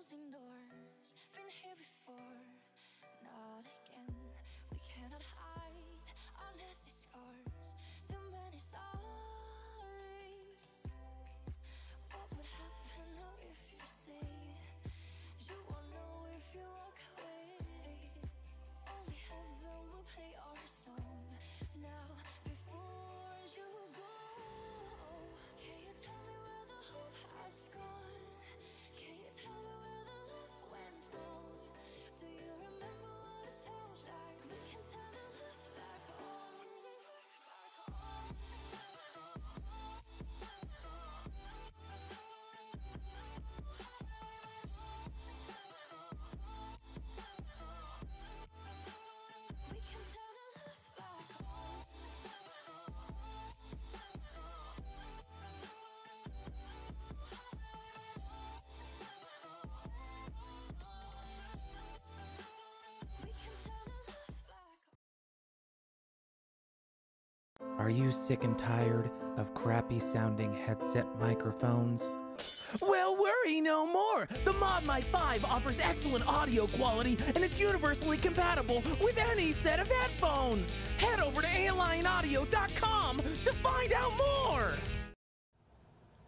closing doors. Been here before, not again. We cannot hide our nasty scars. Too many sorries. What would happen now if you say you won't know if you walk away? Only heaven will play our song. Now before you go, can you tell me where the hope has gone? Can you tell me where the love went wrong? Do you remember what it sounds like? We can turn the love back on. We can turn the love back on. We can turn the love back on. Are you sick and tired of crappy sounding headset microphones? Well, worry no more! The Mod Mic 5 offers excellent audio quality and is universally compatible with any set of headphones! Head over to alionaudio.com to find out more!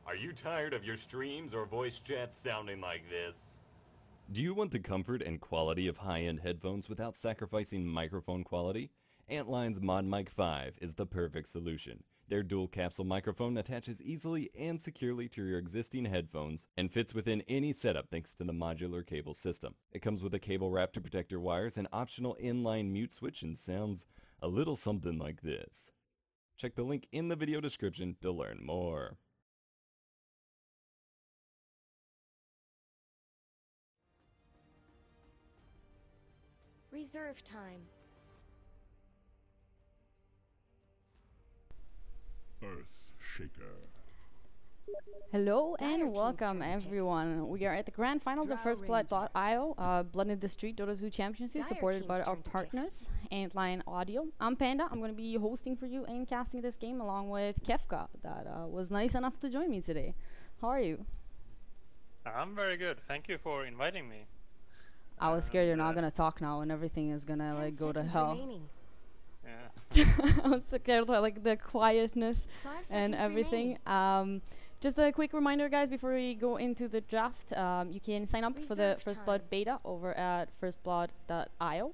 Are you tired of your streams or voice chats sounding like this? Do you want the comfort and quality of high-end headphones without sacrificing microphone quality? Antline's Mod Mic 5 is the perfect solution. Their dual capsule microphone attaches easily and securely to your existing headphones and fits within any setup thanks to the modular cable system. It comes with a cable wrap to protect your wires, an optional inline mute switch, and sounds a little something like this. Check the link in the video description to learn more. Reserve time. Earthshaker. Hello Dire and King's welcome turn to pick. everyone. We are at the grand finals of Drow FirstBlood.io, Blood in the Street Dota 2 Championship, Dire supported by King's our turn to pick. partners, Antline Audio. I'm Panda. I'm going to be hosting for you and casting this game along with Kefka, that was nice enough to join me today. How are you? I'm very good. Thank you for inviting me. I was scared you're not And, going to talk now and everything is going to 10 like go to seconds hell. remaining. Yeah. I was scared of like the quietness 5 and seconds everything. remaining. Just a quick reminder, guys, before we go into the draft, you can sign up for the Reserve First time. Blood beta over at firstblood.io.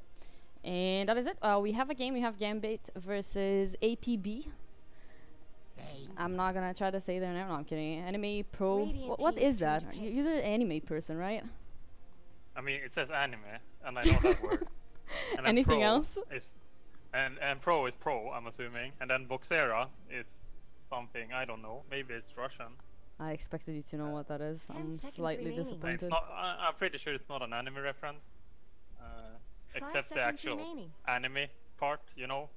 And that is it. We have a game. We have Gambit versus APB. I'm not gonna try to say their name. No, I'm kidding. Anime Pro. Radiant What team's is turn that? to pick. You're the anime person, right? I mean, it says anime, and I know that word. And then Anything pro else? Is, and pro is pro, I'm assuming. And then Boxera is something, I don't know. Maybe it's Russian. I expected you to know what that is. 10 I'm seconds slightly remaining. And disappointed. it's not, I'm pretty sure it's not an anime reference. 5 Except the seconds actual remaining. anime part, you know?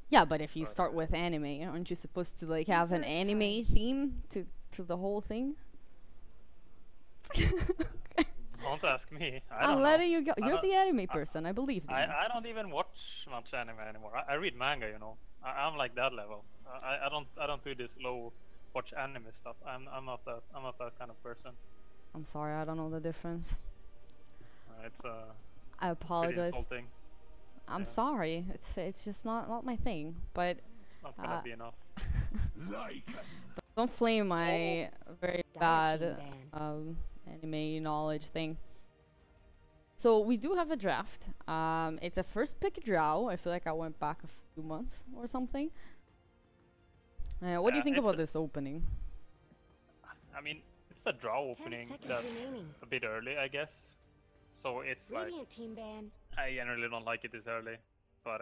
Yeah, but if you But, start with anime, aren't you supposed to like have an Reserve anime time. theme to the whole thing? Don't ask me. I I'm don't know. letting you go. I You're don't- the anime person. I believe you. I don't even watch much anime anymore. I read manga, you know. I'm like that level. I don't do this low watch anime stuff. I'm not that kind of person. I'm sorry, I don't know the difference. It's I pretty apologize. insulting. I'm yeah. sorry. It's just not my thing. But It's not gonna be enough. don't flame my very Dire bad team ban. anime knowledge thing. So we do have a draft. It's a first pick draw. I feel like I went back a few months or something. What do you Yeah, think it's about a- this opening? I mean, it's a draw 10 opening seconds that's remaining. a bit early, I guess. So it's like Radiant team ban. I generally don't like it this early, but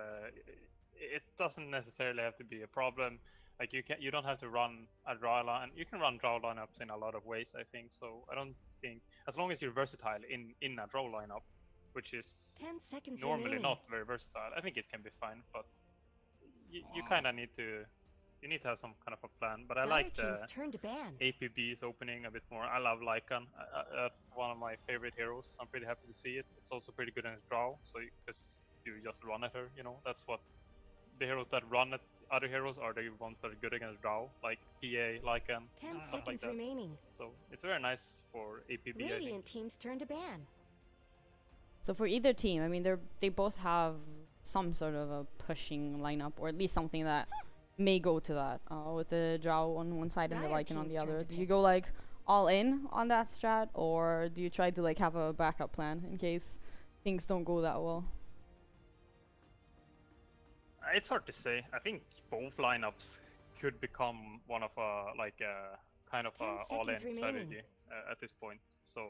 it doesn't necessarily have to be a problem. Like you don't have to run a draw line. You can run draw lineups in a lot of ways, I think. So I don't think, as long as you're versatile in a draw lineup, which is 10 seconds normally remaining. not very versatile, I think it can be fine. But you kind of need to have some kind of a plan. But I Dire like the team's turn to ban. APB's opening a bit more. I love Lycan, one of my favorite heroes. I'm pretty happy to see it. It's also pretty good in his draw, so because you just run at her, you know, that's what the heroes that run at other heroes are the ones that are good against Drow, like PA, Lycan, 10 stuff like seconds that. remaining. So it's very nice for APB, I think. Radiant team's turn to ban. So for either team, I mean, they both have some sort of a pushing lineup, or at least something that may go to that. With the Drow on one side and the Riot Lycan on team's the turn other. to Do you pick. go like all in on that strat, or do you try to like have a backup plan in case things don't go that well? It's hard to say. I think both lineups could become one of a kind of 10 a all-in seconds remaining. strategy at this point. So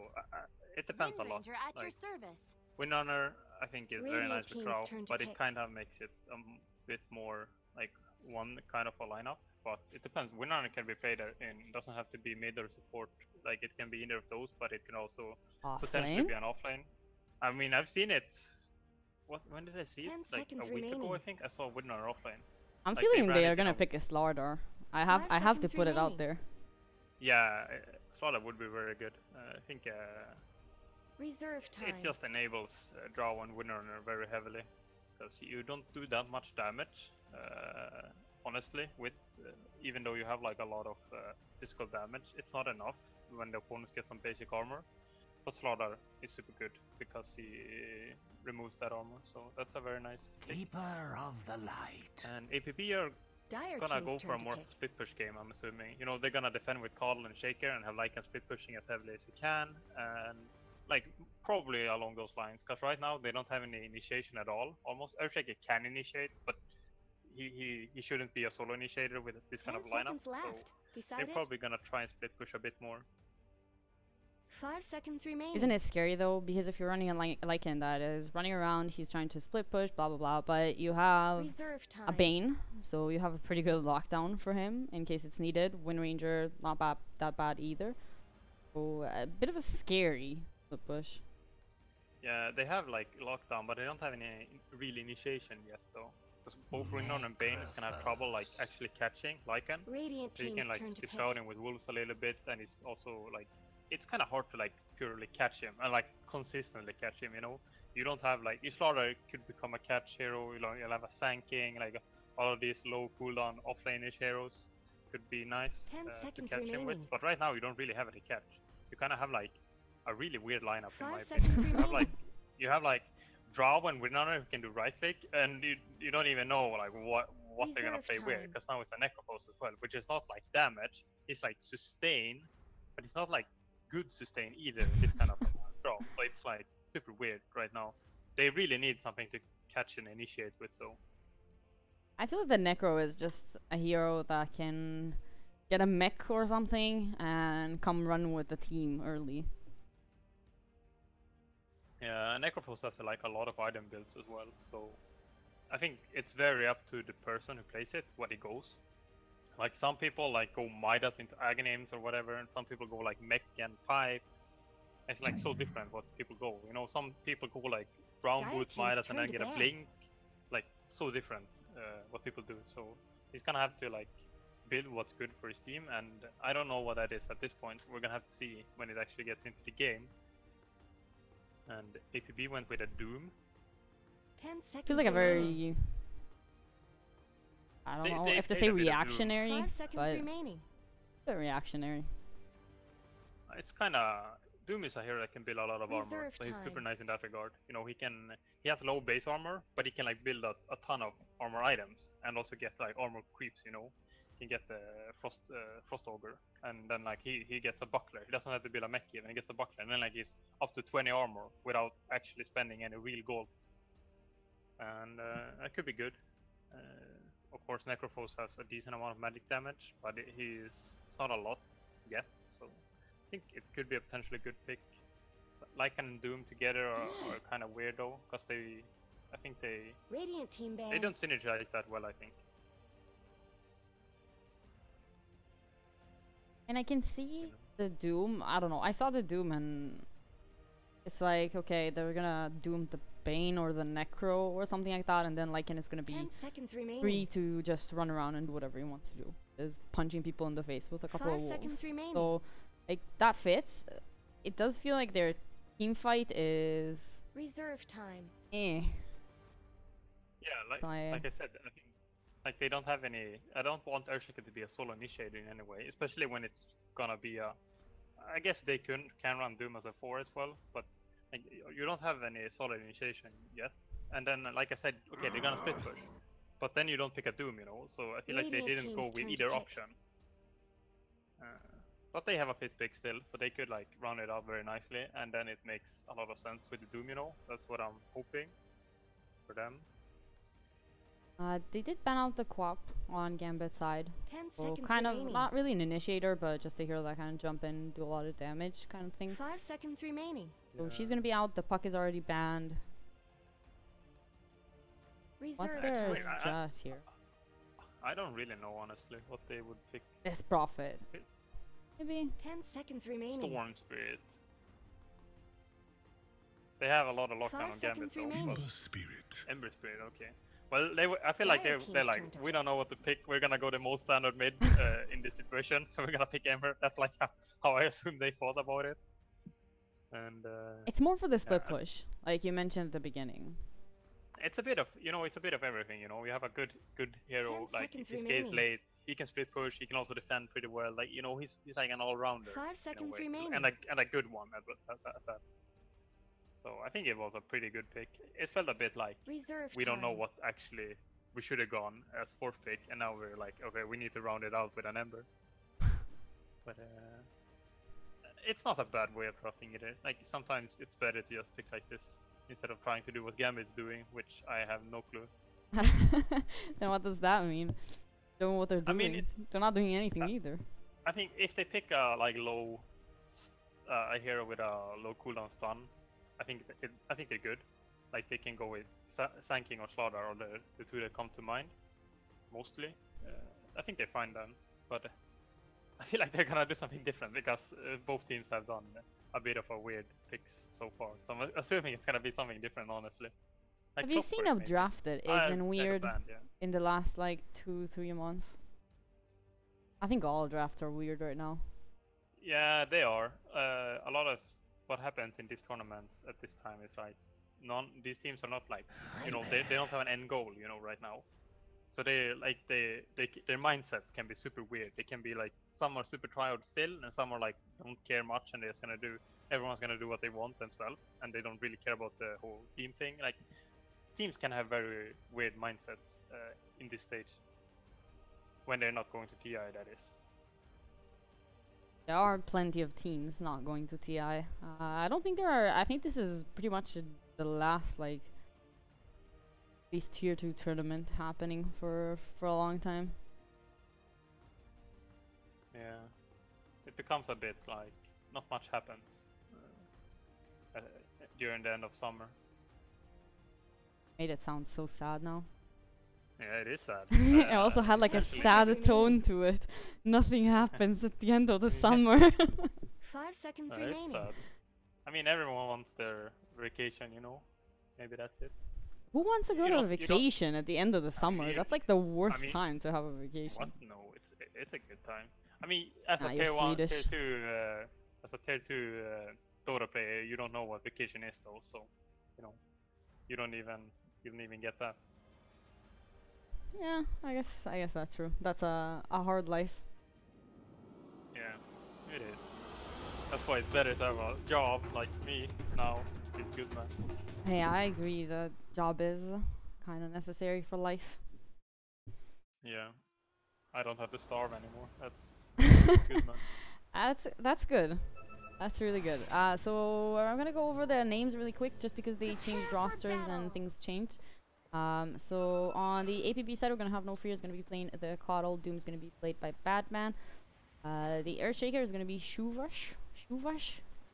it depends a lot. Wind Ranger at your Like, service. Windrunner, I think, is very Radiant nice with team's Drow, turn to but it pick. kind of makes it a bit more like one kind of a lineup. But it depends. Windrunner can be played in, doesn't have to be mid or support. Like it can be either of those, but it can also potentially Offlane? be an offlane. I mean, I've seen it. When did I see 10 it? Like seconds a week ago, I remaining. think. I saw Windrunner offlane. I'm Like, they feeling ran they it are in gonna a- pick a Slardar. I 5 have to seconds put it out remaining. there. Yeah, Slaughter would be very good. I think Reserve time. it just enables Drow and Windrunner very heavily. Because you don't do that much damage, honestly, with even though you have like a lot of physical damage, it's not enough when the opponents get some basic armor. But Slaughter is super good because he removes that armor, so that's a very nice pick. Keeper of the light. And APB are Dire gonna team's go turn for a to more pick. split push game, I'm assuming. You know, they're gonna defend with Coddle and Shaker and have Lycan split pushing as heavily as he can, and like probably along those lines. Because right now they don't have any initiation at all. Almost Earthshaker can initiate, but he shouldn't be a solo initiator with this 10 kind of lineup. seconds left. So they're Decided? probably gonna try and split push a bit more. 5 seconds remaining. Isn't it scary though? Because if you're running a Lycan that is running around, he's trying to split push, blah blah blah, but you have Reserve time. a Bane, so you have a pretty good lockdown for him in case it's needed. Wind Ranger, not that bad either. So a bit of a scary split push. Yeah, they have like lockdown, but they don't have any real initiation yet though. Because both Rhinon and Bane is gonna have trouble like actually catching Lycan. Radiant So you team's can like turn to be pick. scouting with wolves a little bit, and it's also like it's kind of hard to like purely catch him and like consistently catch him. You know, you don't have like Slaughter could become a catch hero. You'll have a Sand King, like all of these low cooldown offlane-ish heroes could be nice 10 to seconds catch him with. remaining. But right now you don't really have any catch. You kind of have like a really weird lineup in 5 my seconds opinion. remaining. You have like Drow and Windrunner who can do right click, and you don't even know like what they're gonna Reserve play where, time. because now it's a Necropulse as well, which is not like damage, it's like sustain, but it's not like good sustain either, this kind of Drow. So it's like super weird right now. They really need something to catch and initiate with though. I feel like the Necro is just a hero that can get a mech or something and come run with the team early. Yeah, Necropulse has like a lot of item builds as well, so I think it's very up to the person who plays it, what he goes. Like some people like go Midas into Aghanim's or whatever, and some people go like Mech and Pipe. It's like so different what people go. You know, some people go like Brown Dire Boots team's Midas and turn then to get a ban. Blink. Like so different what people do. So he's gonna have to like build what's good for his team, and I don't know what that is at this point. We're gonna have to see when it actually gets into the game. And APB went with a Doom. 10 seconds Feels like a remaining. very, I don't They- know they if to played say a bit of Doom. reactionary, 5 seconds but remaining. a bit reactionary. It's kind of Doom is a hero that can build a lot of armor, Reserve so he's super time. nice in that regard. You know, he has low base armor, but he can like build a ton of armor items and also get like armor creeps. You know, he can get the frost ogre, and then like he gets a buckler. He doesn't have to build a mech even. He gets a buckler, and then like he's up to 20 armor without actually spending any real gold. And that could be good. Of course, Necrophos has a decent amount of magic damage, but it's not a lot yet. So I think it could be a potentially good pick. Lycan and Doom together are kind of weird though, because I think they Radiant team ban. don't synergize that well. I think. And I can see the Doom. I don't know. I saw the Doom and it's like, okay, they're gonna Doom the Bane or the Necro or something like that, and then Lycan is gonna be 10 seconds remaining. free to just run around and do whatever he wants to do. Is punching people in the face with a couple 5 of wolves. seconds remaining. So, like, that fits. It does feel like their team fight is Reserve time. eh. Yeah, like I- I said, I think Like they don't have any. I don't want Earthshaker to be a solo initiator in any way, especially when it's gonna be a. I guess they can run Doom as a 4 as well, but like, you don't have any solid initiation yet. And then, like I said, okay, they're gonna split push, but then you don't pick a Doom, you know. So I feel like they Radiant didn't go team's with turn to either pick. option. But they have a pit pick still, so they could like round it out very nicely, and then it makes a lot of sense with the Doom, you know. That's what I'm hoping for them. They did ban out the Quap on Gambit side. 10 So seconds kind of remaining. not really an initiator, but just a hero that kind of jump in, do a lot of damage kind of thing. 5 seconds remaining. So she's gonna be out. The puck is already banned. What's Reserve their Actually, time. strat here? I don't really know honestly what they would pick. Death Prophet. It- Maybe. 10 seconds remaining. Storm Spirit. They have a lot of lockdown 5 on Gambit seconds though. remaining. Ember Spirit. Ember Spirit, okay. Well, I feel like Dire they're King's like, turn to we don't know what to pick. We're gonna go the most standard mid in this situation, so we're gonna pick Ember. That's like how I assume they thought about it. And It's more for the split Yeah, push, like you mentioned at the beginning. it's a bit of, you know, it's a bit of everything. You know, we have a good hero. 10 Like seconds he skates remaining. late. He can split push. He can also defend pretty well. Like, you know, he's like an all rounder. 5 seconds way, remaining. and a good one at that. So I think it was a pretty good pick. It felt a bit like Reserve we don't know time. what actually we should have gone as fourth pick, and now we're like, okay, we need to round it out with an Ember. But it's not a bad way of drafting it. Like sometimes it's better to just pick like this instead of trying to do what Gambit's doing, which I have no clue. Then what does that mean? Don't know what they're I doing. mean, it's- They're not doing anything uh, either. I think if they pick a like low, a hero with a low cooldown stun, I think they're good. Like they can go with Sanking or Slaughter or the two that come to mind, mostly. I think they're fine then, but I feel like they're gonna do something different because both teams have done a bit of a weird picks so far. So I'm assuming it's gonna be something different, honestly. Like Have you seen Clockwork, how maybe. drafted Ah, is in weird Band, yeah. in the last like 2-3 months? I think all drafts are weird right now. Yeah, they are. A lot of what happens in these tournaments at this time is like, these teams are not like, you know, they don't have an end goal, you know, right now. So their mindset can be super weird. They can be like, some are super tryhard still, and some are like, don't care much, and they're just gonna do, everyone's gonna do what they want themselves, and they don't really care about the whole team thing. Like, teams can have very weird mindsets in this stage. When they're not going to TI, that is. There are plenty of teams not going to TI. I don't think there are. I think this is pretty much the last like at least tier 2 tournament happening for a long time. Yeah, it becomes a bit like not much happens during the end of summer. Made it sound so sad now. Yeah, it is sad. It also had like a especially- sad tone to it. Nothing happens at the end of the summer. 5 seconds It's remaining. sad. I mean, everyone wants their vacation, you know. Maybe that's it. Who wants to go You to a don't- you don't- vacation at the end of the summer? mean, That's like the worst mean, time to have a vacation. What? No, it's a good time. I mean, as Ah, a you're tier 1, Swedish. tier 2, as a tier 2 Dota player, you don't know what vacation is though. So, you know, you don't even get that. Yeah, I guess that's true. That's a hard life. Yeah, it is. That's why it's better to have a job like me now. It's good, man. Hey, I agree. The job is kind of necessary for life. Yeah, I don't have to starve anymore. That's good, man. That's good. That's really good. So I'm gonna go over the names really quick, just because they changed rosters and things changed. So on the APB side, we're gonna have No Fear is gonna be playing the Coddle. Doom's gonna be played by Batman. The Earthshaker is gonna be Shuvash.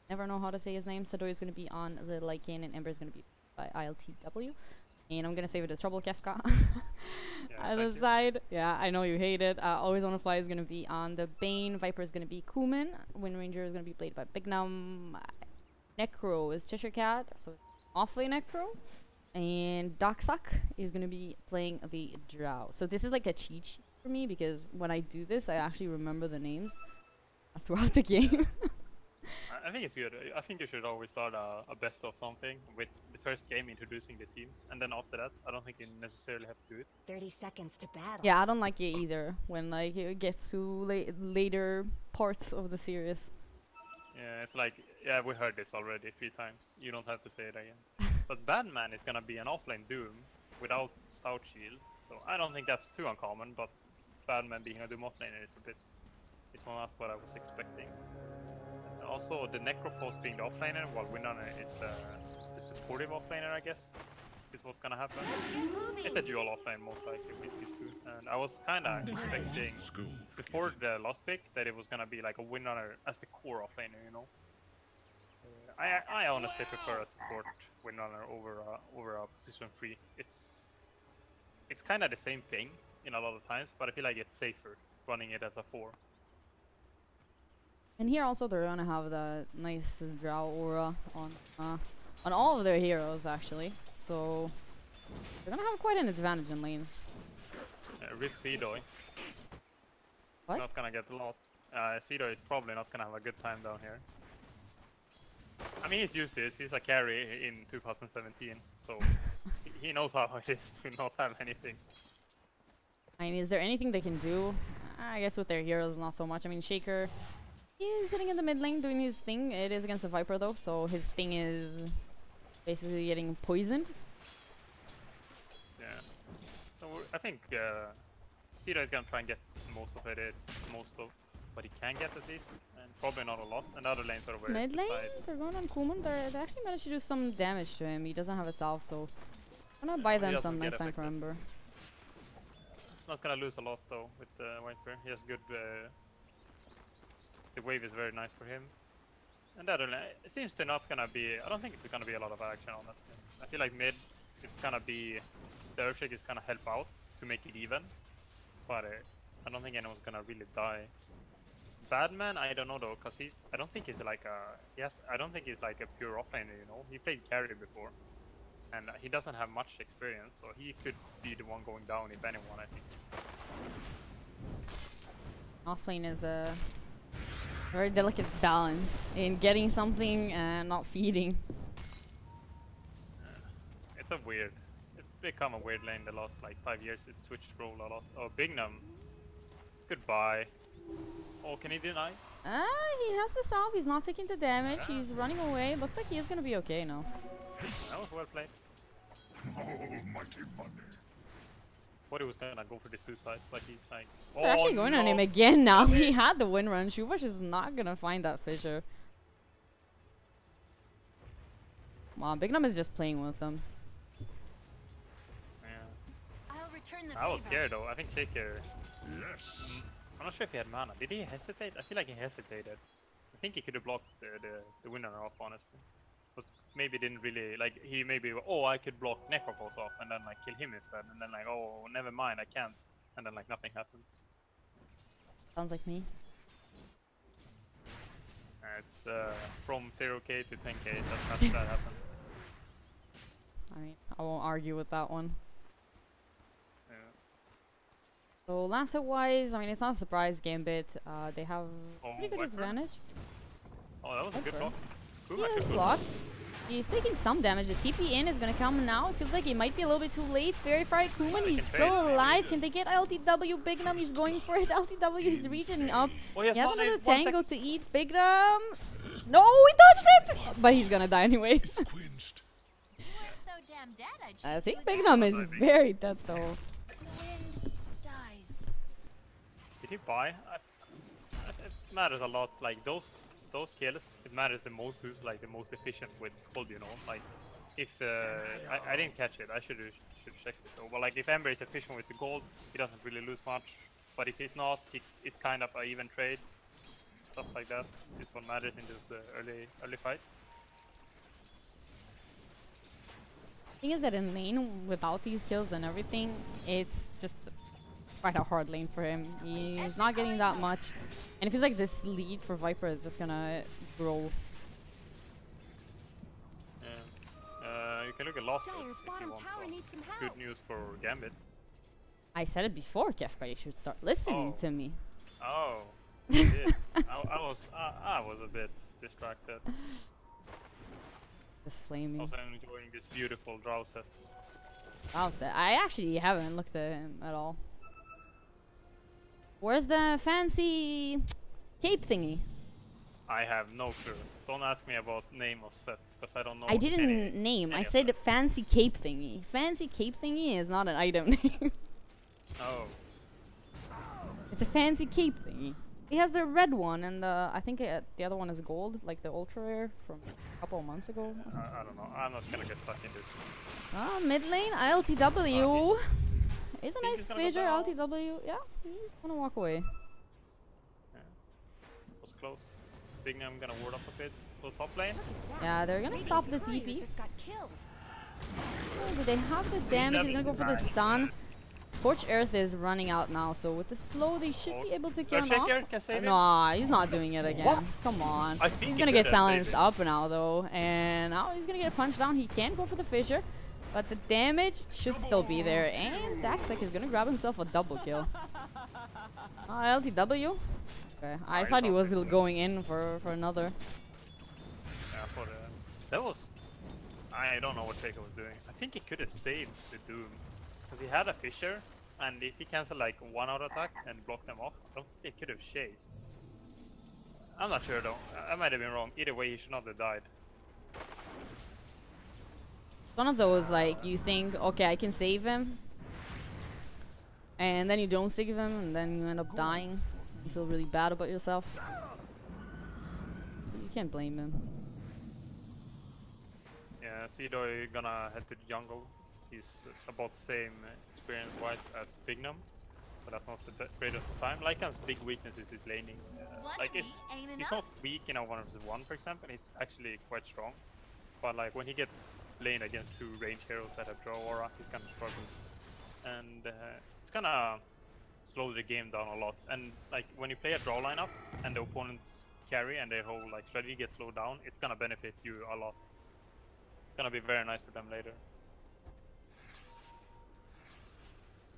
Never know how to say his name. Sadoy is gonna be on the Lycan, and Ember is gonna be by ILTW. And I'm gonna save it to Trouble Kefka. Yeah, Other thank you. side, yeah, I know you hate it. Always Wanna Fly is gonna be on the Bane. Viper is gonna be Kuman. Wind Ranger is gonna be played by Bignum. Necro is Cheshire Cat, so awfully Necro. And Doxuck is gonna be playing the Drow. So this is like a cheat sheet for me, because when I do this, I actually remember the names throughout the game. I think it's good. I think you should always start a best of something with first game introducing the teams, and then after that, I don't think you necessarily have to do it. 30 seconds to battle. Yeah, I don't like it either when like it gets to later parts of the series. Yeah, it's like, yeah, we heard this already 3 times. You don't have to say it again. But Badman is gonna be an offlane Doom without Stout Shield, so I don't think that's too uncommon, but Badman being a Doom offlaner is a bit, it's not what I was expecting. And also, the Necrophos being the offlaner, while Windrunner is the supportive offlaner, I guess, is what's gonna happen. It's a dual offlane most likely with these two, and I was kinda expecting before the last pick that it was gonna be like a Windrunner as the core offlaner, you know. I honestly prefer a support Windrunner over a position 3. It's kind of the same thing in a lot of times, but I feel like it's safer running it as a 4. And here also they're gonna have the nice Drow aura on all of their heroes actually, so they're gonna have quite an advantage in lane. Rip Seedoy. What? Not gonna get a lot. Seedoy is probably not gonna have a good time down here. I mean, he's used to this. He's a carry in 2017, so he knows how it is to not have anything. I mean, is there anything they can do? I guess with their heroes, not so much. I mean, Shaker, he's sitting in the mid lane doing his thing. It is against the Viper though, so his thing is basically getting poisoned. Yeah. So I think Seedoy is gonna try and get most of what he can get at least, and probably not a lot. And other lanes are very Mid lane, side. they're going on Kuman. They actually managed to do some damage to him. He doesn't have a salve, so I'm gonna buy But he them some doesn't get nice time for affected. Ember. He's not gonna lose a lot though with Viper. He has good. The wave is very nice for him. And the other lane, it seems to not gonna be. I don't think it's gonna be a lot of action honestly. I feel like mid, it's gonna be. The Earthshake is gonna help out to make it even, but I don't think anyone's gonna really die. Badman, I don't know though, cause I don't think he's like a. Yes, I don't think he's like a pure offlaner. You know, he played carry before, and he doesn't have much experience, so he could be the one going down if anyone. I think. Offlane is a very delicate balance in getting something and not feeding. It's become a weird lane the last like 5 years. It's switched role a lot. Oh, Bignum. Goodbye. Oh, can he deny? He has the salve. He's not taking the damage. He's running away. Looks like he is gonna be okay now. That was well played. Almighty money. Thought he was gonna go for the suicide, but he's like. They're actually going on him again now. He had the win run. Shuvash is not gonna find that fissure. Come on, Bignum is just playing with them. Yeah. I'll return the I was favor. scared though. I think Shaker. Yes. I'm not sure if he had mana. Did he hesitate? I feel like he hesitated. I think he could have blocked the winner off, honestly. But maybe didn't really like. He maybe I could block Necrophos off and then like kill him instead, and then like never mind, I can't, and then like nothing happens. Sounds like me. It's from 0k to 10k. That happens. I mean, I won't argue with that one. Yeah. So last hit wise, I mean, it's not a surprise. Gambit, they have pretty good Viper? advantage. Oh, that was a good Viper. block. He Kumak is is good. blocked. He's taking some damage. The TP in is gonna come now. It feels like it might be a little bit too late. Very far. Kuman, They he's can still trade. alive. Can they get LTW? Bignum, he's going for it. LTW, he's reaching up. Oh, he has He has one another in 1 tango second. to eat. Bignum. No, he dodged it! But he's gonna die anyway. It's quenched. You weren't so damn dead, I'd shoot I think you again. Bignum is very dead though. The wind dies. Did he buy? It matters a lot. Like those kills, it matters the most who's like the most efficient with gold. You know, like if I didn't catch it, I should check it. Though. But like if Ember is efficient with the gold, he doesn't really lose much. But if he's not, it's kind of an even trade. Stuff like that is what matters in those early fights. Thing is that in lane, without these kills and everything, it's just quite a hard lane for him. He's not getting that much, and it feels like this lead for Viper is just gonna grow. Yeah. You can look at lost Dire's odds if you bottom want tower some needs some help. good news for Gambit. I said it before, Kefka. You should start listening Oh. to me. Oh, you did. I was a bit distracted. This flaming. Also enjoying this beautiful draw set. Wow, so I actually haven't looked at him at all. Where's the fancy cape thingy? I have no clue. Don't ask me about name of sets, because I don't know. I didn't name. I any of said them. fancy cape thingy. Fancy cape thingy is not an item name. Oh. It's a fancy cape thingy. He has the red one, and I think the other one is gold, like the ultra rare from a couple of months ago. I don't know. I'm not gonna get stuck in this. Ah, mid lane, LTW. It's a Think nice he's gonna go fissure, down? LTW. Yeah, he's gonna walk away. Was close. Big I'm gonna ward up a bit. Go top lane. Yeah, they're gonna stop the TP. Just got killed. Oh, do they have the damage? He's gonna go for the stun. Scorched Earth is running out now, so with the slow, they should be able to kill him off. Can save him. Nah, he's not doing it again. Come on. I think He's he gonna get could have silenced saved up now, though. And now he's gonna get punched down. He can go for the fissure, but the damage should still be there. And Daxek is gonna grab himself a double kill. LTW? Okay, I thought he was going in for another. Yeah, for the... That was... I don't know what Faker was doing. I think he could have saved the Doom. Because he had a Fissure, and if he canceled like one auto attack and blocked them off, I don't think he could have chased. I'm not sure though. I might have been wrong. Either way, he should not have died. One of those, like, you think, okay, I can save him. And then you don't save him, and then you end up dying. You feel really bad about yourself. You can't blame him. Yeah, Seedoy gonna head to the jungle. He's about the same experience-wise as Bignum, but that's not the greatest of time. Lycan's big weakness is his laning. Like, he's not weak in a 1v1, for example. He's actually quite strong. But like when he gets lane against two range heroes that have draw aura, he's gonna struggle. And it's gonna slow the game down a lot. And like when you play a draw lineup and the opponents carry and their whole like strategy gets slowed down, it's gonna benefit you a lot. It's gonna be very nice for them later.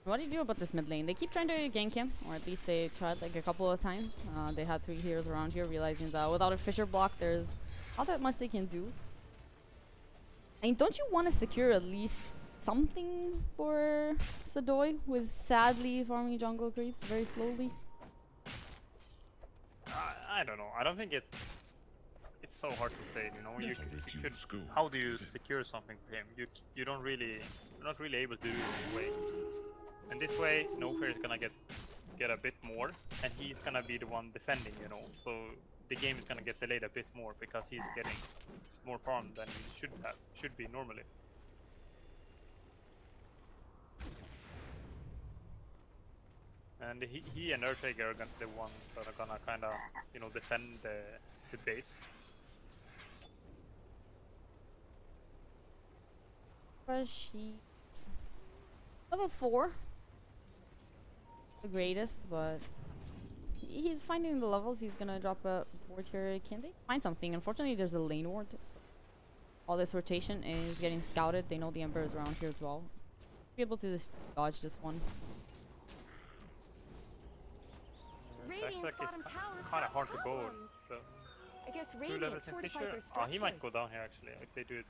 What do you do about this mid lane? They keep trying to gank him, or at least they tried like a couple of times. They had 3 heroes around here, realizing that without a Fissure block, there's not that much they can do. And don't you want to secure at least something for Seedoy, who is sadly farming jungle creeps very slowly? I don't know. I don't think it's so hard to say. You know, you could. How do you secure something for him? You're not really able to do it in a way. And this way, Nofair is gonna get a bit more, and he's gonna be the one defending. You know, so the game is gonna get delayed a bit more because he's getting more farm than he should be normally. And he and Earthshaker are the ones that are gonna kind of, you know, defend the base. Where's she? Level 4. The greatest, but he's finding the levels. He's gonna drop a ward here. Can they find something? Unfortunately, there's a lane ward. So all this rotation is getting scouted. They know the Ember is around here as well. Be able to just dodge this one. It's kind of hard to go. So I guess 2 Radiant levels in fortified Fissure. their Oh, he might structures. go down here actually if they do it.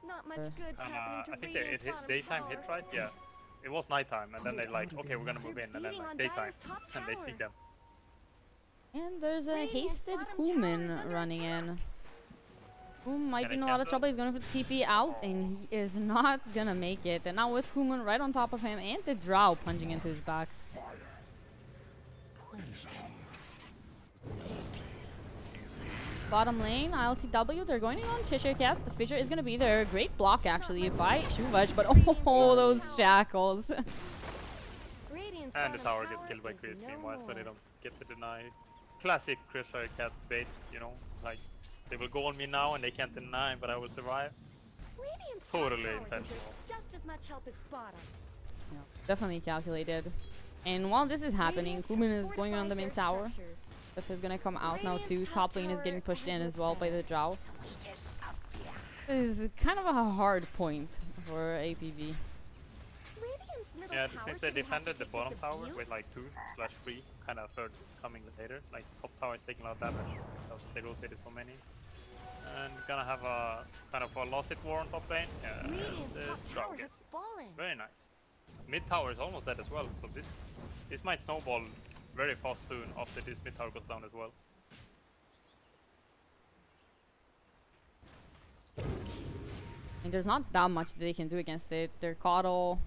Not much good's happening to I think Radiant's it hit bottom daytime tower. hit, right? Yeah. It was nighttime, and then they like, okay, we're gonna move in, and then beating like on daytime, Dire's top and they see tower. them. And there's a Radiant's hasted bottom tower is Human under running attack. in. Human might Can be I in a lot of cancel? trouble. He's going for the TP out, and he is not gonna make it. And now with Human right on top of him, and the Drow punching into his back. Bottom lane, ILTW, they're going in on Cheshire Cat. The Fissure is gonna be there. Great block actually by Shuvash, but oh, those shackles. Radiant's And the bottom tower gets killed by is Chris no meanwhile, so they more. don't get to deny. Classic Cheshire Cat bait, you know, like they will go on me now and they can't deny, but I will survive. Radiant's Totally top tower intentional. deserves just as much help as bottom. Yeah, definitely calculated. And while this is happening, Radiant Kumin have is going on the main fortified their tower. structures. If is gonna come out now Radiant's too. top Top lane is tower getting pushed in has as well by the Drow. Just appear. This is kind of a hard point for APV. Radiant's middle Yeah, tower since they shouldn't have to defended the take bottom this tower abuse. with like 2/3, kind of third coming later, like top tower is taking a lot of damage because they rotated so many. And gonna have a kind of a lost it war on top lane. Radiant's The top Drow tower has gets it. fallen. Very nice. Mid tower is almost dead as well, so this might snowball very fast soon after this mid tower goes down as well. And there's not that much that they can do against it. Their Coddle.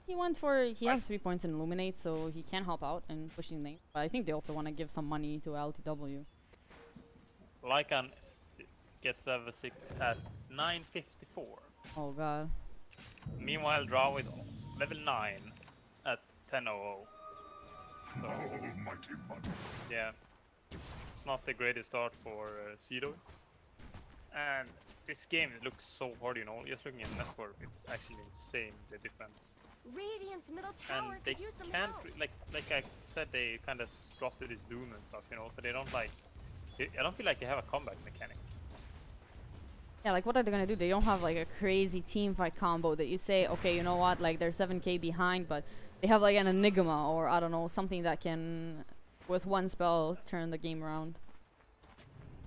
He has 3 points in Illuminate, so he can help out in pushing lane. But I think they also want to give some money to LTW. Lycan gets level 6 at 954. Oh god. Meanwhile, Drow is level 9 at 1000. So, Almighty money. yeah, it's not the greatest start for Cedo. And this game looks so hard, you know. Just looking at network, it's actually insane the difference. Radiant's middle And tower they could use some can't, help. like I said, they kind of dropped to this Doom and stuff, you know. So they don't like. I don't feel like they have a comeback mechanic. Yeah, like what are they gonna do? They don't have like a crazy team fight combo that you say, okay, you know what, like they're 7k behind, but they have like an Enigma or I don't know, something that can, with one spell, turn the game around.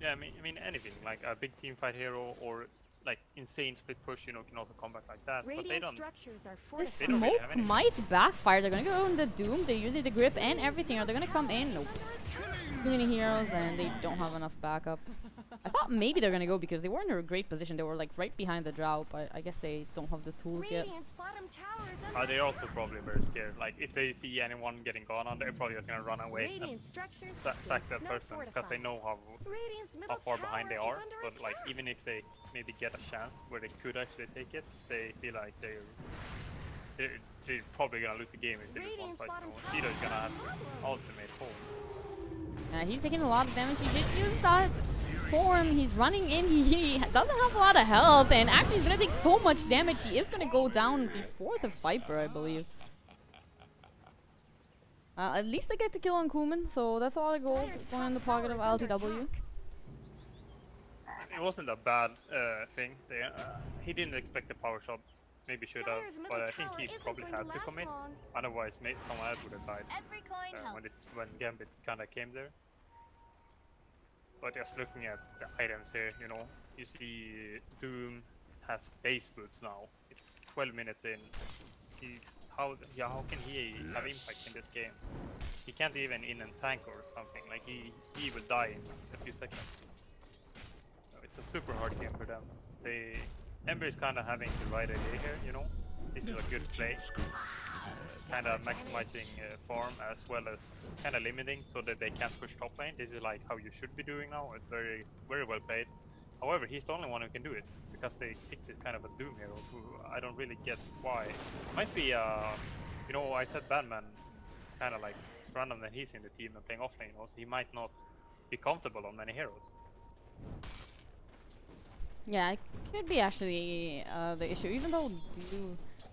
Yeah, I mean anything like a big team fight hero or like insane split push, you know, can also come back like that. But they Radiant don't. structures are The fortified. They don't really smoke have anything. might backfire. They're gonna go in the Doom. They're using the grip and everything. Are they gonna come in? Nope. Too many heroes and they don't have enough backup. I thought maybe they're gonna go because they were in a great position. They were like right behind the Drow, but I guess they don't have the tools yet. Radiant's bottom tower is under They're also probably very scared. Like if they see anyone getting gone on, they're probably just gonna run away and Radiant structures sack with that snow person because they fortified. know Radiant's how middle far tower behind they is are. under So like attack. even if they maybe get a chance where they could actually take it, they feel like they're probably gonna lose the game if they lose one Radiant's fight. bottom You know, Cedo's tower gonna is have under ultimate home. He's taking a lot of damage. He did use that form. He's running in. He doesn't have a lot of health, and actually he's gonna take so much damage. He is gonna go down before the Viper, I believe. At least they get the kill on Kuman, so that's a lot of gold Dire's going in the top pocket of tower is under LTW. attack. It wasn't a bad thing. He didn't expect the power shot. Maybe should have, Dire's middle but I think tower he isn't probably going had to to last commit. long. Otherwise, someone else would have died Every coin when Gambit kind of came there. But just looking at the items here, you know, you see Doom has base boots now. It's 12 minutes in. How can he have impact in this game? He can't even in and tank or something. Like he will die in a few seconds. So it's a super hard game for them. Ember is kind of having the right idea here, you know. This is a good play. Kind of maximizing farm as well as kind of limiting so that they can't push top lane. This is like how you should be doing now. It's very, very well played. However, he's the only one who can do it because they picked this kind of a Doom hero who I don't really get why. Might be, you know, I said Batman. It's kind of like it's random that he's in the team and playing offlane. Also, he might not be comfortable on many heroes. Yeah, it could be actually the issue. Even though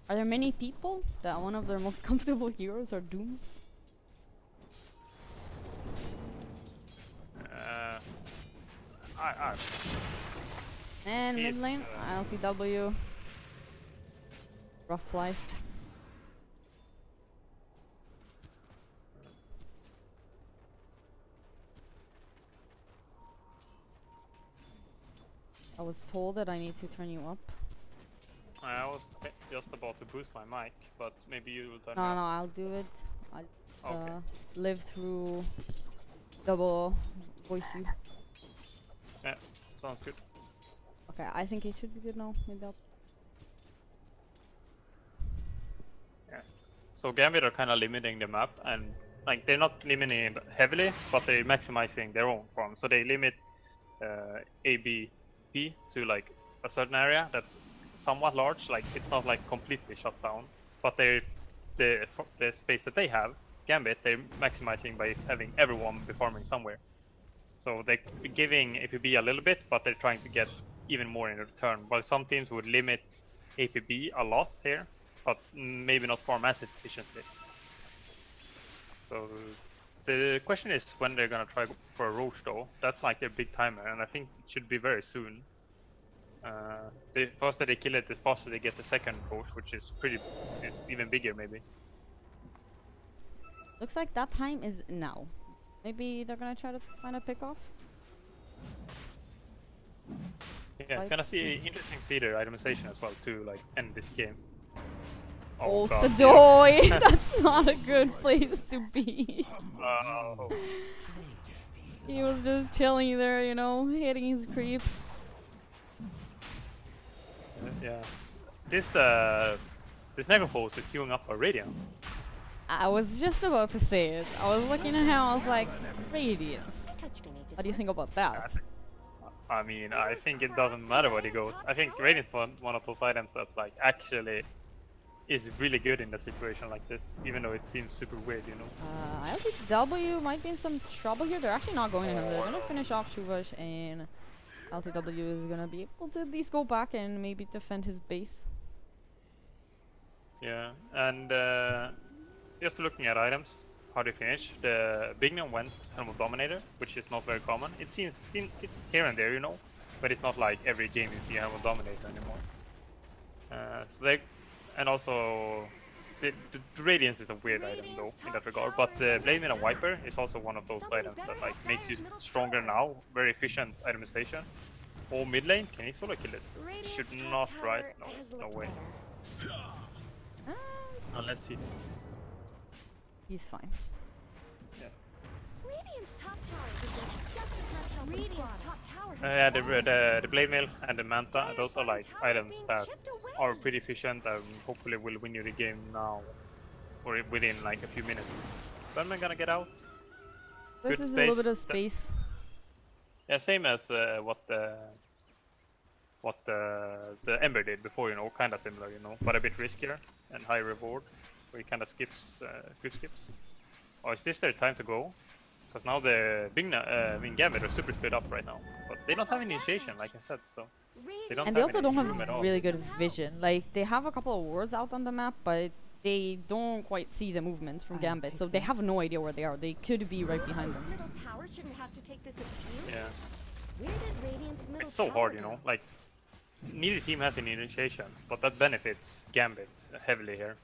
are there many people that one of their most comfortable heroes are Doom? And He's, mid lane, LTW. Rough life. I was told that I need to turn you up. I was just about to boost my mic, but maybe you will turn No, me no, up. I'll do it. I'll Okay. live through double voice you. Yeah, sounds good. Okay, I think it should be good now. Maybe I'll. So Gambit are kind of limiting the map, and like they're not limiting it heavily, but they're maximizing their own farm. So they limit ABP to like a certain area that's somewhat large. Like it's not like completely shut down, but the space that they have, Gambit, they're maximizing by having everyone be farming somewhere. So they're giving APB a little bit, but they're trying to get even more in return. While some teams would limit APB a lot here, but maybe not farm as efficiently. So the question is when they're gonna try for a Roach though. That's like their big timer, and I think it should be very soon. The faster they kill it, the faster they get the second Roach, which is even bigger maybe. Looks like that time is now. Maybe they're gonna try to find a pick off. Yeah, Like- kind of see interesting cedar itemization as well to like end this game. Oh, God, yeah. Sadoy! That's not a good place to be. Oh. He was just chilling there, you know, hitting his creeps. Yeah. This Necrophos is queuing up for Radiance. I was just about to say it. I was looking at him, I was like, Radiance. What do you think about that? I mean, I think it doesn't matter what he goes. I think Radiance is one of those items that's like actually is really good in a situation like this, even though it seems super weird, you know. LTW might be in some trouble here. They're actually not going to him. They're going to finish off Chuvash, and LTW is going to be able to at least go back and maybe defend his base. Yeah, and just looking at items, how they finish. The Bignon went Helm of Dominator, which is not very common. It's here and there, you know, but it's not like every game you see Helm of Dominator anymore. So they, and also the Radiance is a weird item though in that regard. But the Blade Mail and Viper is also one of those items that like makes you stronger now. Very efficient itemization. Or mid lane, can he solo kill this? Should not, right? No way. Unless he. He's fine. Radiant's top tower is just as much help. Radiant's top tower. Yeah, the Blade Mail and the Manta, those are like items that are pretty efficient and hopefully will win you the game now. Or within like a few minutes. When am I gonna get out? This Good is a little space. bit of space. Yeah, same as what the Ember did before, you know, kinda similar, you know, but a bit riskier and high reward, where he kinda skips, quick skips. Oh, is this their time to go? Because now the Gambit are super split up right now, but they don't have initiation, like I said, so they don't And they have also any don't room at have all. really good vision. Like, they have a couple of wards out on the map, but they don't quite see the movements from Gambit, so they have no idea where they are. They could be right behind them. Middle tower shouldn't have to take this abuse. Yeah, Where did Radiant's middle it's so tower hard, you go? know, like neither team has any initiation, but that benefits Gambit heavily here.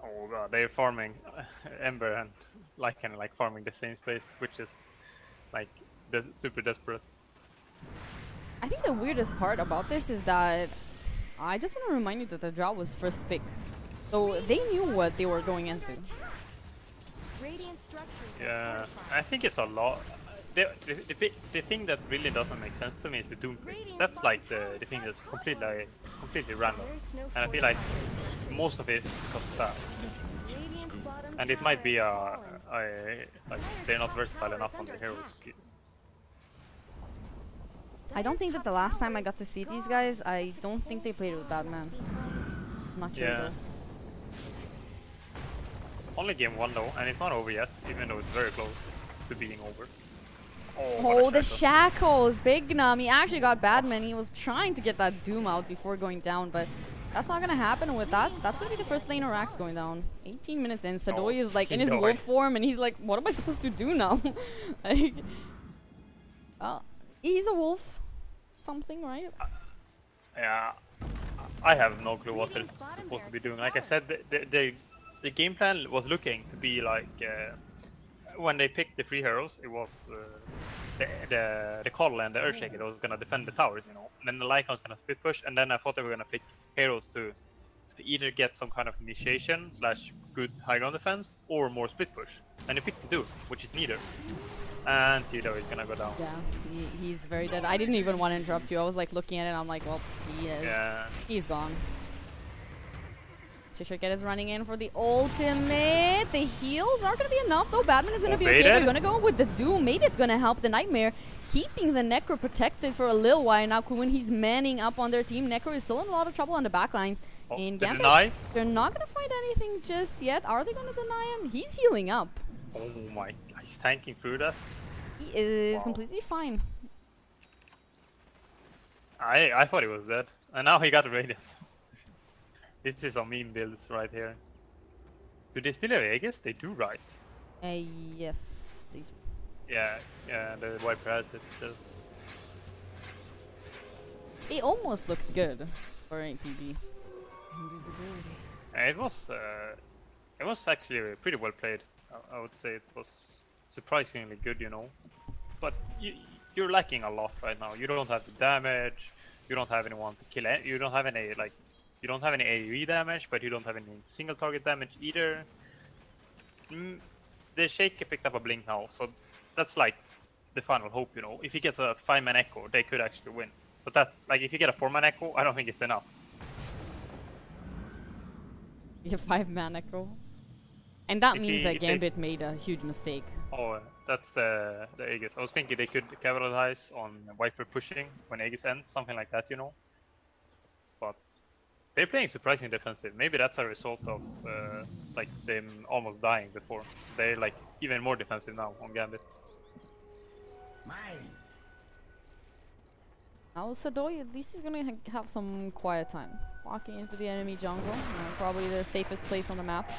Oh god, they're farming Ember and Lycan like farming the same space, which is like super desperate. I think the weirdest part about this is that I just want to remind you that the Drow was first pick. So they knew what they were going into. Radiant structures are Yeah, fortified. I think it's a lot. The thing that really doesn't make sense to me is the Doom pick. That's like the thing that's completely random. There's no And I feel like most of it is because of that. Radiant's bottom And it might be tower has fallen. like they're not versatile enough on the heroes. I don't think that the last time I got to see these guys, I don't think they played with that man. I'm not sure Yeah. though. Only game 1 though, and it's not over yet, even though it's very close to being over. Oh, the shackle. shackles! Big Num, he actually got Badman. He was trying to get that Doom out before going down, but that's not gonna happen with that. That's gonna be the first lane of Rax going down. 18 minutes in, Sadoy is like in his Sadoy. wolf form, and he's like, what am I supposed to do now? Like, well, he's a wolf. Something, right? Yeah, I have no clue what they're supposed to be doing. Like I said, the game plan was looking to be like when they picked the 3 heroes, it was the Coddle and the Earthshaker that was gonna defend the towers, you know. And then the Lycan was gonna split push, and then I thought they were gonna pick heroes to either get some kind of initiation / good high ground defense or more split push. And they picked the 2, which is neither. And Cedo is gonna go down. Yeah, he's very dead. I didn't even want to interrupt you. I was like looking at it, I'm like, well, he is. Yeah. He's gone. Chishoket is running in for the ultimate. The heals aren't going to be enough, though. Badman is going to be okay. Obeyed. They're going to go with the Doom. Maybe it's going to help the Nightmare. Keeping the Necro protected for a little while now. When he's manning up on their team, Necro is still in a lot of trouble on the backlines. Oh, In the Gambit, deny? they're not going to find anything just yet. Are they going to deny him? He's healing up. Oh my, he's tanking through that. He is Wow. completely fine. I thought he was dead. And now he got the Radiance. This is some meme builds right here. Do they still have Aegis? They do, right? Yes. They do. Yeah, the Viper has it still. It almost looked good for APB. And it was actually pretty well played. I would say it was surprisingly good, you know. But you're lacking a lot right now. You don't have the damage. You don't have anyone to kill. You don't have any like. You don't have any AoE damage, but you don't have any single target damage either. The Shaker picked up a blink now, so that's like the final hope, you know. If he gets a 5-man echo, they could actually win. But that's like if you get a 4-man echo, I don't think it's enough. You 5-man echo. And that If means he- that if they- Gambit made a huge mistake. Oh, that's the Aegis. I was thinking they could capitalize on Viper pushing when Aegis ends, something like that, you know. But they're playing surprisingly defensive. Maybe that's a result of like them almost dying before. They're like even more defensive now on Gambit. Now Sadoy, at least he's gonna have some quiet time. Walking into the enemy jungle, probably the safest place on the map.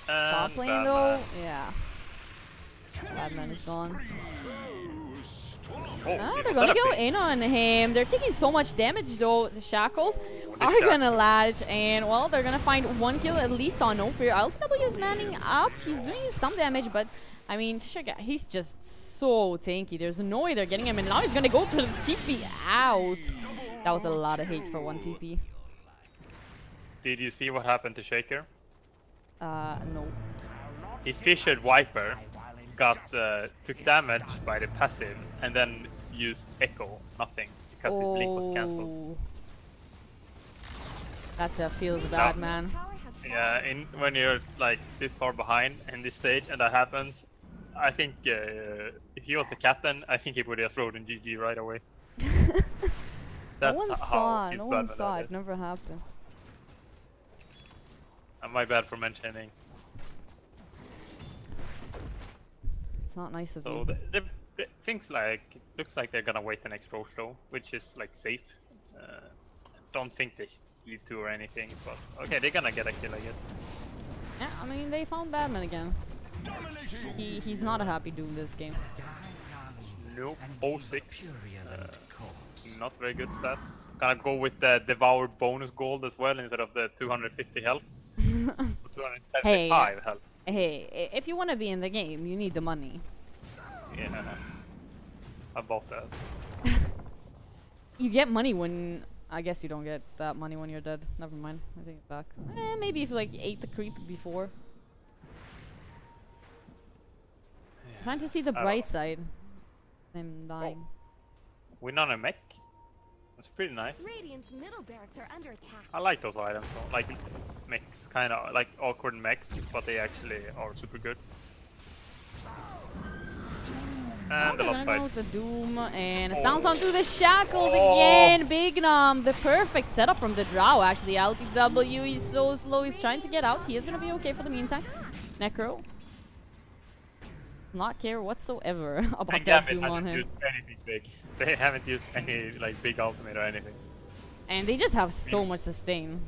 Top And lane though, yeah. Badman is gone. Oh, Ah, he they're was gonna that a go pick? in on him. They're taking so much damage though. The Shackles the are Shackles. gonna latch, and well, they're gonna find one kill at least on No Fear. LTW is manning up. He's doing some damage, but I mean, Tishaga, he's just so tanky. There's no way they're getting him, and now he's gonna go to the TP out. That was a lot of hate for one TP. Did you see what happened to Shaker? No. He fished Viper, took damage by the passive, and then used Echo, nothing, because his blink was cancelled. That feels bad, man. Yeah, when you're like this far behind in this stage and that happens, I think if he was the captain, I think he would just wrote in GG right away. That's No one how saw. his No blood one went saw. out. It never happened. My bad for mentioning. It's not nice of So you. the things like looks like they're gonna wait the next Roche though, which is like safe. Don't think they lead to or anything, but okay, they're gonna get a kill, I guess. Yeah, I mean, they found Badman again. He's not a happy doing this game. Nope, 06. Not very good stats. Gonna go with the Devour bonus gold as well instead of the 250 health. 275 health. Hey, if you want to be in the game, you need the money. Yeah. I bought that. You get money when... I guess you don't get that money when you're dead. Never mind. I take it back. Maybe if you like ate the creep before. Trying to see the I don't bright side. Him dying. Win on a mech. That's pretty nice. Radiant's middle barracks are under attack. I like those items though. Like mechs, kind of like awkward mechs, but they actually are super good. And the They're last gonna fight. go with the Doom, and it sounds onto the Shackles again. Big Nom, the perfect setup from the Drow. Actually, LTW, he's so slow. He's trying to get out. He is gonna be okay for the meantime. Necro, not care whatsoever about And that Gambit Doom on hasn't him. used anything big. They haven't used any like big ultimate or anything. And they just have so much sustain.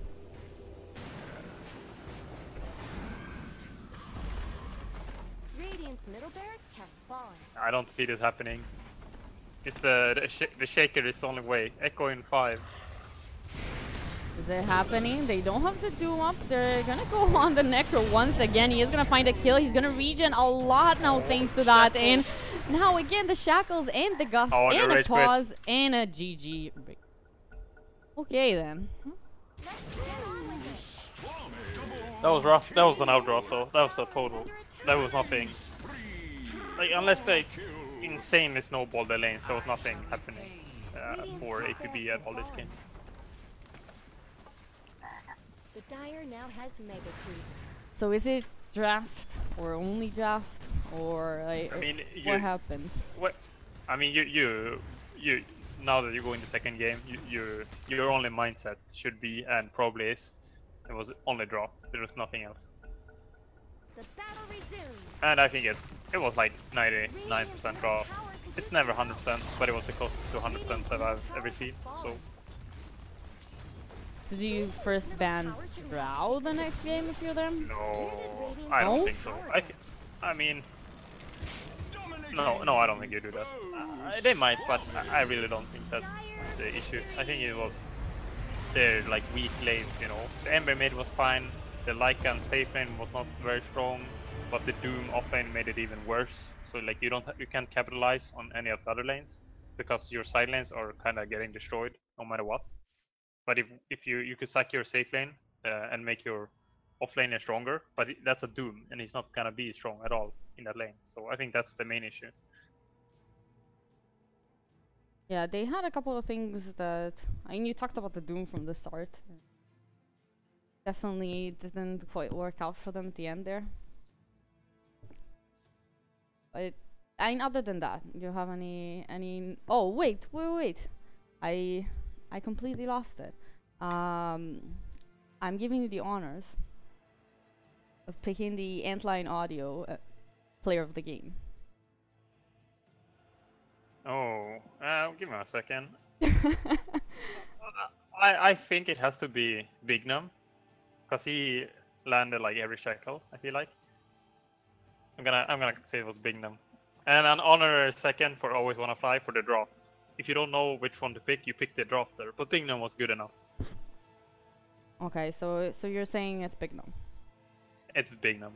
Radiant's middle barracks have fallen. I don't see this happening. It's the Shaker is the only way. Echo in 5. Is it happening? They don't have the Doom up. They're gonna go on the Necro once again. He is gonna find a kill. He's gonna regen a lot now thanks to that. And now again the Shackles and the Gust Oh, the and a rage quit. pause and a GG. Okay then. That was rough. That was an outdraw though. That was a total. That was nothing. Like unless they insanely snowballed the lanes, there was nothing happening for APB at all this game. The Dire now has mega creeps. So is it draft or only draft or like I mean, what happened? What? I mean, you. Now that you go into second game, your only mindset should be, and probably is, it was only draw. There was nothing else. The battle resumes. And I think it was like 99% draw. It's never 100%, but it was the closest to 100% that I've ever seen. So do you first ban Drow the next game if you're them? No, I don't No? think so. I mean, no, I don't think you do that. They might, but I really don't think that's the issue. I think it was their like weak lanes, you know. The Ember mid was fine. the Lycan safe lane was not very strong, but the Doom offlane made it even worse. So like you can't capitalize on any of the other lanes because your side lanes are kind of getting destroyed no matter what. But if you could sack your safe lane and make your offlaner stronger, but that's a Doom and he's not gonna be strong at all in that lane. So I think that's the main issue. Yeah, they had a couple of things that I mean, you talked about the Doom from the start. Definitely didn't quite work out for them at the end there. But I mean, other than that, do you have any? Oh wait. I completely lost it. I'm giving you the honors of picking the Antlion Audio player of the game. Oh, give me a second. I think it has to be Bignum, because he landed like every shackle. I feel like. I'm gonna say it was Bignum, and an honorary second for Always Wanna Fly for the draft. If you don't know which one to pick, you pick the drafter. But Bignum was good enough. Okay, so you're saying it's Bignum. It's Bignum.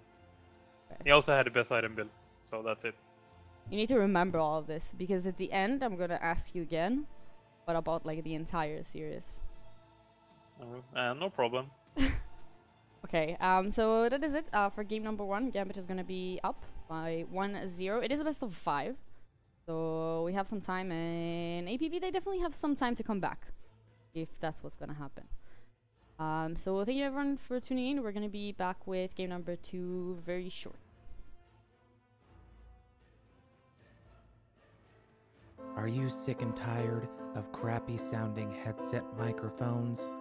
Okay. He also had the best item build, so that's it. You need to remember all of this because at the end I'm gonna ask you again, but about like the entire series. No problem. Okay, so that is it for game number 1. Gambit is gonna be up by 1-0. It is a best of 5, so we have some time, and APB, they definitely have some time to come back if that's what's gonna happen. So thank you everyone for tuning in. We're gonna be back with game number 2 very short. Are you sick and tired of crappy sounding headset microphones?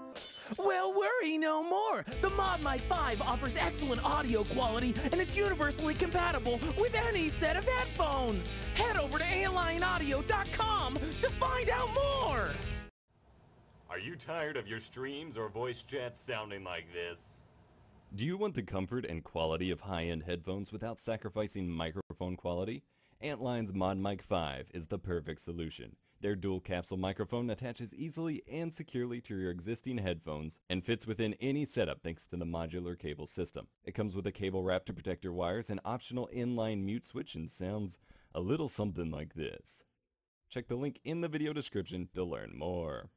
Well, worry no more! The Mod Mic 5 offers excellent audio quality and it's universally compatible with any set of headphones! Head over to AlionAudio.com to find out more! Are you tired of your streams or voice chats sounding like this? Do you want the comfort and quality of high-end headphones without sacrificing microphone quality? Antlion's Mod Mic 5 is the perfect solution. Their dual capsule microphone attaches easily and securely to your existing headphones and fits within any setup thanks to the modular cable system. It comes with a cable wrap to protect your wires, an optional inline mute switch, and sounds a little something like this. Check the link in the video description to learn more.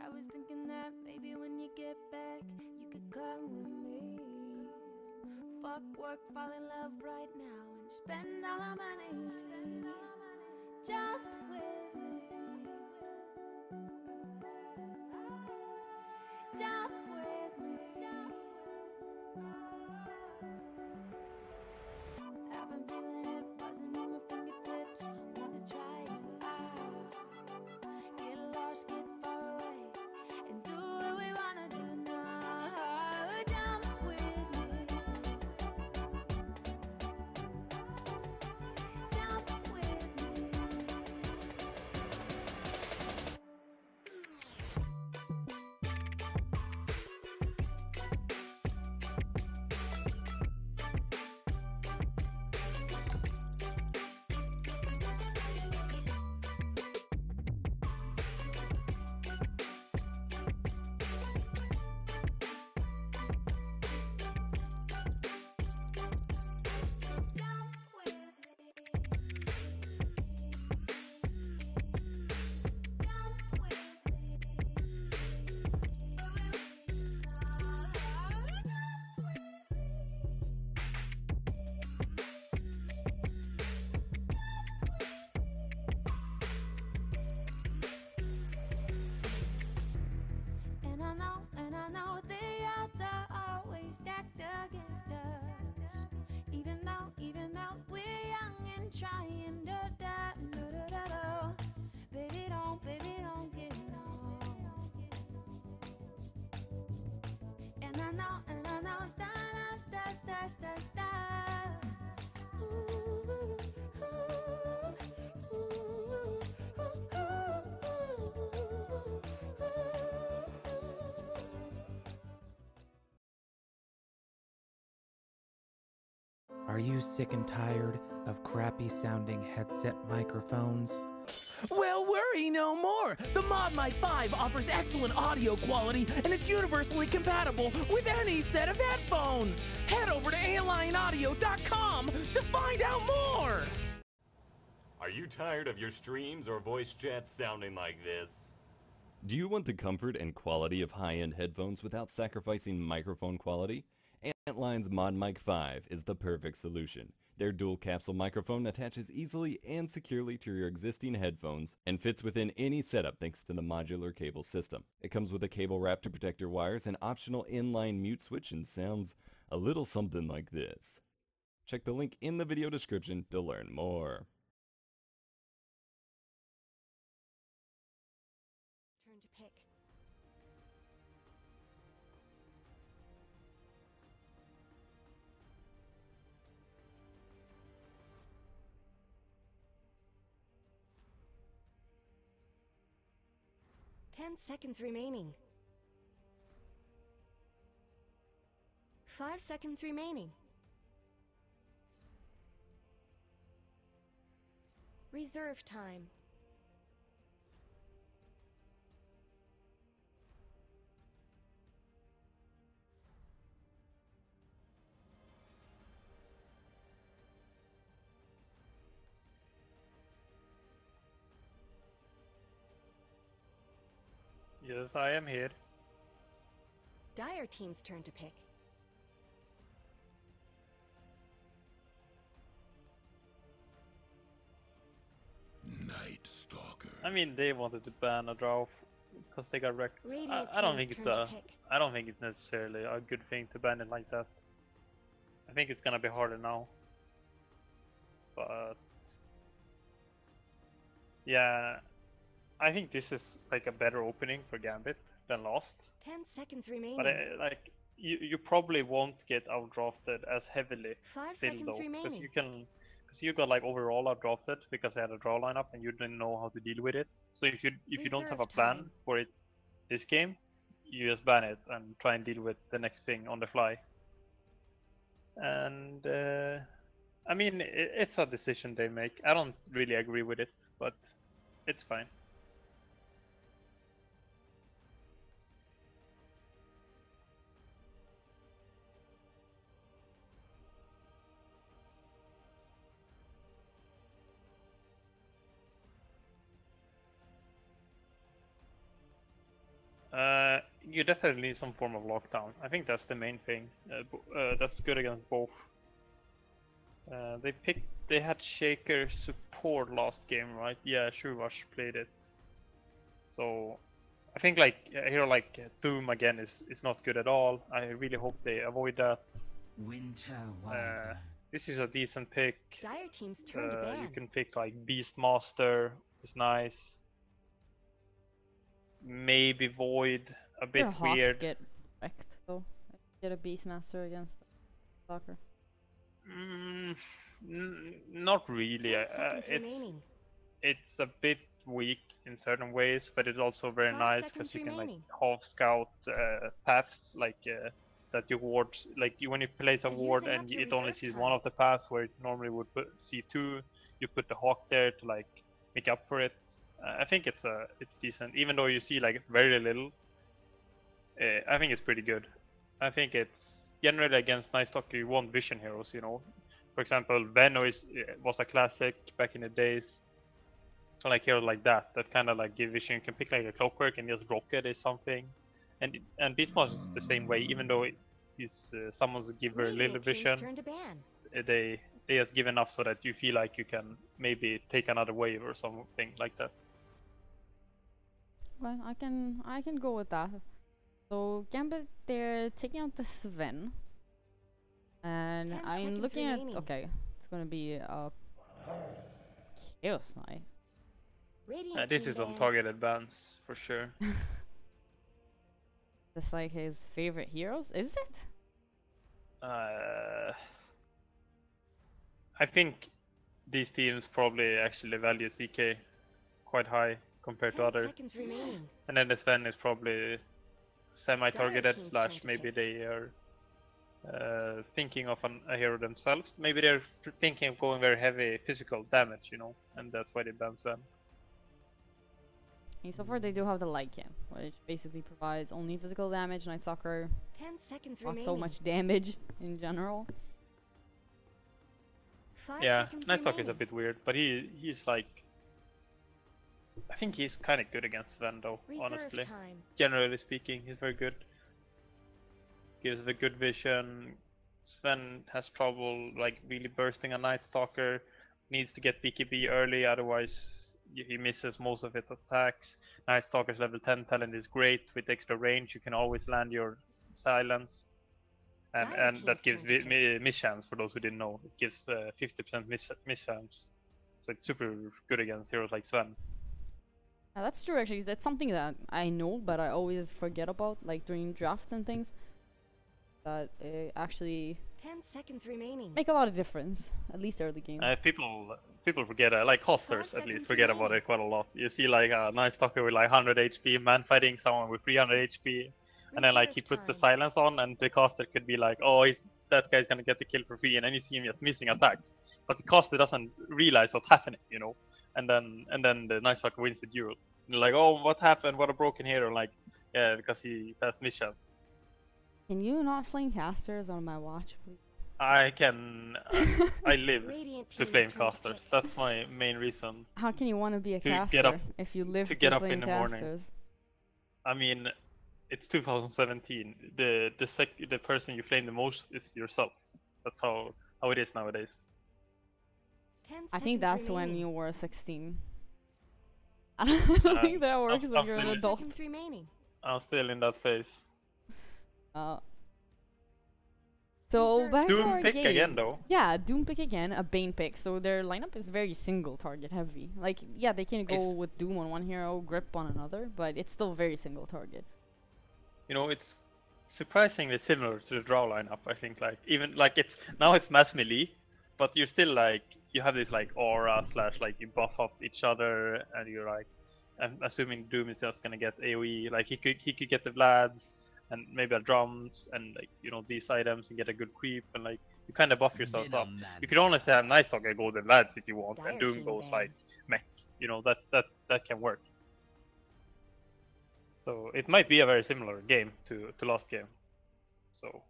I was thinking that maybe when you get back, you could come with me. Fuck work, fall in love right now, and spend all our money. Jump with me. Jump with me. I've been feeling it buzzing in my fingertips. Wanna try you out. Get lost, get far away, and do what we wanna do now. Jump with me. Jump with me. Jump with me. Jump with me. And I know the odds are always stacked against us. Even though we're young and trying to die. Baby, don't get no. And I know da da da da da. Ooh, ooh, ooh, ooh, ooh, Are you sick and tired of crappy sounding headset microphones? Well, worry no more! The Mod Mic 5 offers excellent audio quality and it's universally compatible with any set of headphones! Head over to alionaudio.com to find out more! Are you tired of your streams or voice chats sounding like this? Do you want the comfort and quality of high-end headphones without sacrificing microphone quality? Antline's Mod Mic 5 is the perfect solution. Their dual capsule microphone attaches easily and securely to your existing headphones and fits within any setup thanks to the modular cable system. It comes with a cable wrap to protect your wires, an optional inline mute switch, and sounds a little something like this. Check the link in the video description to learn more. Turn to pick. Ten seconds remaining. 5 seconds remaining. Reserve time. Yes, I am here. Dire team's turn to pick. Night Stalker. I mean, they wanted to ban a draw because they got wrecked. Radiant I don't team's think it's turn to a. pick. I don't think it's necessarily a good thing to ban it like that. I think it's gonna be harder now. But yeah, I think this is like a better opening for Gambit than Lost. 10 seconds remaining. But like you probably won't get outdrafted as heavily 5 still seconds though, because remaining. you got like overall outdrafted because they had a draw lineup and you didn't know how to deal with it. So if you don't have a Reserve plan time. for it this game, you just ban it and try and deal with the next thing on the fly. And I mean, it's a decision they make. I don't really agree with it, but it's fine. You definitely need some form of lockdown. I think that's the main thing. That's good against both. They had Shaker support last game, right? Yeah, Shuvash played it. So I think like a hero like Doom again is not good at all. I really hope they avoid that. Winter Wyvern. This is a decent pick. Dire team's turn to You ban. can pick like Beastmaster, is nice. Maybe Void, a bit Their Hawks weird. get wrecked though. Get a Beastmaster against Stalker. Not really. 10 seconds remaining. It's a bit weak in certain ways, but it's also very 5 nice seconds because you can like remaining. half scout paths like that you ward like when you place a ward Using up and your it only reserve sees time. one of the paths where it normally would see two. You put the hawk there to like make up for it. I think it's decent, even though you see like very little. I think it's pretty good. I think it's generally against Night Stalker you want vision heroes, you know. For example, Venno was a classic back in the days. So like heroes like that kind of like give vision. You can pick like a Clockwork and just rocket or something. And Beastmaster is the same way, even though he's someone's give very little Radiant team's vision. turn to ban. They just give enough so that you feel like you can maybe take another wave or something like that. Well, I can go with that. So Gambit, they're taking out the Sven, and 10 I'm seconds looking remaining. at. Okay, it's gonna be a Chaos Knight. Radiant This team is on ban. targeted bans for sure. That's like his favorite heroes, is it? I think these teams probably actually value CK quite high compared to 10 others. seconds remaining. And then the Sven is probably semi-targeted team's slash turn to maybe pick. they are thinking of a hero themselves. Maybe they're thinking of going very heavy physical damage, you know, and that's why they ban Sven. Okay, so far they do have the Lycan, which basically provides only physical damage. Night Stalker 10 seconds not remaining. so much damage in general. 5 Yeah, seconds Night Stalker is a remaining. bit weird, but he's like, I think he's kind of good against Sven though, Reserve honestly. time. Generally speaking, he's very good. Gives the good vision. Sven has trouble like really bursting a Night Stalker. Needs to get BKB early, otherwise he misses most of its attacks. Night Stalker's level 10 talent is great with extra range. You can always land your silence, and Dire that team's gives turn to pick. miss chance for those who didn't know. It gives 50% miss chance, so it's super good against heroes like Sven. That's true actually. That's something that I know, but I always forget about, like during drafts and things. That actually 10 seconds remaining. make a lot of difference, at least early game. People forget like costers 5 at least seconds forget about remaining. it quite a lot. You see like a Night Stalker with like 100 HP, man fighting someone with 300 HP, and then like he Reserve puts the time. silence on, and the caster could be like, oh, that guy's gonna get the kill for free, and then you see him just missing attacks, but the caster doesn't realize what's happening, you know, and then the Night Stalker wins the duel. And they're like, oh, what happened? What a broken hero! Like, yeah, because he has missions. Can you not flame casters on my watch, please? I can, I live Radiant to team's flame turn to casters. pick. That's my main reason. How can you want to be a To get caster up- if you live to to, get up flame in the morning. casters? I mean, it's 2017. The person you flame the most is yourself. That's how it is nowadays. 10 I think seconds that's when remaining. you were 16. I don't think that works I'm when you're an still- 10 adult. seconds remaining. I'm still in that phase. So Reserve back to Doom our pick game. again though. Yeah, Doom pick again, a Bane pick. So their lineup is very single target heavy. Like, yeah, they can go It's- with Doom on one hero, Grip on another, but it's still very single target. You know, it's surprisingly similar to the draw lineup. I think like even like it's mass melee, but you're still like you have this like aura slash like you buff up each other, and you're like, I'm assuming Doom is just gonna get AOE. Like he could get the Vlads and maybe a drums and like you know these items and get a good creep, and like you kind of buff yourselves up. You could honestly have Night Stalker go the Vlads if you want, Dire and Doom team goes ban. like mech. You know that can work. So it might be a very similar game to last game. So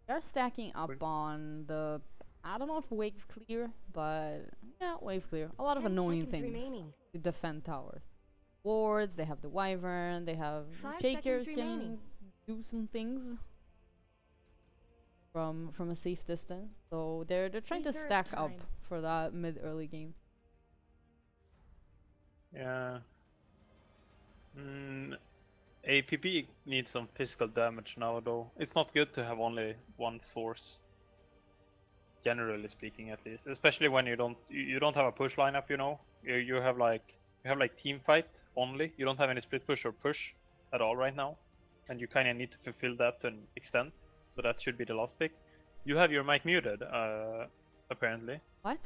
They're stacking up Wait. on the, I don't know if wave clear, but yeah, wave clear. A lot of 10 annoying seconds things remaining. to defend towers. wards, they have the wyvern, they have 5 Shaker seconds can remaining. do some things from a safe distance. So they're trying to Reserve stack up time. for that mid-early game. Yeah. APB needs some physical damage now, though. It's not good to have only one source. Generally speaking, at least, especially when you don't have a push lineup. You know, you have like team fight only. You don't have any split push or push at all right now, and you kind of need to fulfill that to an extent. So that should be the last pick. You have your mic muted, apparently. What?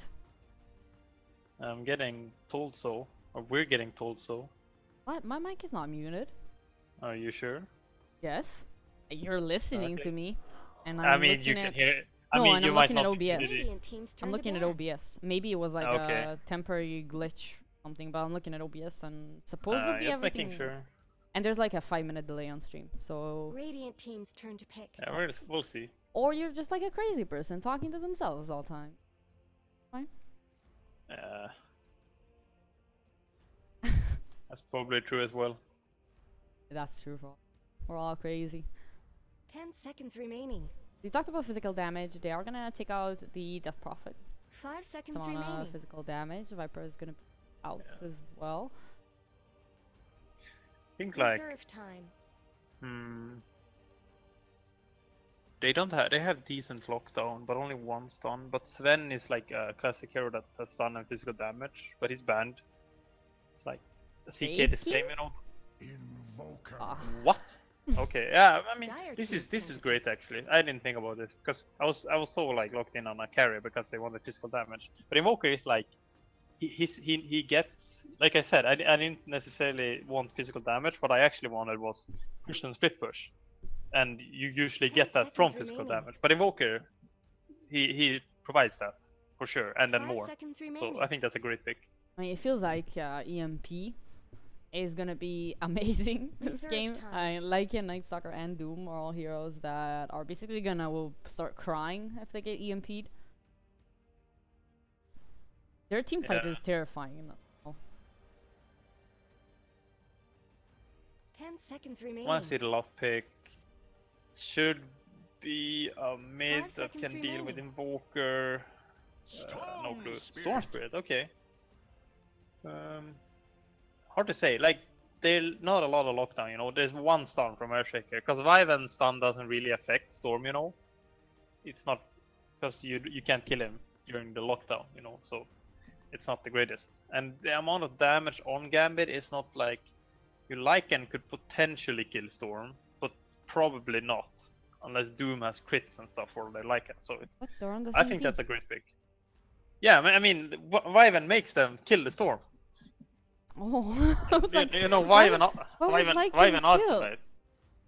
I'm getting told so, or we're getting told so. What? My mic is not muted. Are you sure? Yes. You're listening Okay. to me, and I I'm mean, looking you at. can hear it. I No, mean, and you I'm might looking at not be OBS. muted. Radiant team's turn I'm to looking at ban. OBS. Maybe it was like Okay. a temporary glitch or something, but I'm looking at OBS and supposedly Just everything. making sure. is- And there's like a 5-minute delay on stream, so Radiant team's turn to pick. Yeah, we'll see. or you're just like a crazy person talking to themselves all the time. That's probably true as well. That's true for all. We're all crazy. 10 seconds remaining. We talked about physical damage. They are gonna take out the Death Prophet. 5 seconds Some remaining. physical damage. Viper is gonna be out as well. I think like Reserve time. they have decent lockdown, but only one stun. But Sven is like a classic hero that has stun and physical damage, but he's banned. It's like CK the same, you know. Invoker. What? Okay, yeah. I mean, Dire this team's is turn to great actually. I didn't think about this because I was so like locked in on a carry because they wanted physical damage. But Invoker is like he gets, like I said, I didn't necessarily want physical damage. What I actually wanted was push and split push, and you usually 10 get that from seconds physical remaining. damage. But Invoker, he provides that for sure, and then 5 more. seconds So remaining. I think that's a great pick. I mean, it feels like EMP is gonna be amazing this Reserve game. time. Lycan, Night Stalker, and Doom are all heroes that are basically gonna will start crying if they get EMP'd. Their team fight Yeah. is terrifying. Oh, 10 seconds remaining. I want to see the last pick. Should be a mid 5 that can seconds deal with remaining. Invoker. No Storm clue. Spirit. Storm Spirit, okay. Hard to say. Like, there's not a lot of lockdown, you know. There's one stun from Earthshaker. Because Vyvan's stun doesn't really affect Storm, you know. It's not... Because you can't kill him during the lockdown, you know. So, it's not the greatest. And the amount of damage on Gambit is not like... Your Lycan could potentially kill Storm, but probably not. Unless Doom has crits and stuff for their Lycan. So, it's... what? They're on the I same think team. that's a great pick. Yeah, I mean, Wyvern makes them kill the Storm. Oh, I was like, You know, why Wyvern, would- why would Wyvern, Lycan Wyvern kill? ultimate.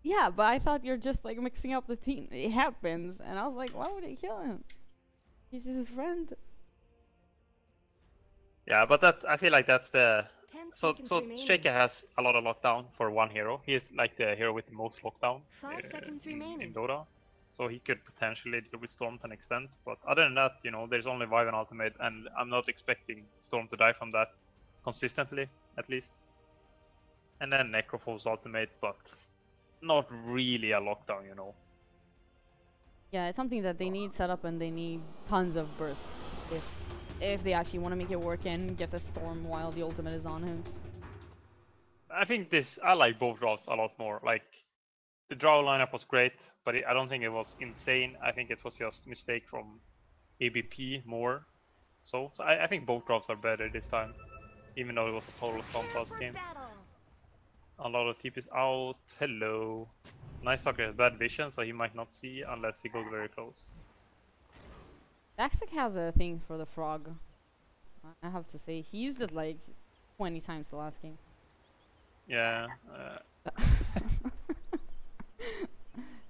yeah, but I thought you're just like mixing up the team. It happens, and I was like, why would he kill him? He's his friend. Yeah, but that I feel like that's the 10 so seconds remaining. Shaker has a lot of lockdown for one hero. He is like the hero with the most lockdown 5 seconds in remaining. Dota. So he could potentially deal with Storm to an extent. But other than that, you know, there's only Wyvern ultimate, and I'm not expecting Storm to die from that consistently, at least. And then Necrophos ultimate, but not really a lockdown, you know. Yeah, it's something that they need set up, and they need tons of burst if they actually want to make it work and get the Storm while the ultimate is on him. I think I like both draws a lot more. Like, the draw lineup was great, but I don't think it was insane. I think it was just mistake from ABP more. So I think both draws are better this time, even though it was a total Storm Prepare Plus for game. battle. A lot of TP is out. Hello. Night Stalker has bad vision, so he might not see unless he goes very close. Daxik has a thing for the frog. I have to say, he used it like 20 times the last game. Yeah. I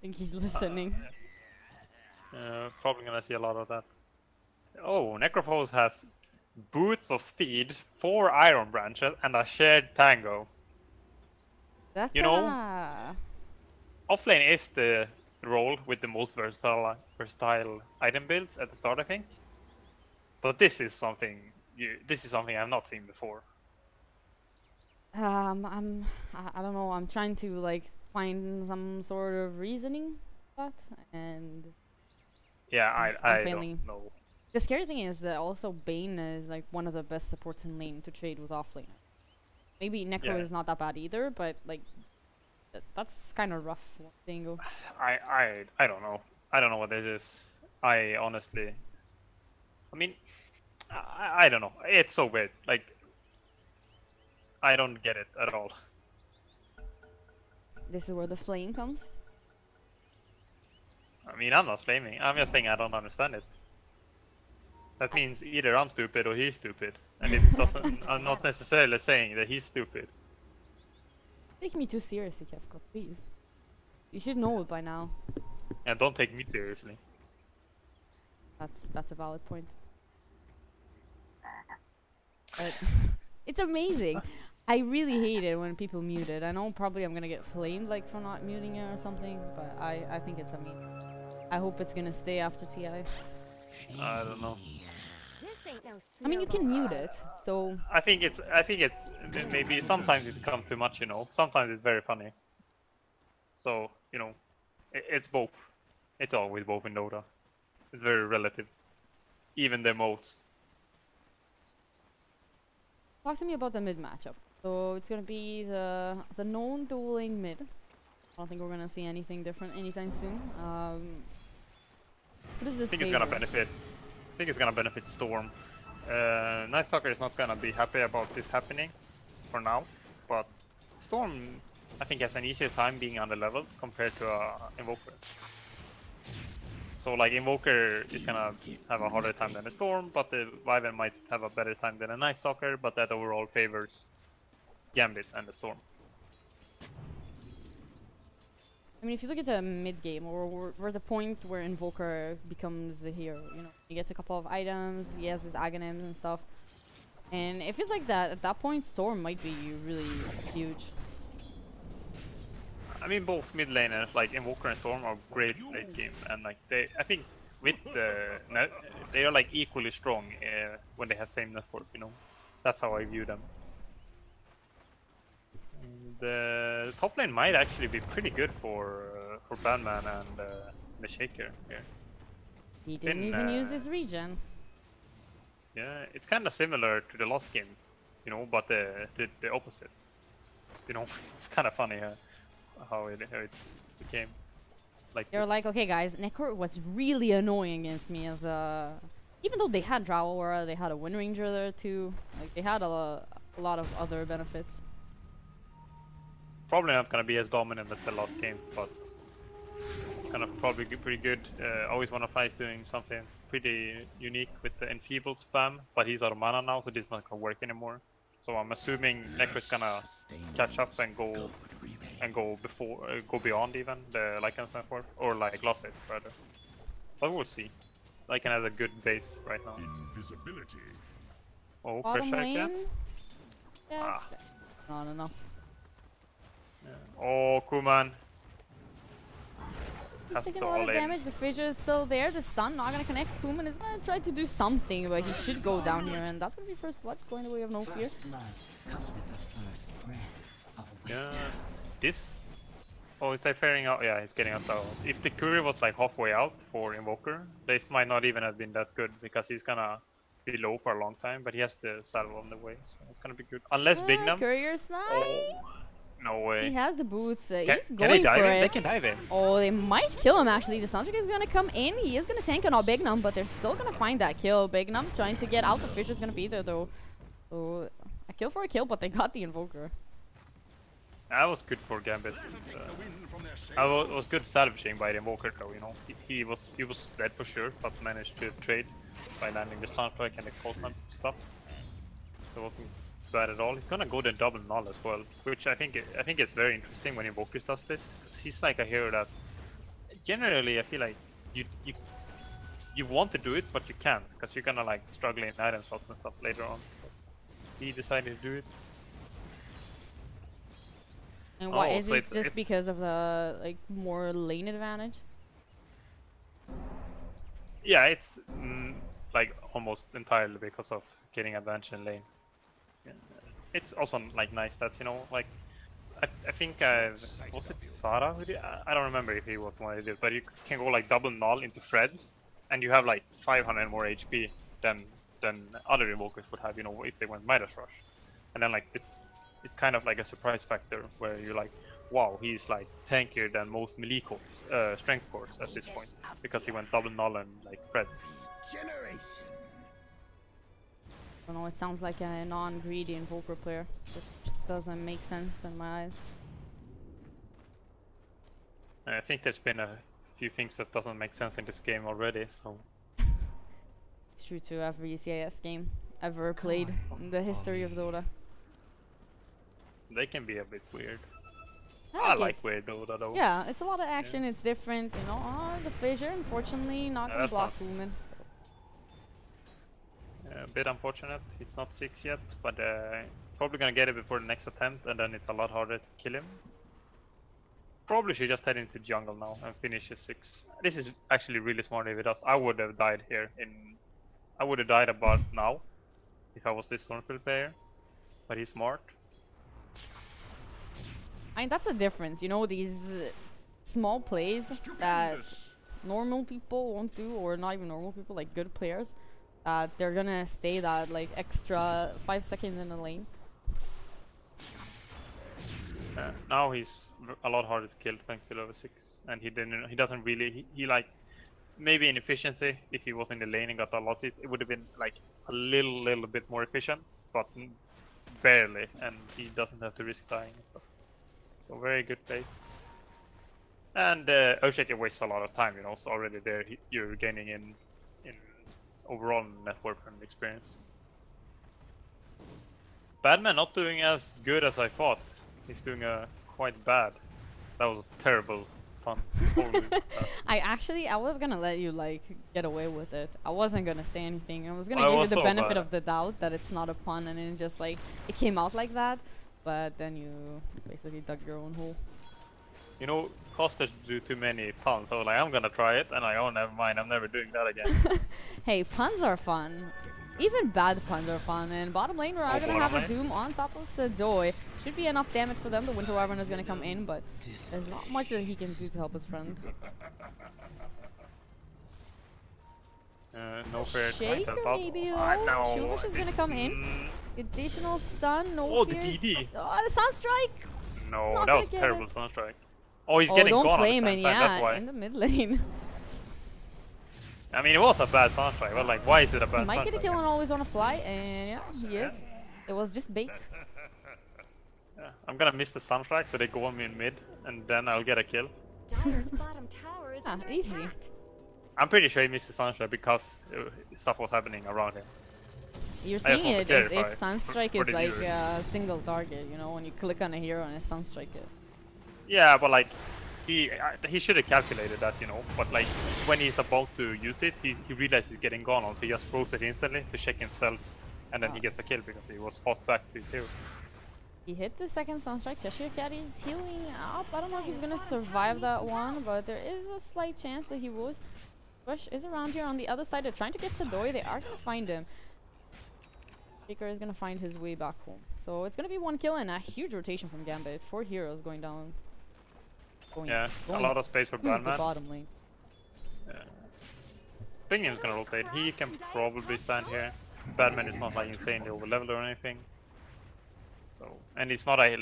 think he's listening. Probably gonna see a lot of that. Oh, Necrophos has Boots of Speed, 4 Iron Branches, and a shared Tango. That's you know, a... Offlane is the role with the most versatile item builds at the start, I think. But this is something I've not seen before. I don't know. I'm trying to like find some sort of reasoning for that, and Yeah, I'm I failing. don't know. The scary thing is that also Bane is like one of the best supports in lane to trade with offlane. Maybe Necro Yeah. is not that bad either, but like that's kind of rough. One thing. I don't know. I don't know what this is. I honestly, I mean, I don't know. It's so weird. Like, I don't get it at all. This is where the flame comes. I mean, I'm not flaming. I'm just saying I don't understand it. That means either I'm stupid or he's stupid, and it doesn't. I'm not necessarily saying that he's stupid. Take me too seriously, Kefka, please. You should know it by now. And don't take me seriously. That's a valid point. But it's amazing. I really hate it when people mute it. I know probably I'm gonna get flamed like for not muting it or something, but I think it's amazing. I hope it's gonna stay after TI. I don't know. This ain't no I mean, you can mute it, so I think it's maybe sometimes it becomes too much, you know. Sometimes it's very funny. So, you know, it's both. It's always both in Dota. It's very relative. Even the emotes. talk to me about the mid matchup. So it's gonna be the known dual lane mid. I don't think we're gonna see anything different anytime soon. What is this? I think it's gonna benefit. I think it's gonna benefit Storm. Night Stalker is not gonna be happy about this happening for now, but Storm, I think, has an easier time being on the level compared to Invoker. So like Invoker is gonna have a harder time than a Storm, but the Wyvern might have a better time than a Night Stalker, but that overall favors Gambit and the Storm. I mean, if you look at the mid game, or we're the point where Invoker becomes a hero. You know, he gets a couple of items, he has his Aghanims and stuff, and it feels like that at that point, Storm might be really huge. I mean, both mid laners like Invoker and Storm are great late game, and like I think with they are like equally strong when they have same network. You know, that's how I view them. The top lane might actually be pretty good for Batman and the Shaker here. He didn't even use his regen. Yeah, it's kind of similar to the last game, you know, but the opposite. You know, it's kind of funny how it became. Like They were like, okay, guys, Necro was really annoying against me as even though they had Drow Aura, they had a Wind Ranger there too. Like they had a lot of other benefits. Probably not gonna be as dominant as the last game, but gonna probably be pretty good. Always Wanna Fly is doing something pretty unique with the Enfeeble spam, but he's out of mana now, so this is not gonna work anymore. So I'm assuming Necro's gonna catch up and go beyond even the Lycan's network, or like Lost Aids rather. But we'll see. Lycan has a good base right now. Invisibility. Oh, Bottom pressure lane, again. yeah, Ah. not enough. Oh, Kuman. He's Has taking to a lot all of in. damage. The fissure is still there. The stun not gonna connect. Kuman is gonna try to do something, but he should go down here, and that's gonna be first blood going the way of No Fear. First blood comes with the first breath of Yeah, winter. this. Oh, is they fairing out? Yeah, he's getting us out. If the courier was like halfway out for Invoker, this might not even have been that good because he's gonna be low for a long time, but he has the saddle on the way, so it's gonna be good. Unless Big Num. Courier snipe. Oh, no way. He has the boots. He's Can going they dive for in? it. They can dive in. Oh, they might kill him actually. The Sunstrick is gonna come in. He is gonna tank on our Big Num, but they're still gonna find that kill. Big Num trying to get out. The Fisher's gonna be there though. So a kill for a kill, but they got the Invoker. That was good for Gambit. It was good salvaging by the Invoker though, you know. He was dead for sure, but managed to trade by landing the Sunstrike and the Cold Snap stuff. So it wasn't bad at all. He's gonna go the double null as well, which I think is very interesting when Invokers does this, because he's like a hero that generally I feel like you want to do it, but you can't, because you're gonna like struggle in item slots and stuff later on. But he decided to do it. And why Oh, is so it it's just because of the like more lane advantage? Yeah, it's like almost entirely because of getting advantage in lane. Yeah. it's also like nice stats, you know, like I think was it Farah who did? I don't remember if he was the one who did, but you can go like double null into shreds, and you have like 500 more HP than other invokers would have, you know, if they went Midas Rush, and then like it's kind of like a surprise factor where you're like, wow, he's like tankier than most melee cores, strength cores at this point, because he went double null and like shreds. Generation. I don't know, it sounds like a non-greedy invoker player, which doesn't make sense in my eyes. I think there's been a few things that doesn't make sense in this game already, so... It's true to every CIS game ever played in the history of Dota. They can be a bit weird. I I like weird Dota though. Yeah, it's a lot of action, it's different, you know. Oh, the Fissure, unfortunately, not gonna that's block fun. Lumen. A bit unfortunate, he's not 6 yet, but probably gonna get it before the next attempt, and then it's a lot harder to kill him. Probably should just head into jungle now and finish his 6. This is actually really smart if it does. I would have died here I would have died about now if I was this Stormfield player, but he's smart. I mean, that's a difference, you know, these small plays that normal people won't do, or not even normal people, like good players, they're gonna stay that like extra 5 seconds in the lane. Now he's a lot harder to kill thanks to level 6, and he doesn't really, he like, maybe in efficiency, if he was in the lane and got the losses, it would have been like a little bit more efficient, but barely, and he doesn't have to risk dying and stuff. So very good place. And Earthshaker wastes a lot of time, you know, so already there you're gaining in overall network and experience. Badman not doing as good as I thought. He's doing quite bad. That was terrible fun. I was gonna let you like get away with it. I wasn't gonna say anything. I was gonna Well, give it you the was so benefit bad. of the doubt that it's not a pun, and it just like it came out like that. But then you basically dug your own hole. You know, Costas do too many puns, so like I'm gonna try it, and like, oh never mind, I'm never doing that again. Hey, puns are fun. Even bad puns are fun. And bottom lane, we're gonna have a Doom on top of Sadoy. Should be enough damage for them. The Winter Wyvern is gonna come in, but there's not much that he can do to help his friend. No fair. Shaker maybe though. Shuvish is gonna come in. Additional stun, no Oh, the fears. DD. Oh, the Sunstrike! No, Not that was gonna get terrible it. Sunstrike. Oh, he's Oh, getting don't gone flame at the it, same time, that's yeah, why. in the mid lane. I mean, it was a bad Sunstrike, but like, why is it a bad He might get a Sunstrike? kill on Always Wanna Fly, and yeah, he is. It was just bait. Yeah, I'm gonna miss the Sunstrike, so they go on me in mid, and then I'll get a kill. Dire's bottom tower is Ah, under easy. attack. I'm pretty sure he missed the Sunstrike because stuff was happening around him. You're I just seeing want it to as if clarify Sunstrike for is the like viewers. a single target, you know, when you click on a hero and it's Sunstrike it. Yeah, but like, he should have calculated that, you know, but like, when he's about to use it, he realizes he's getting gone on, so he just throws it instantly to check himself, and then he gets a kill because he was forced back to his hero. He hit the second Sunstrike. Cheshire Cat is healing up. I don't know if he's gonna survive that one, but there is a slight chance that he would. Rush is around here on the other side. They're trying to get Sadoy. They are gonna find him. Shaker is gonna find his way back home. So it's gonna be one kill and a huge rotation from Gambit. 4 heroes going down. Yeah, a lot of space for the Badman. bottom lane. Pinion's gonna rotate. He can probably stand here. Badman is not like insanely over leveled or anything. So, and he's not a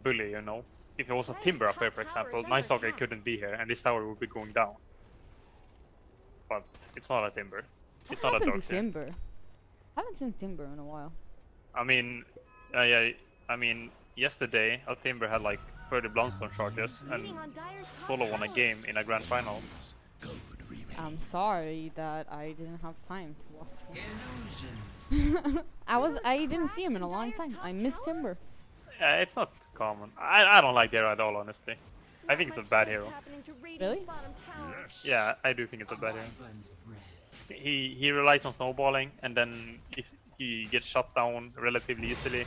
bully, you know. If it was a Timber up here, for example, Night Stalker couldn't be here, and this tower would be going down. But it's not a Timber. It's What not a happened to Darkseer. Timber? Haven't seen Timber in a while. I mean, yeah, I mean, yesterday a Timber had like 30 Blunstone charges and Leading on Dire's top solo won a tower. game in a grand final. I'm sorry that I didn't have time to watch Illusion. him. I didn't see him in a long time. I missed Timber. Yeah, it's not common. I don't like Dara at all, honestly. I think it's a bad hero. Really? Yeah, I do think it's a bad hero. Wyvern's breath. He relies on snowballing, and then if he gets shut down relatively easily,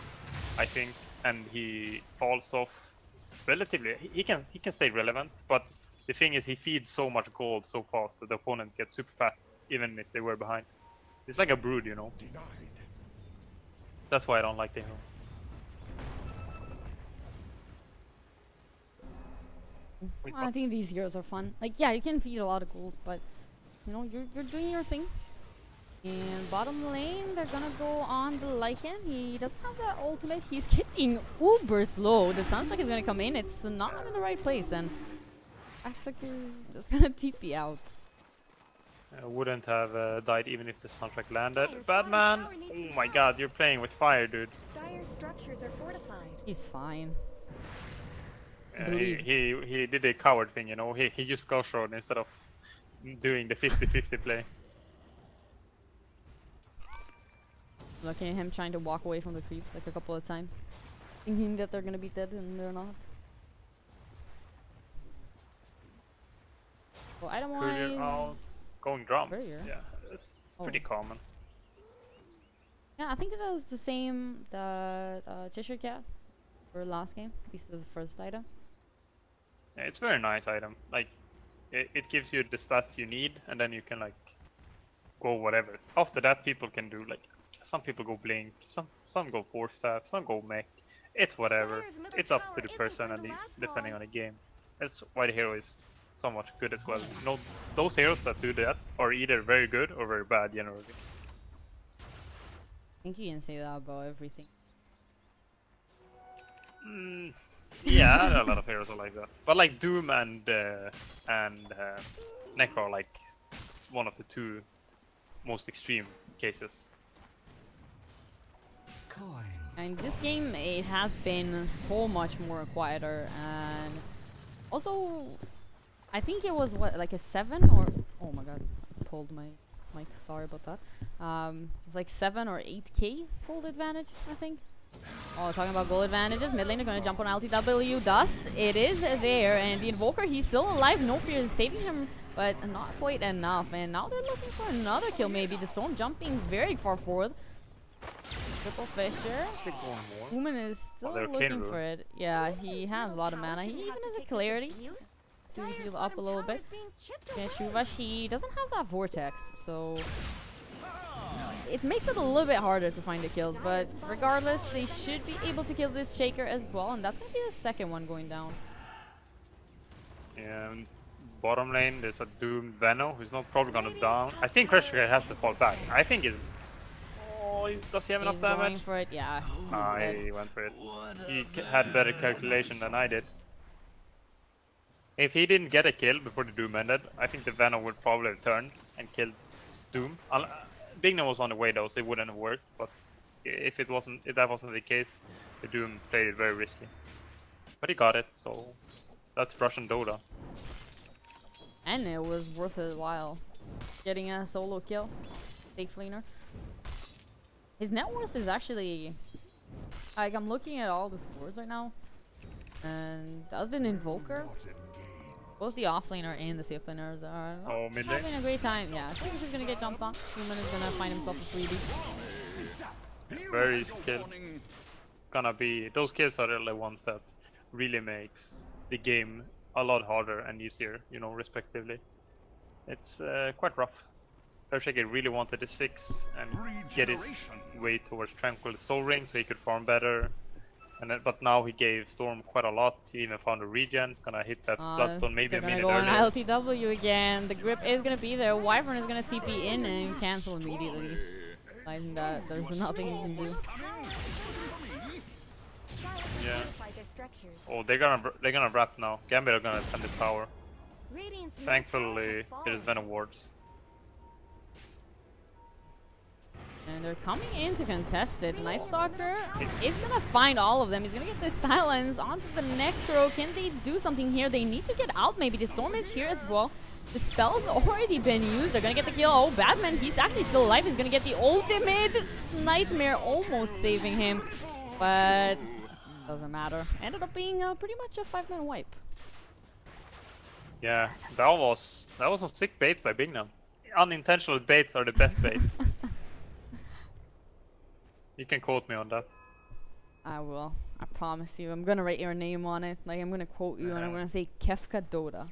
I think, and he falls off relatively, he can stay relevant. But the thing is, he feeds so much gold so fast that the opponent gets super fat, even if they were behind. It's like a brood, you know. That's why I don't like the hero. I think these heroes are fun. Like, yeah, you can feed a lot of gold, but you know, you're doing your thing. And bottom lane, they're gonna go on the Lycan. He doesn't have that ultimate. He's getting uber slow. The Sunstrike is gonna come in. It's not in the right place, and Axak is just gonna TP out. Wouldn't have died even if the Sunstrike landed. Batman! Oh my god, you're playing with fire, dude. Dire structures are fortified. He's fine. He did a coward thing, you know. He used Ghost Road instead of doing the 50-50 play. Looking at him trying to walk away from the creeps like a couple of times, thinking that they're gonna be dead and they're not. Well, item wise, going drums. Courier. Yeah, it's pretty common. Yeah, I think that was the same the Cheshire Cat for last game. At least as the first item. Yeah, it's a very nice item. Like, it gives you the stats you need, and then you can like go whatever. After that, people can do like some people go blink, some go force staff, some go mech. It's whatever. It's up to the person and depending on the game. That's why the hero is so much good as well. You know, those heroes that do that are either very good or very bad generally. I think you can say that about everything. Yeah, a lot of heroes are like that. But like Doom and Necro are like one of the two most extreme cases. And this game, it has been so much more quieter, and also I think it was what, like a 7 or oh my god, I pulled my mic, sorry about that. Like 7 or 8k gold advantage, I think. Oh, talking about gold advantages, mid lane are gonna jump on LTW. Dust, it is there, and the Invoker, he's still alive. No Fear is saving him, but not quite enough. And now they're looking for another kill, maybe. The Storm jumping very far forward. Triple Fisher. Human is still looking for it. Yeah, he has a lot of mana. He even has a clarity to heal up a little bit. Shuvash, he doesn't have that vortex, so it makes it a little bit harder to find the kills, but regardless, they should be able to kill this Shaker as well, and that's going to be the second one going down. Yeah, bottom lane, there's a doomed Veno who's not probably going to down. I think Crusher has to fall back. I think he's... Oh, does he have enough damage? Going for it, yeah. He went for it. He had better calculation than I did. If he didn't get a kill before the Doom ended, I think the Veno would probably have turned and killed Doom. Bigno was on the way though, so it wouldn't have worked, but if that wasn't the case, the Doom played it very risky. But he got it, so that's Russian Dota. And it was worth it while getting a solo kill. Safe laner. His net worth is actually, like, I'm looking at all the scores right now, and other than Invoker, both the offlaner and the safe laners are having a great time. Yeah, so he's just gonna get jumped on. Human is gonna find himself a 3D. Very skilled. Gonna be, those kills are the ones that really makes the game a lot harder and easier, you know, respectively. It's quite rough. Earthshaker really wanted the 6 and get his way towards Tranquil Soul Ring so he could farm better. And then, but now he gave Storm quite a lot. He even found a regen. It's gonna hit that Bloodstone maybe a minute earlier. They're gonna go on LTW again. The grip is gonna be there. Wyvern is gonna TP in and cancel immediately. Realizing that there's nothing you can do. Yeah. Oh, they're gonna wrap now. Gambit are gonna defend this tower. Thankfully, there's Venom wards. And they're coming in to contest it. Night Stalker is gonna find all of them. He's gonna get the silence onto the Necro. Can they do something here? They need to get out maybe. The Storm is here as well. The spell's already been used. They're gonna get the kill. Oh, Batman, he's actually still alive. He's gonna get the ultimate. Nightmare almost saving him. But doesn't matter. Ended up being pretty much a 5-man wipe. Yeah, that was some sick baits by Bignam. Unintentional baits are the best baits. You can quote me on that. I will. I promise you. I'm gonna write your name on it. Like, I'm gonna quote you and I'm gonna say Kefka Dota.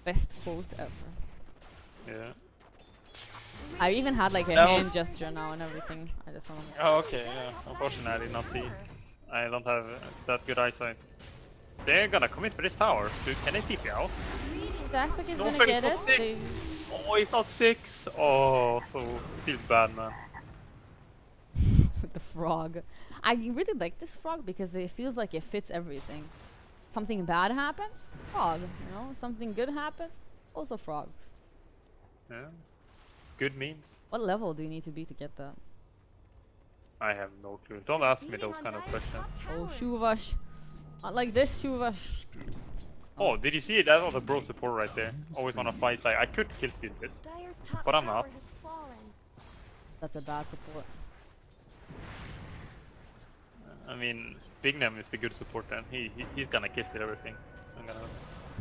Best quote ever. Yeah. I even had like a hand gesture now and everything. I just want to... Oh, okay. Yeah. Unfortunately, I did not see. I don't have that good eyesight. they're gonna commit for this tower. Dude, can they TP out? Daxak is No, gonna but get he's it. not six. Oh, he's not 6. Oh, so feels bad, man. The frog. I really like this frog because it feels like it fits everything. Something bad happened, frog. You know, something good happened, also frog. Yeah. Good memes. What level do you need to be to get that? I have no clue. Don't ask me those kind of questions. Oh, Shuvash. Not like this, Shuvash. Oh, did you see it? That was a bro support right there. Always wanna fight. Like, I could kill steal this, but I'm not. That's a bad support. I mean, Bignam is the good support then. He's gonna kill steal everything. I'm gonna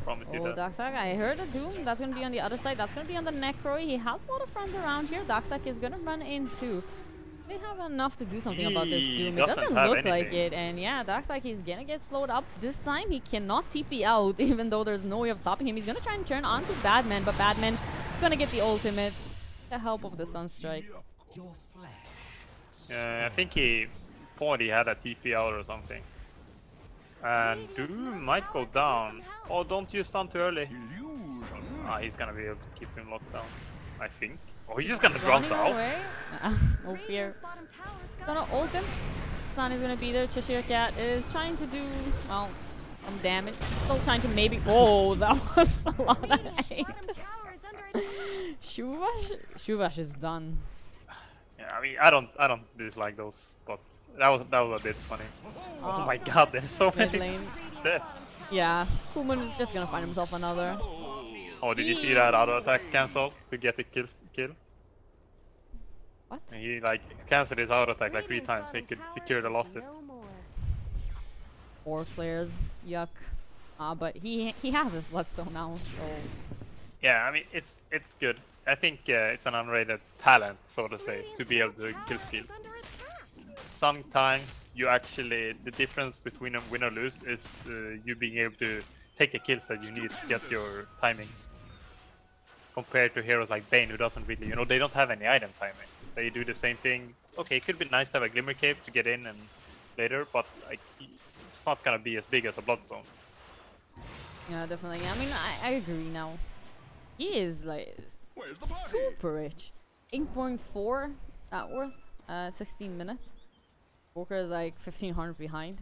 promise you Oh, that. Daxak, I heard a Doom. That's gonna be on the other side. That's gonna be on the Necro. He has a lot of friends around here. Daxak is gonna run into. They have enough to do something about this He Doom. It doesn't doesn't have look like anything. it. And yeah, Daxak is gonna get slowed up. This time he cannot TP out, even though there's no way of stopping him. He's gonna try and turn onto Badman, but Badman gonna get the ultimate. The help of the Sunstrike. Your flesh. I think he thought he had a TP out or something. And Doom might go down. Oh, don't use stun too early. Ah, he's gonna be able to keep him locked down, I think. Oh, he's just gonna drown Running out. away. No fear. Gonna ult him. Stun is gonna be there. Cheshire Cat is trying to do, well, some damage. Still trying to maybe. Oh, that was a lot of hate. Shuvash is done. Yeah, I mean, I don't dislike those, but that was a bit funny. Oh my god, there's so Mid many lane. steps. Yeah, Kuman is just gonna find himself another. Oh, did you see that auto attack cancel to get the kill? What? And he like canceled his auto attack like 3 times so he could secure the lost hits. 4 players, yuck. But he has his Bloodstone now, so Yeah, I mean it's good. I think it's an underrated talent, so to say, to be able to kill steal. Sometimes you actually, the difference between a win or lose is you being able to take the kills that you need to get your timings. Compared to heroes like Bane, who doesn't really, they don't have any item timing. They do the same thing. Okay, it could be nice to have a Glimmer Cape to get in and later, but like, it's not gonna be as big as a Bloodstone. yeah, definitely. I mean, I agree now. He is like super rich. 8.4 net worth, 16 minutes. Walker is like 1500 behind.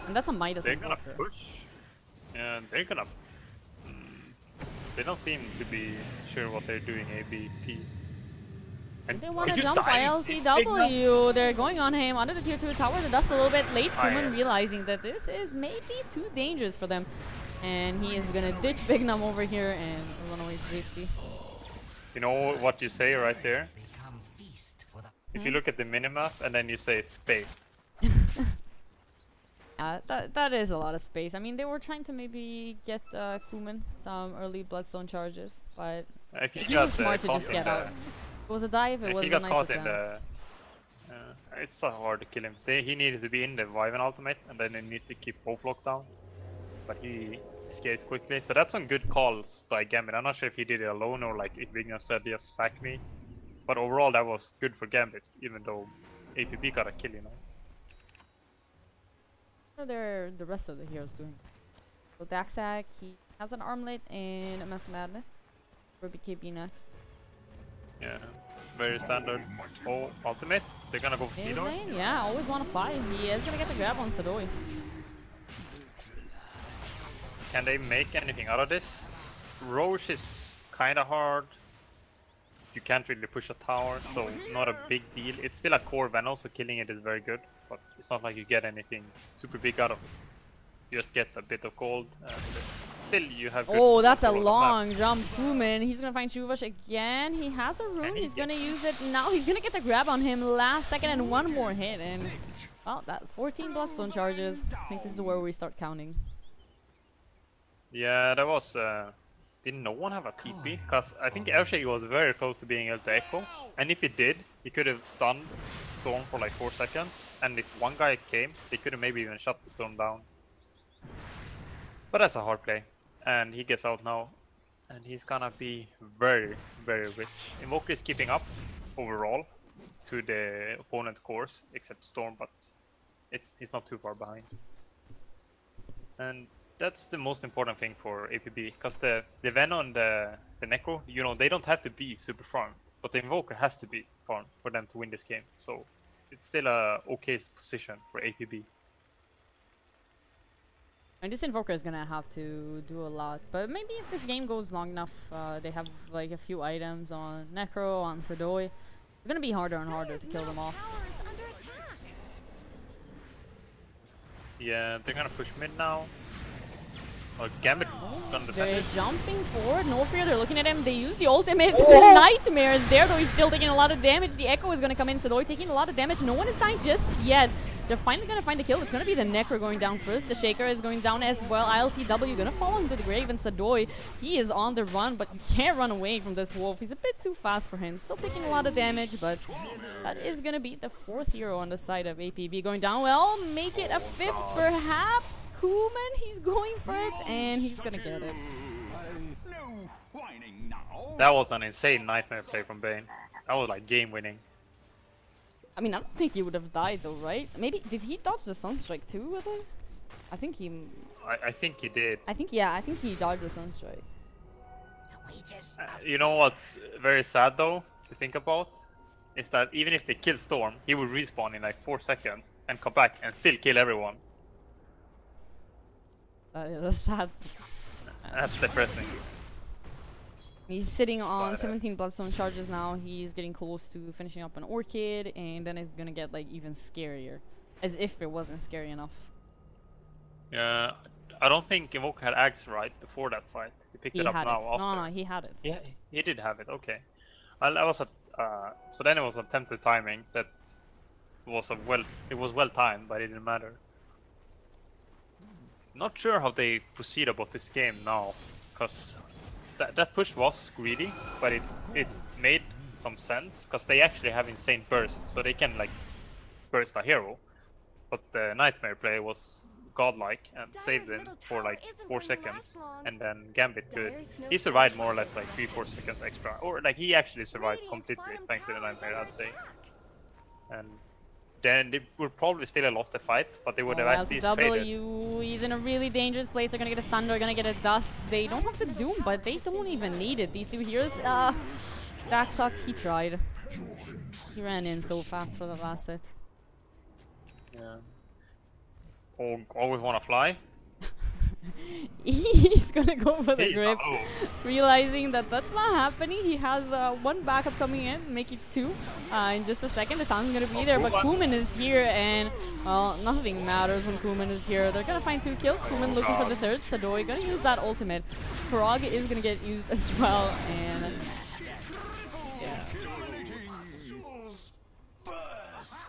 And that's a Midas They're and gonna Walker. push, and they're gonna. They don't seem to be sure what they're doing. ABP. And They want are to you jump by dying? LTW. They're going on him under the tier 2 tower. The dust a little bit late. I Kuman am. realizing that this is maybe too dangerous for them. And he is gonna ditch Bignum over here and run away to safety. You know what you say right there? Become feast for the If you look at the minimap and then you say space. That is a lot of space. I mean, they were trying to maybe get Kuman some early Bloodstone charges, but If he he got was smart to caught just in get the, out. It was a dive. It if was he a got nice caught in attempt. the, it's so hard to kill him. He needed to be in the Wyvern ultimate, and then they need to keep both locked down. But he escaped quickly, so that's some good calls by Gambit. I'm not sure if he did it alone or like if Vigna said just sack me. But overall, that was good for Gambit, even though APB got a kill, What are the rest of the heroes doing? So Daxak, he has an armlet and a Mask of Madness. For BKB next. Yeah, very standard. Oh, ultimate. They're gonna go for Mid Seedor. lane, yeah, always want to fight. He is gonna get the grab on Sadoi. Can they make anything out of this? Roche is kinda hard. You can't really push a tower, so not a big deal. It's still a core Venom, so killing it is very good, but it's not like you get anything super big out of it. You just get a bit of gold, and still you have good Oh, that's a control of the map. long jump. Kuman, he's gonna find Shuvash again. He has a rune. he He's get- gonna use it now. He's gonna get the grab on him last second and one more hit. And well, that's 14 Bloodstone charges. I think this is where we start counting. Yeah, that was. Did no one have a TP? Because I think Elshake was very close to being able to echo. And if he did, he could have stunned Storm for like 4 seconds. And if one guy came, they could have maybe even shut the Storm down. But that's a hard play. And he gets out now. And he's gonna be very, very rich. Invoker is keeping up overall to the opponent course, except Storm, but... Yeah, he's gonna be very rich. He's gonna be very, very rich. Invoker is keeping up overall to the opponent course, except Storm, but... Yeah, he's gonna be very, very rich. Invoker is keeping up overall to the opponent course, except Storm, but... he's not too far behind. And that's the most important thing for APB, because the Venom and the Necro, you know, they don't have to be super farm, but the Invoker has to be farm for them to win this game. So it's still a okay position for APB. And this Invoker is gonna have to do a lot, but maybe if this game goes long enough, they have like a few items on Necro, on Sadoi. It's gonna be harder and harder to kill them off. Yeah, they're gonna push mid now. Oh, Gambit gonna defend They're it. jumping forward, no fear, they're looking at him, they use the ultimate. The Nightmare is there though, he's still taking a lot of damage. The Echo is gonna come in, Sadoi taking a lot of damage. No one is dying just yet. They're finally gonna find the kill. It's gonna be the Necro going down first. The Shaker is going down as well. ILTW gonna fall into the grave, and Sadoi, he is on the run, but you can't run away from this wolf. He's a bit too fast for him. Still taking a lot of damage, but that is gonna be the 4th hero on the side of APB going down. Well, make it a 5th perhaps. Kuman, he's going for it, and he's gonna get it. That was an insane Nightmare play from Bane. That was like game winning. I mean, I don't think he would have died though, right? Maybe, did he dodge the Sunstrike too, I think? I think he... I think he did. I think, yeah, I think he dodged the Sunstrike. You know what's very sad though to think about? Is that even if they kill Storm, he would respawn in like 4 seconds and come back and still kill everyone. That's sad. That's depressing. He's sitting on 17 Bloodstone charges now. He's getting close to finishing up an Orchid, and then it's gonna get like even scarier. As if it wasn't scary enough. Yeah, I don't think Invoker had Axe right before that fight. He picked it up now after. No, he had it. Yeah, he did have it. Okay. I was at so then it was attempted timing that was it was well timed, but it didn't matter. Not sure how they proceed about this game now, because that push was greedy, but it made some sense, because they actually have insane burst, so they can like burst a hero. But the Nightmare play was godlike and saved him for like 4 seconds, and then Gambit could. He survived more or less like 3-4 seconds extra, or like he actually survived completely thanks to the Nightmare, I'd say. And then they would probably still have lost the fight, but they would have at least traded. He's in a really dangerous place. They're gonna get a stun, they're gonna get a dust. They don't have to Doom, but they don't even need it. These two heroes, Darksuck, he tried. He ran in so fast for the last hit. Yeah. Always wanna fly? He's gonna go for the grip, oh. realizing that that's not happening. He has 1 backup coming in, make it 2 in just a second. The sound's gonna be there, but Kuman is here, and well, nothing matters when Kuman is here. They're gonna find 2 kills. Kuman looking for the 3rd. Sadoi gonna use that ultimate. Frog is gonna get used as well, and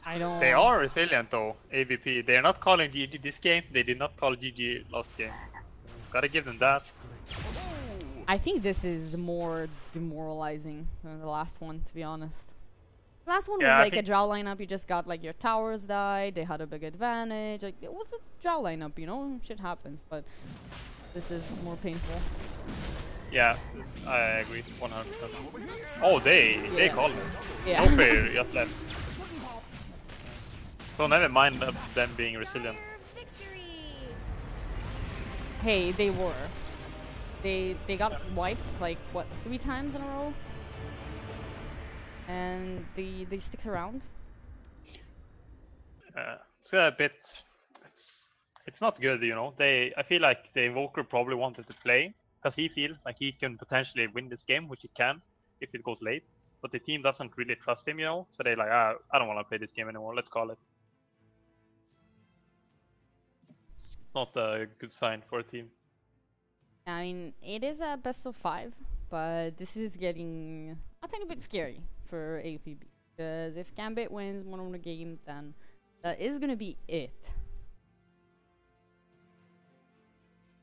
I don't. They are resilient though, AVP. They are not calling GG this game. They did not call GG last game. So, gotta give them that. I think this is more demoralizing than the last one, to be honest. The last one was like a draw lineup. You just got like your towers died. They had a big advantage. Like it was a draw lineup, you know. Shit happens, but this is more painful. Yeah, I agree 100%. Oh, they called it. Yeah. No player just left. So never mind them being resilient. Hey, they were. They got wiped like what 3 times in a row, and they stick around. It's a bit. It's not good, you know. I feel like the Invoker probably wanted to play because he feels like he can potentially win this game, which he can if it goes late. But the team doesn't really trust him, you know. So they're like, I don't want to play this game anymore. Let's call it. It's not a good sign for a team. I mean, it is a best of 5, but this is getting a tiny bit scary for APB. Because if Gambit wins one of the games, then that is gonna be it.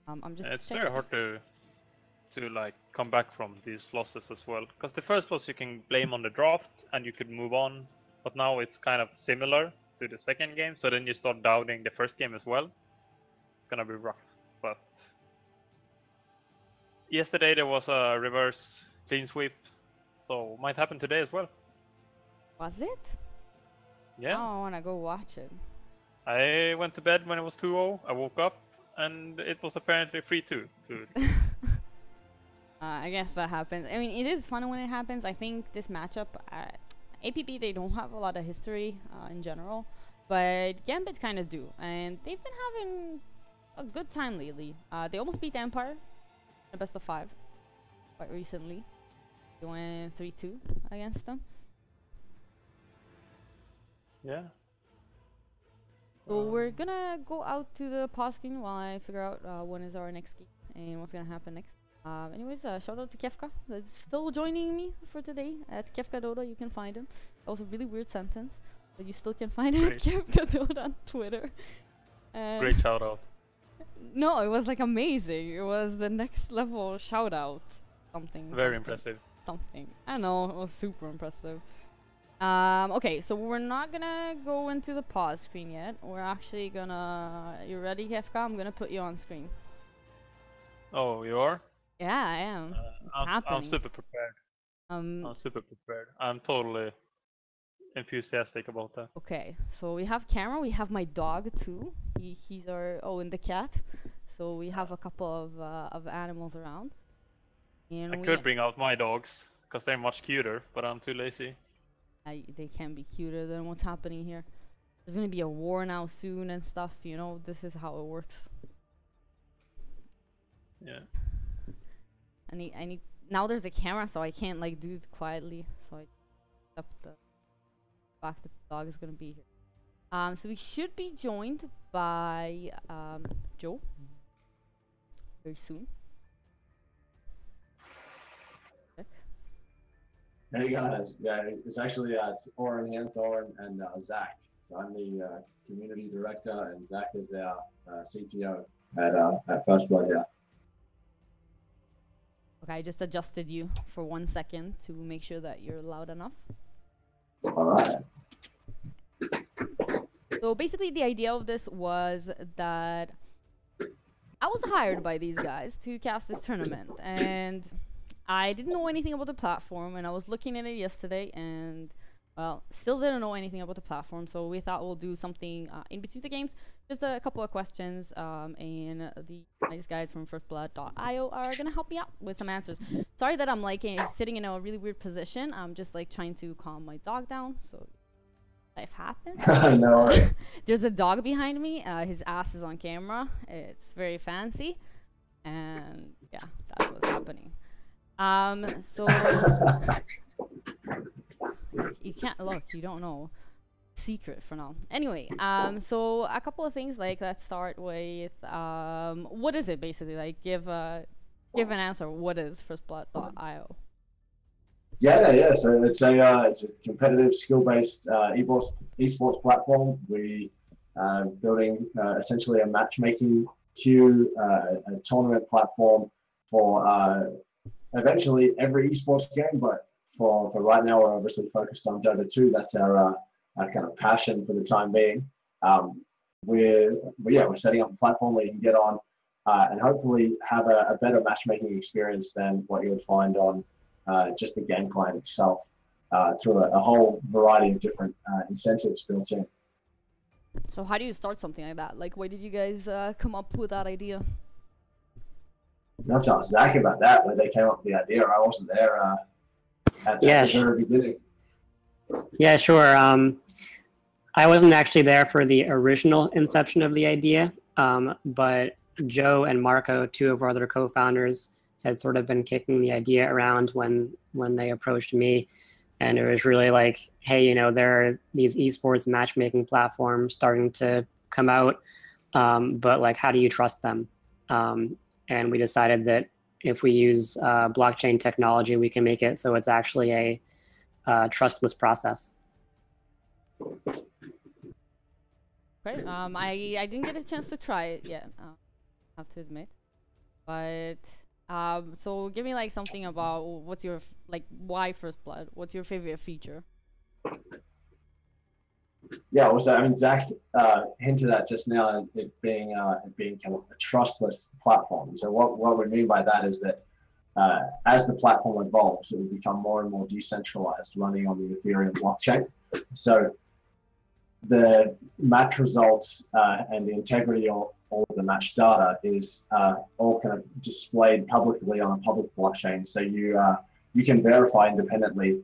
I'm just. It's checking. very hard to like come back from these losses as well. Because the first loss you can blame on the draft and you could move on, but now it's kind of similar to the second game. So then you start doubting the first game as well. Gonna be rough, but yesterday there was a reverse clean sweep, so might happen today as well. Was it? Yeah. Oh, I wanna go watch it. I went to bed when it was 2-0. I woke up and it was apparently 3-2. Dude. I guess that happens. I mean, it is fun when it happens. I think this matchup, APB, they don't have a lot of history in general, but Gambit kind of do, and they've been having a good time lately. They almost beat Empire in the best of 5 quite recently. They went 3-2 against them. Yeah. So we're gonna go out to the pause screen while I figure out when is our next game and what's gonna happen next. Anyways, shout out to Kefka that's still joining me for today at Kefka Dota. You can find him. That was a really weird sentence, but you still can find him at Kefka Dota on Twitter. Great shout out. No, it was like amazing. It was the next level shout out. Something. Very impressive. Something. I know, it was super impressive. Okay, so we're not gonna go into the pause screen yet. We're actually gonna. You ready, Kefka? I'm gonna put you on screen. Oh, you are? Yeah, I am. I'm super prepared. I'm super prepared. I'm totally enthusiastic about that. Okay, so we have camera. We have my dog too. He's our and the cat. So we have a couple of animals around. And I could bring out my dogs because they're much cuter, but I'm too lazy. They can be cuter than what's happening here. There's gonna be a war now soon and stuff. You know, this is how it works. Yeah. I need. Now there's a camera, so I can't like do it quietly. So I up the fact that the dog is gonna be here. So we should be joined by Joe very soon. Hey guys, yeah, it's actually it's Oren Hanthorn and Zach. So I'm the community director, and Zach is our CTO at First Blood. Yeah. Okay, I just adjusted you for 1 second to make sure that you're loud enough. All right. So basically, the idea of this was that I was hired by these guys to cast this tournament, and I didn't know anything about the platform, and I was looking at it yesterday, and well, still didn't know anything about the platform. So we thought we'll do something in between the games, just a couple of questions, and the nice guys from FirstBlood.io are gonna help me out with some answers. Sorry that I'm like sitting in a really weird position. I'm just like trying to calm my dog down, so life happens. No worries. There's a dog behind me. His ass is on camera. It's very fancy, and yeah, that's what's happening. So you can't look, you don't know. Secret for now. Anyway, so a couple of things, like let's start with what is it basically? Like give an answer. What is FirstBlood.io? Yeah. So it's a competitive skill-based esports platform. We building essentially a matchmaking queue, a tournament platform for eventually every esports game, but for right now we're obviously focused on Dota 2. That's our kind of passion for the time being. We're setting up a platform where you can get on and hopefully have a better matchmaking experience than what you would find on just the game client itself through a whole variety of different incentives built in. So how do you start something like that? Like, why did you guys come up with that idea? You have to ask Zach about that, where they came up with the idea. I wasn't there at the very beginning. Yeah, sure. I wasn't actually there for the original inception of the idea, but Joe and Marco, two of our other co-founders, had sort of been kicking the idea around when they approached me. And it was really like, hey, you know, there are these esports matchmaking platforms starting to come out, but like, how do you trust them? And we decided that if we use blockchain technology, we can make it so it's actually a trustless process. Great. I didn't get a chance to try it yet, I have to admit. But so give me like something about what's your why First Blood? What's your favorite feature? Yeah, also, I mean, Zach hinted at just now it being kind of a trustless platform. So what we mean by that is that as the platform evolves, it will become more and more decentralized, running on the Ethereum blockchain. So the match results and the integrity of all of the match data is all kind of displayed publicly on a public blockchain. So you can verify independently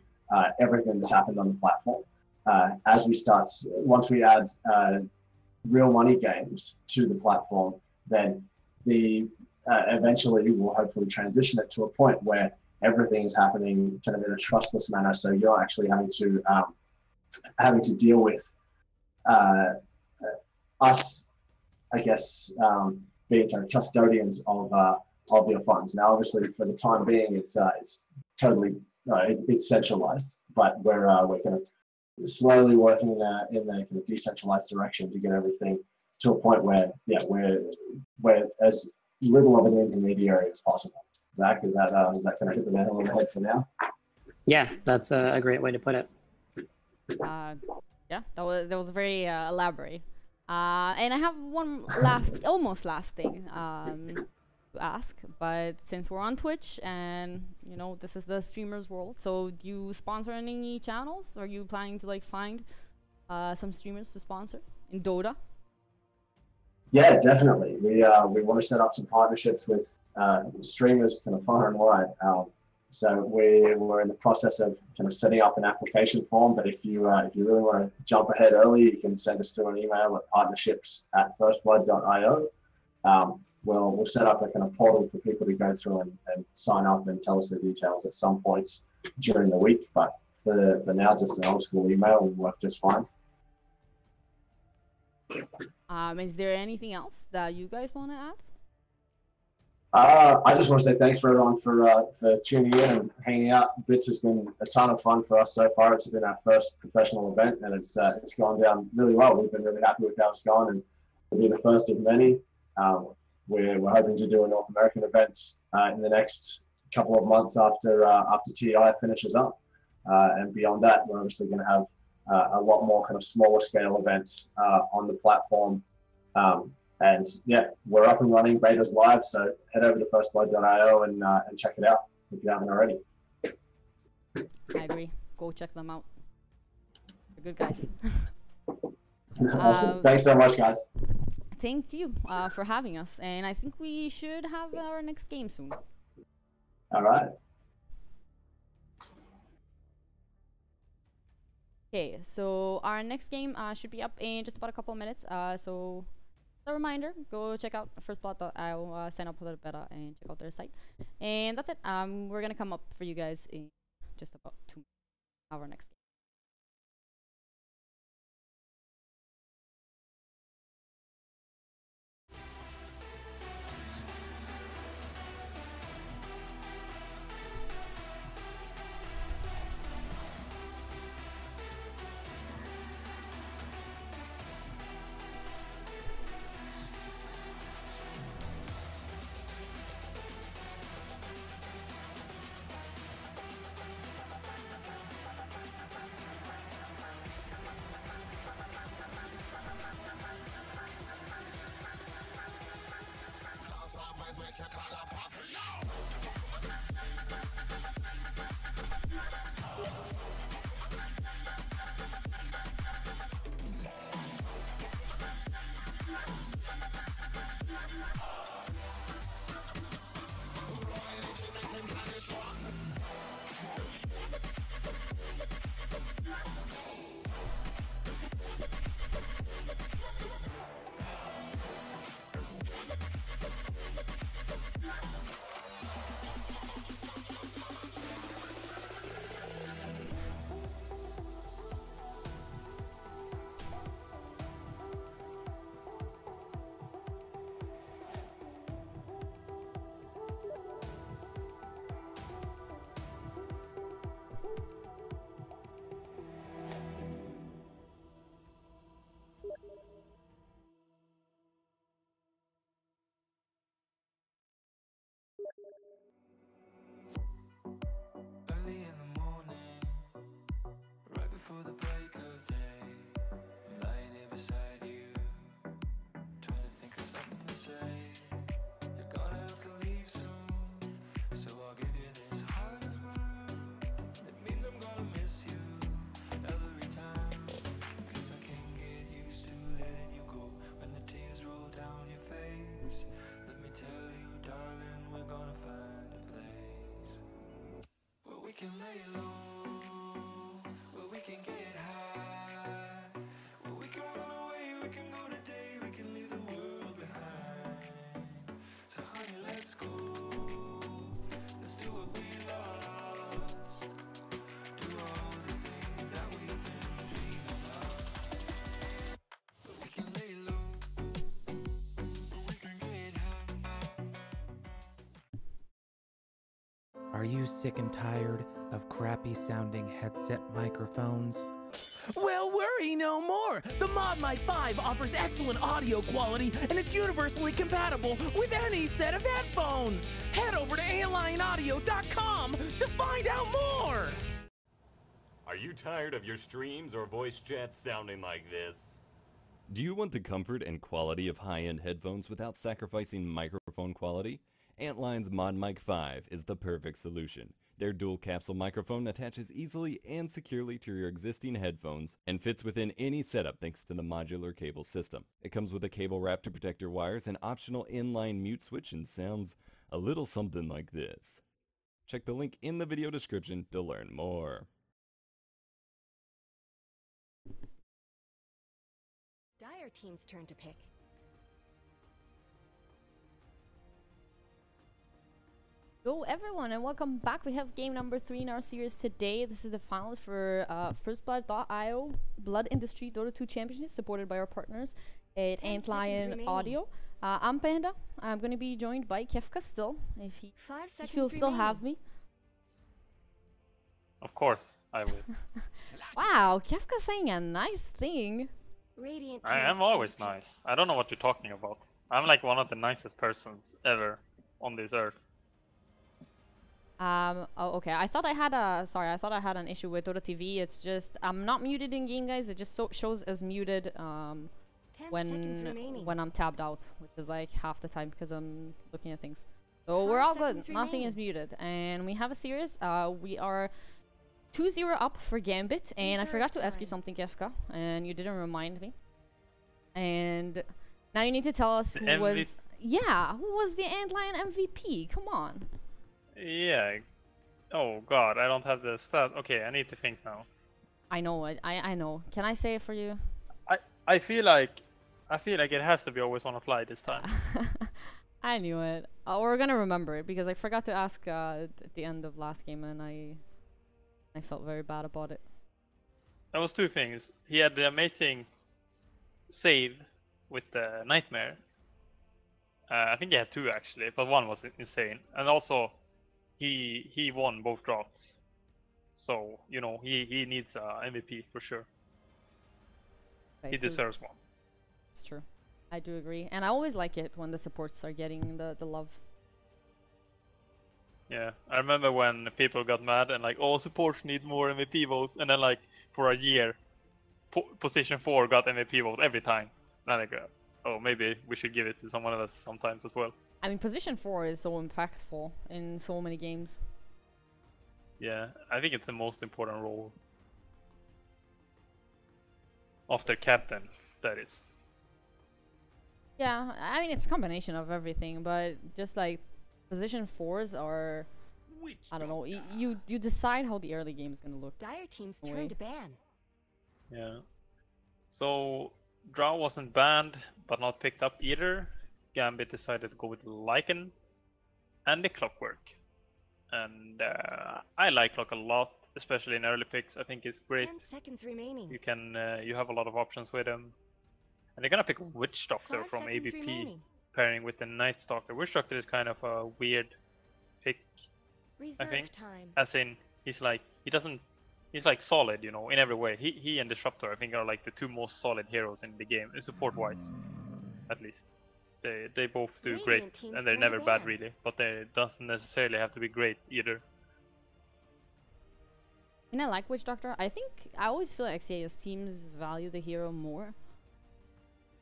everything that's happened on the platform. Once we add real money games to the platform, then eventually we'll hopefully transition it to a point where everything is happening kind of in a trustless manner. So you're actually having to deal with us, I guess, being kind of custodians of your funds. Now, obviously, for the time being, it's totally it's centralized, but we're kind of slowly working in the kind of decentralized direction to get everything to a point where we're as little of an intermediary as possible. Zach, is that kind of hit the nail on the head for now? Yeah, that's a great way to put it. Yeah, that was very elaborate. And I have one almost last thing to ask, but since we're on Twitch and you know this is the streamers world, so do you sponsor any channels? Are you planning to like find some streamers to sponsor in Dota? Yeah, definitely. We want to set up some partnerships with streamers kind of far and wide. So we're in the process of kind of setting up an application form. But if you really want to jump ahead early, you can send us through an email at partnerships@firstblood.io. We'll set up a kind of portal for people to go through and sign up and tell us the details at some points during the week. But for now, just an old school email will work just fine. Is there anything else that you guys want to add? I just want to say thanks for everyone for tuning in and hanging out. Bits has been a ton of fun for us so far. It's been our first professional event, and it's gone down really well. We've been really happy with how it's gone, and it'll be the first of many. We're hoping to do a North American event in the next couple of months after TI finishes up, and beyond that, we're obviously going to have a lot more kind of smaller scale events on the platform. And yeah, we're up and running, beta's live, so head over to firstblood.io and check it out if you haven't already. I agree. Go check them out. They're good guys. Awesome. Thanks so much, guys. Thank you for having us, and I think we should have our next game soon. All right. Okay, so our next game should be up in just about a couple of minutes. So a reminder, go check out firstblood.io, sign up for the beta, and check out their site. And that's it. We're gonna come up for you guys in just about 2 minutes. Our next game. Early in the morning, right before the break of day, I'm lying here beside you, trying to think of something to say. You're gonna have to leave soon, so I'll give you this heart of mine. It means I'm gonna miss you every time, 'cause I can't get can lay low, where we can get high, where we can run away, we can go today, we can leave the world behind. So honey, let's go. Let's do what we lost. Do all the things that we've been dreaming of. But we can lay low, where we can get high. Are you sick and tired of crappy sounding headset microphones? Well, worry no more! The Mod Mic 5 offers excellent audio quality and it's universally compatible with any set of headphones! Head over to alionaudio.com to find out more! Are you tired of your streams or voice chats sounding like this? Do you want the comfort and quality of high-end headphones without sacrificing microphone quality? Antline's Mod Mic 5 is the perfect solution. Their dual capsule microphone attaches easily and securely to your existing headphones and fits within any setup thanks to the modular cable system. It comes with a cable wrap to protect your wires, an optional inline mute switch, and sounds a little something like this. Check the link in the video description to learn more. Dire team's turn to pick. Hello everyone and welcome back. We have game number 3 in our series today. This is the finals for FirstBlood.io Blood Industry Dota 2 Championship, supported by our partners at 10 Antlion seconds Audio. I'm Panda. I'm going to be joined by Kefka still, if he 5 seconds he'll still remaining. have me. Of course, I will. Wow, Kefka saying a nice thing. Radiant I team's am turn always to pick. nice. I don't know what you're talking about. I'm like one of the nicest persons ever on this earth. Oh, okay. I thought I had an issue with Dota TV. It's just I'm not muted in game, guys. It just shows as muted 10 seconds remaining. when I'm tabbed out, which is like half the time because I'm looking at things. So 5 we're all good. seconds Nothing is muted, and we have a series. We are 2-0 up for Gambit, and I Reserve forgot to ask you time. something, Kefka, and you didn't remind me. And now you need to tell us who was the Antlion MVP. Come on. Yeah. Oh god, I don't have the stat. Okay, I need to think now. I know it. I know. Can I say it for you? I feel like it has to be always on a fly this time. I knew it. We're gonna remember it because I forgot to ask at the end of last game, and I felt very bad about it. There was two things. He had the amazing save with the Nightmare. I think he had two actually, but one was insane. And also, he won both drafts. So, you know, he needs MVP for sure. He Okay, so deserves one. it's true. I do agree, and I always like it when the supports are getting the love. Yeah, I remember when people got mad and like, oh, supports need more MVP votes, and then like for a year, position 4 got MVP vote every time. And I go, oh, maybe we should give it to someone else sometimes as well. I mean, position 4 is so impactful in so many games. Yeah, I think it's the most important role. After captain, that is. Yeah, I mean it's a combination of everything, but just like position 4s are, I don't know. You decide how the early game is gonna look. Dire team's Away. turn to ban. Yeah. So Drow wasn't banned, but not picked up either. Gambit decided to go with Lycan and the Clockwork. And I like Clock a lot, especially in early picks. I think it's great. 10 seconds remaining. You can you have a lot of options with him. And they're gonna pick Witch Doctor 5 from seconds ABP, remaining. pairing with the Night Stalker. Witch Doctor is kind of a weird pick, I Reserve think. time. As in, he's like solid, you know, in every way. He and Disruptor, I think, are like the two most solid heroes in the game, support-wise, at least. They both do Radiant great, team's and they're turn to never bad ban. really, but they doesn't necessarily have to be great either. And I like Witch Doctor. I always feel like CIS teams value the hero more.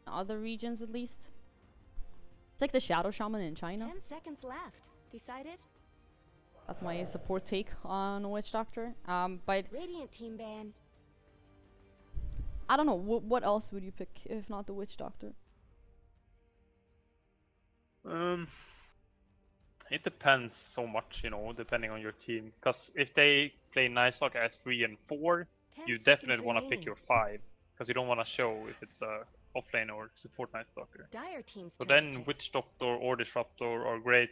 In other regions, at least. It's like the Shadow Shaman in China. 10 seconds left. Decided? That's my support take on Witch Doctor. But Radiant team ban. I don't know. What else would you pick if not the Witch Doctor? It depends so much, you know, depending on your team. Because if they play Night Stalker as 3 and 4, 10 you seconds definitely want to pick remaining. your 5. Because you don't want to show if it's a offlane or support Night Stalker. Dire team's So turn to then pick. Witch Doctor or Disruptor are great.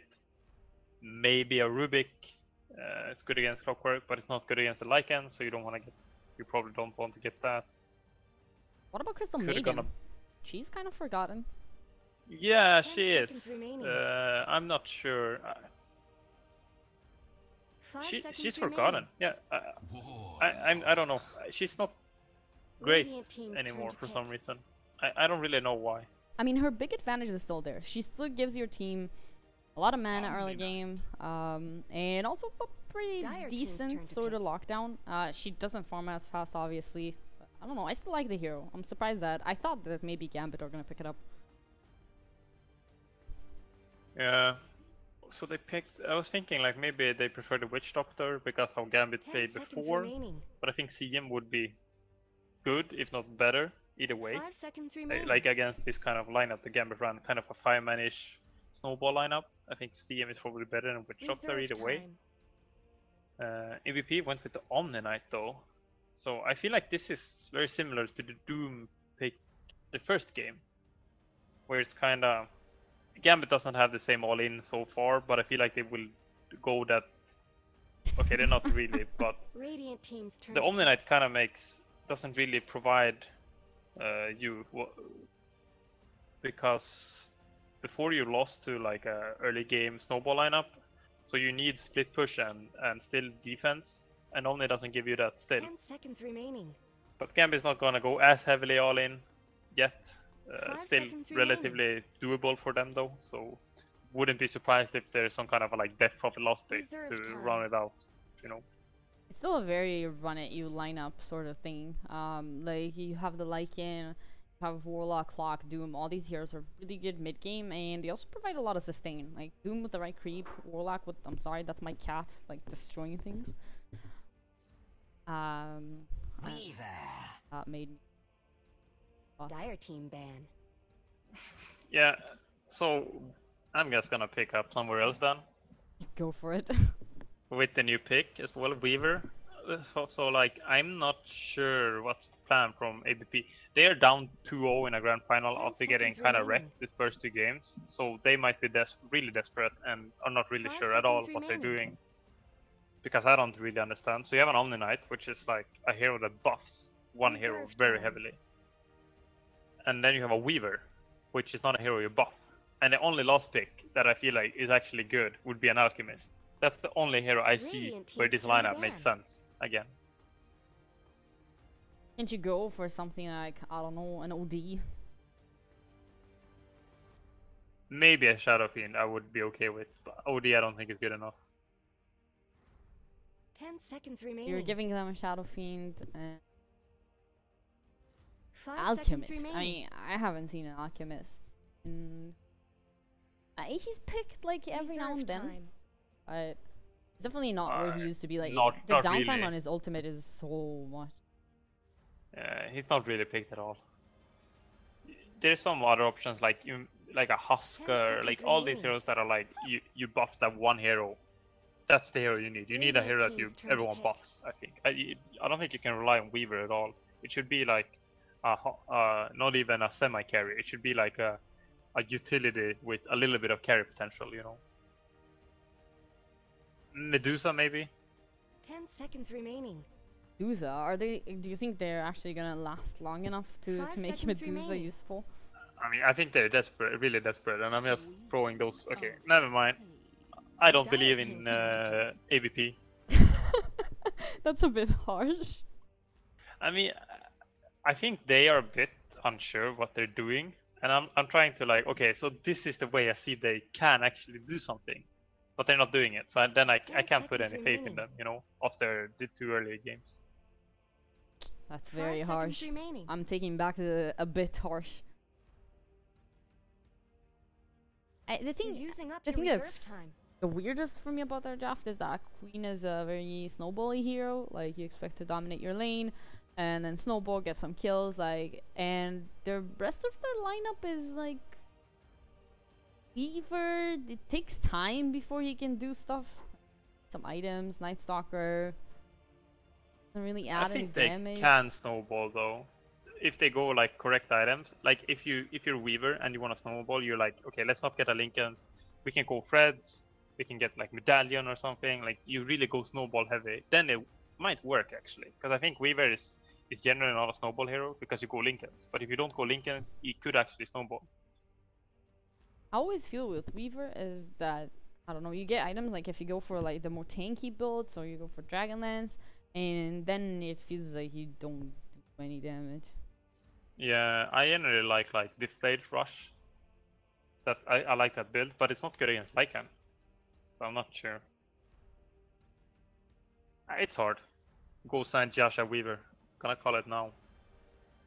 Maybe a Rubik. It's good against Clockwork, but it's not good against the Lycan, so you don't want to get. You probably don't want to get that. What about Crystal Could've Maiden? gone She's kind of forgotten. Yeah, 10 she seconds is. remaining. I'm not sure. 5 seconds She's remaining. forgotten. Yeah, I don't know. She's not great Radiant team's turn anymore to for pick. some reason. I don't really know why. I mean, her big advantage is still there. She still gives your team a lot of mana early game, and also a pretty Dire team's turn decent to sort of pick. lockdown. She doesn't farm as fast, obviously. But I don't know. I still like the hero. I'm surprised that I thought that maybe Gambit are gonna pick it up. Yeah. So they picked. I was thinking like maybe they prefer the Witch Doctor because how Gambit 10 played seconds before. remaining. But I think CM would be good, if not better, either way. 5 seconds remaining. Like against this kind of lineup, the Gambit ran kind of a 5-man-ish snowball lineup. I think CM is probably better than Witch Doctor Reserve either way. time. EVP went with the Omni Knight though, so I feel like this is very similar to the Doom pick the first game, where it's kind of Gambit doesn't have the same all-in so far, but I feel like they will go that. Okay, they're not really, but Radiant team's turn the to Omni Knight kind of doesn't really provide because before you lost to like a early game snowball lineup, so you need split push and still defense, and Omni doesn't give you that still. 10 seconds remaining. But Gambit's not gonna go as heavily all in yet. 5 Still seconds remaining. relatively doable for them though, so wouldn't be surprised if there's some kind of a like death profit loss day Reserve to time. run it out, you know. It's still a very run at you lineup sort of thing. Like you have the Lycan, you have Warlock, Clock, Doom. All these heroes are really good mid game, and they also provide a lot of sustain. Like Doom with the right creep, Warlock with that's my cat, like destroying things. Weaver. That made me. Dire team ban. Yeah, so I'm just gonna pick up somewhere else then Go for it. with the new pick as well, Weaver. So like I'm not sure what's the plan from ABP. They are down 2-0 in a grand final 10 after getting seconds kind of remaining. wrecked the first 2 games. So they might be really desperate and are not really 5 sure at all seconds what they're remaining. doing. Because I don't really understand. So you have an Omni Knight, which is like a hero that buffs one hero Reserve very time. heavily. And then you have a Weaver, which is not a hero you buff. And the only last pick that I feel like is actually good would be an Alchemist. That's the only hero I see Radiant where team's this turn to lineup makes ban. sense again. Can't you go for something like, I don't know, an OD? Maybe a Shadow Fiend I would be okay with, but OD I don't think is good enough. 10 seconds remaining. You're giving them a Shadow Fiend and 5 seconds Alchemist. remaining. I mean, I haven't seen an Alchemist. And he's picked like every now and Reserve then, time. but definitely not where he used to be. Like not the downtime really. on his ultimate is so much. He's not really picked at all. There's some other options like a Husker, like seconds all these remaining. heroes that are like you buff that one hero. That's the hero you need. You need a hero that Radiant team's turn to everyone pick. buffs. I think. I don't think you can rely on Weaver at all. It should be like not even a semi carry. It should be like a utility with a little bit of carry potential. You know. Medusa maybe. 10 seconds remaining. Medusa, are they? Do you think they're actually gonna last long enough to 5 make seconds Medusa remaining. useful? I mean, I think they're desperate, really desperate, and I'm just throwing those. Okay, never mind. I don't Dire believe in team's turn AVP. That's a bit harsh. I mean, I think they are a bit unsure what they're doing, and I'm trying to like, okay, so this is the way I see they can actually do something, but they're not doing it. So then I 10 can't put any seconds faith in remaining. them, you know, after the 2 early games. That's 5 very seconds harsh. remaining. I'm taking back the a bit harsh. The You're thing, using up the your thing reserve that's time. the weirdest for me about their draft is that Queen is a very snowbally hero. Like you expect to dominate your lane, and then snowball get some kills. Like, and the rest of their lineup is like Weaver, it takes time before he can do stuff. Some items, Night Stalker. Doesn't really I add any think they damage. can snowball though, if they go like correct items. Like if you're Weaver and you want to snowball, you're like, okay, let's not get a Lincolns. We can go Freds. We can get like Medallion or something. Like you really go snowball heavy, then it might work actually. Because I think Weaver is generally not a snowball hero because you go Lincolns. But if you don't go Lincolns, he could actually snowball. I always feel with Weaver is that, I don't know, you get items like if you go for like the more tanky builds or you go for Dragonlance, and then it feels like you don't do any damage. Yeah, I generally like Displaced Rush. That I like that build, but it's not good against Lycan. So I'm not sure. It's hard. Go sign Jasha Weaver. Gonna call it now.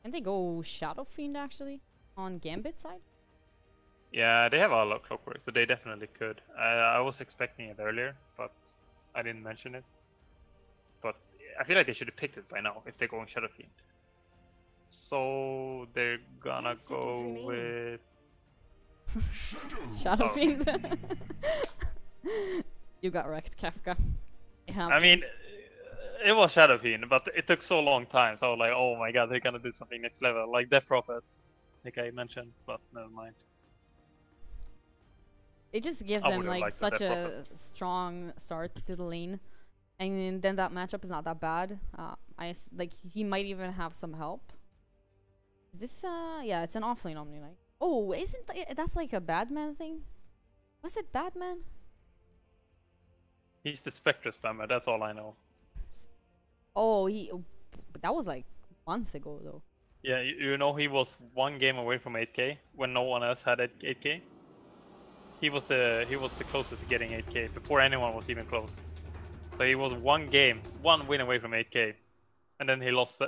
Can they go Shadow Fiend actually on Gambit side? Yeah, they have a lot of clockwork, so they definitely could. I was expecting it earlier, but I didn't mention it. But I feel like they should have picked it by now if they're going Shadow Fiend. So they're gonna go with Shadow Oh. Fiend. You got wrecked, Kafka. I mean, it was Shadow Fiend, but it took so long time, so I was like, oh my god, they're gonna do something next level, like Death Prophet, like I mentioned, but never mind. It just gives I them would've like liked the such Death a strong start to the lane, and then that matchup is not that bad. Like he might even have some help. Is this yeah, it's an offlane Omni Knight. Oh, isn't that's like a Badman thing? Was it Badman? He's the Spectre spammer, that's all I know. Oh, but that was like months ago though. Yeah, you know he was one game away from 8k when no one else had 8k. He was the closest to getting 8k before anyone was even close. So he was one win away from 8k, and then he lost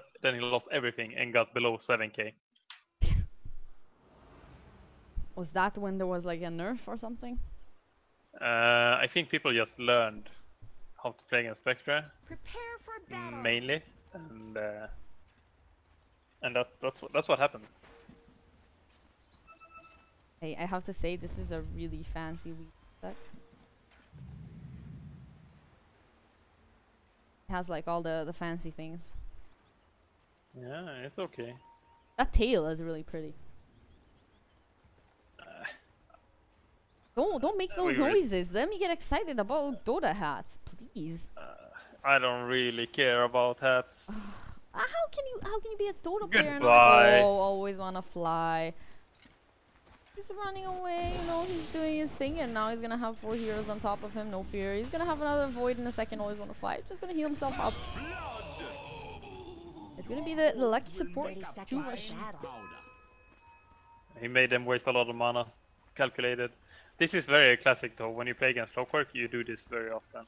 everything and got below 7k. Was that when there was like a nerf or something? I think people just learned how to play against Spectre Prepare for battle. mainly, and that's what happened. Hey, I have to say this is a really fancy Wii deck. It has like all the fancy things. Yeah, it's okay. That tail is really pretty. Don't make those noises. Let me get excited about Dota hats, please. I don't really care about hats. How can you be a Dota player and Goodbye. always wanna fly? He's running away, you know, he's doing his thing, and now he's gonna have 4 heroes on top of him, no fear. He's gonna have another Void in a second, always wanna fly. Just gonna heal himself up. It's gonna be the lucky support. Too much. He made them waste a lot of mana. Calculated. This is very classic though. When you play against Clockwork, you do this very often.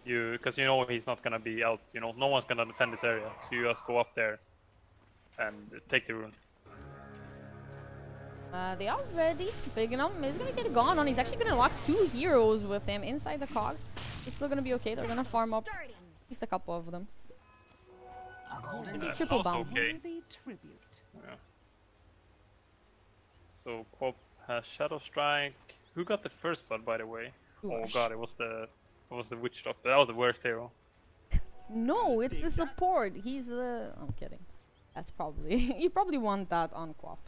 Because you know he's not gonna be out. You know, no one's gonna defend this area, so you just go up there and take the rune. They are ready. Bignum is gonna get it gone on. He's actually gonna lock 2 heroes with him inside the cogs. He's still gonna be okay. They're gonna farm up at least a couple of them. That's Triple also bound. okay. Yeah. So Quop has Shadow Strike. Who got the first blood, by the way? Oh Gosh. god, it was the Witch Doctor. That was the worst hero. No, it's the support. He's the... I'm kidding. That's probably... you probably want that on Quap.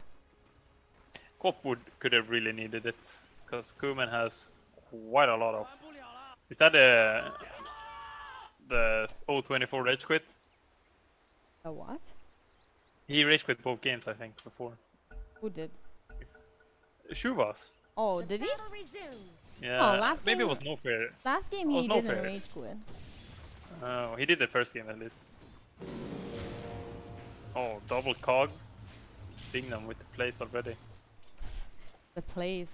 Quop could have really needed it, because Kuman has quite a lot of... Is that the 024 Rage Quit? A what? He Rage Quit both games, I think, before. Who did? Shuvas. Oh, did he? Yeah, Oh, last maybe game- it was no fair. Last game It was he no didn't fair. rage quit. Oh, he did the first game at least. Oh, double cog. Bignum with the place already. The plays.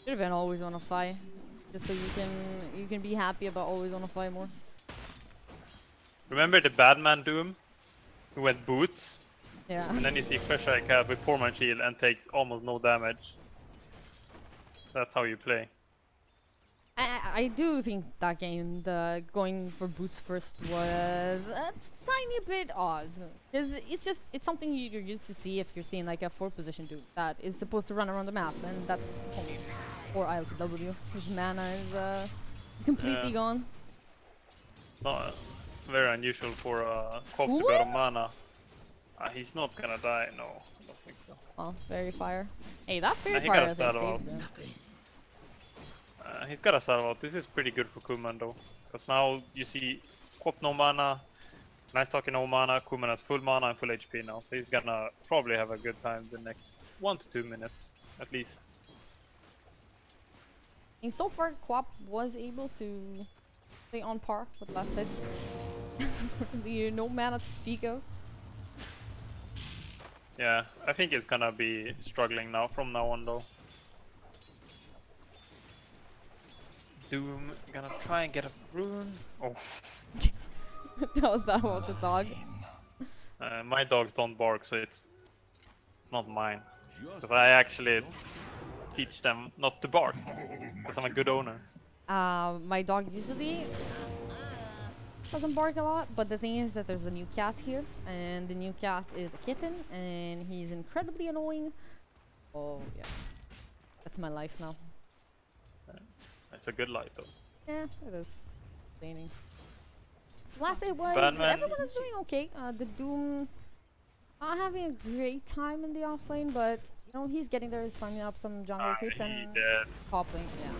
Should have been always on a fly. Just so you can be happy about always on a fly more. Remember the Badman Doom? Who went boots? Yeah. And then you see Fresh Eye Cat with 4-man shield and takes almost no damage. That's how you play. I do think that game, the going for boots first, was a tiny bit odd. Because it's something you're used to see if you're seeing like a 4 position dude that is supposed to run around the map, and that's only for ILTW. His mana is completely gone. Not very unusual for Quap to go to mana. He's not gonna die, no. I don't think so. Oh, Fairy Fire. Hey, that Fairy He Fire got a I think saddle saved him. He's got a saddle. This is pretty good for Kuman though. Because now you see Quap no mana, Night Stalker no mana, Kuman has full mana and full HP now. So he's gonna probably have a good time the next 1 to 2 minutes, at least. And so far, Quap was able to stay on par with last sets. No mana to speak of. Yeah, I think he's gonna be struggling now from now on though. Doom gonna try and get a rune. Oh. That was that about the dog. My dogs don't bark, so it's not mine. Because I actually teach them not to bark. Because I'm a good owner. My dog usually doesn't bark a lot, but the thing is that there's a new cat here, and the new cat is a kitten, and he's incredibly annoying. Oh yeah, that's my life now. It's a good life though. Yeah, it is. Entertaining. So last it was Batman. everyone is doing okay. The Doom not having a great time in the offlane, but you know he's getting there. He's farming up some jungle creeps and top lane. Yeah.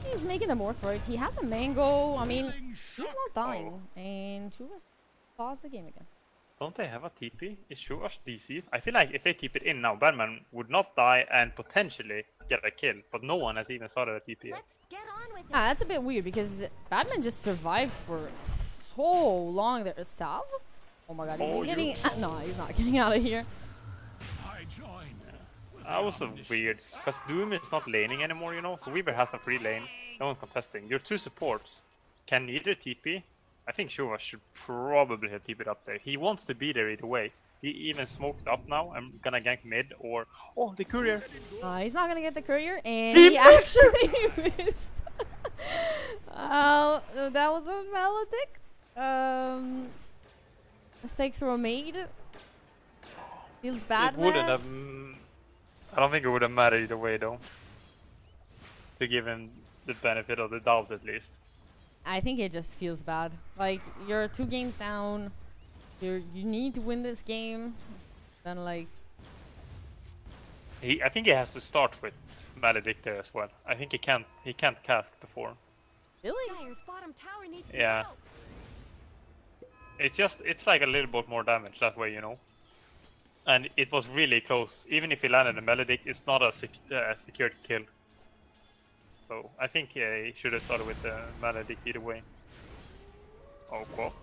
He's making them work for it. He has a mango. I mean, he's not dying. And Chuva paused the game again. Don't they have a TP? Is Shuvash DC? I feel like if they TP it in now, Batman would not die and potentially get a kill, but no one has even started a TP yet. That's a bit weird because Batman just survived for so long there. Salve? Oh my god, is he getting... no, he's not getting out of here. That was so weird, because Doom is not laning anymore, you know, so Weaver has a free lane, no one's contesting. Your 2 supports can neither TP. I think Shuva should probably have TP'd up there. He wants to be there either way. He even smoked up now. I'm gonna gank mid or... Oh, the courier! He's not gonna get the courier, and he actually missed. That was a Maledict. Mistakes were made. Feels bad, It wouldn't man. have... I don't think it would have mattered either way, though. To give him the benefit of the doubt, at least. I think it just feels bad. Like, you're 2 games down. You need to win this game. Then, like... I think he has to start with Maledict there as well. I think he can't cast before. Really? Dire's bottom tower needs some Yeah. help. It's like a little bit more damage that way, you know. And it was really close. Even if he landed a Maledict, it's not a secured kill. So I think he should have started with the Maledict either way. Oh, Quap.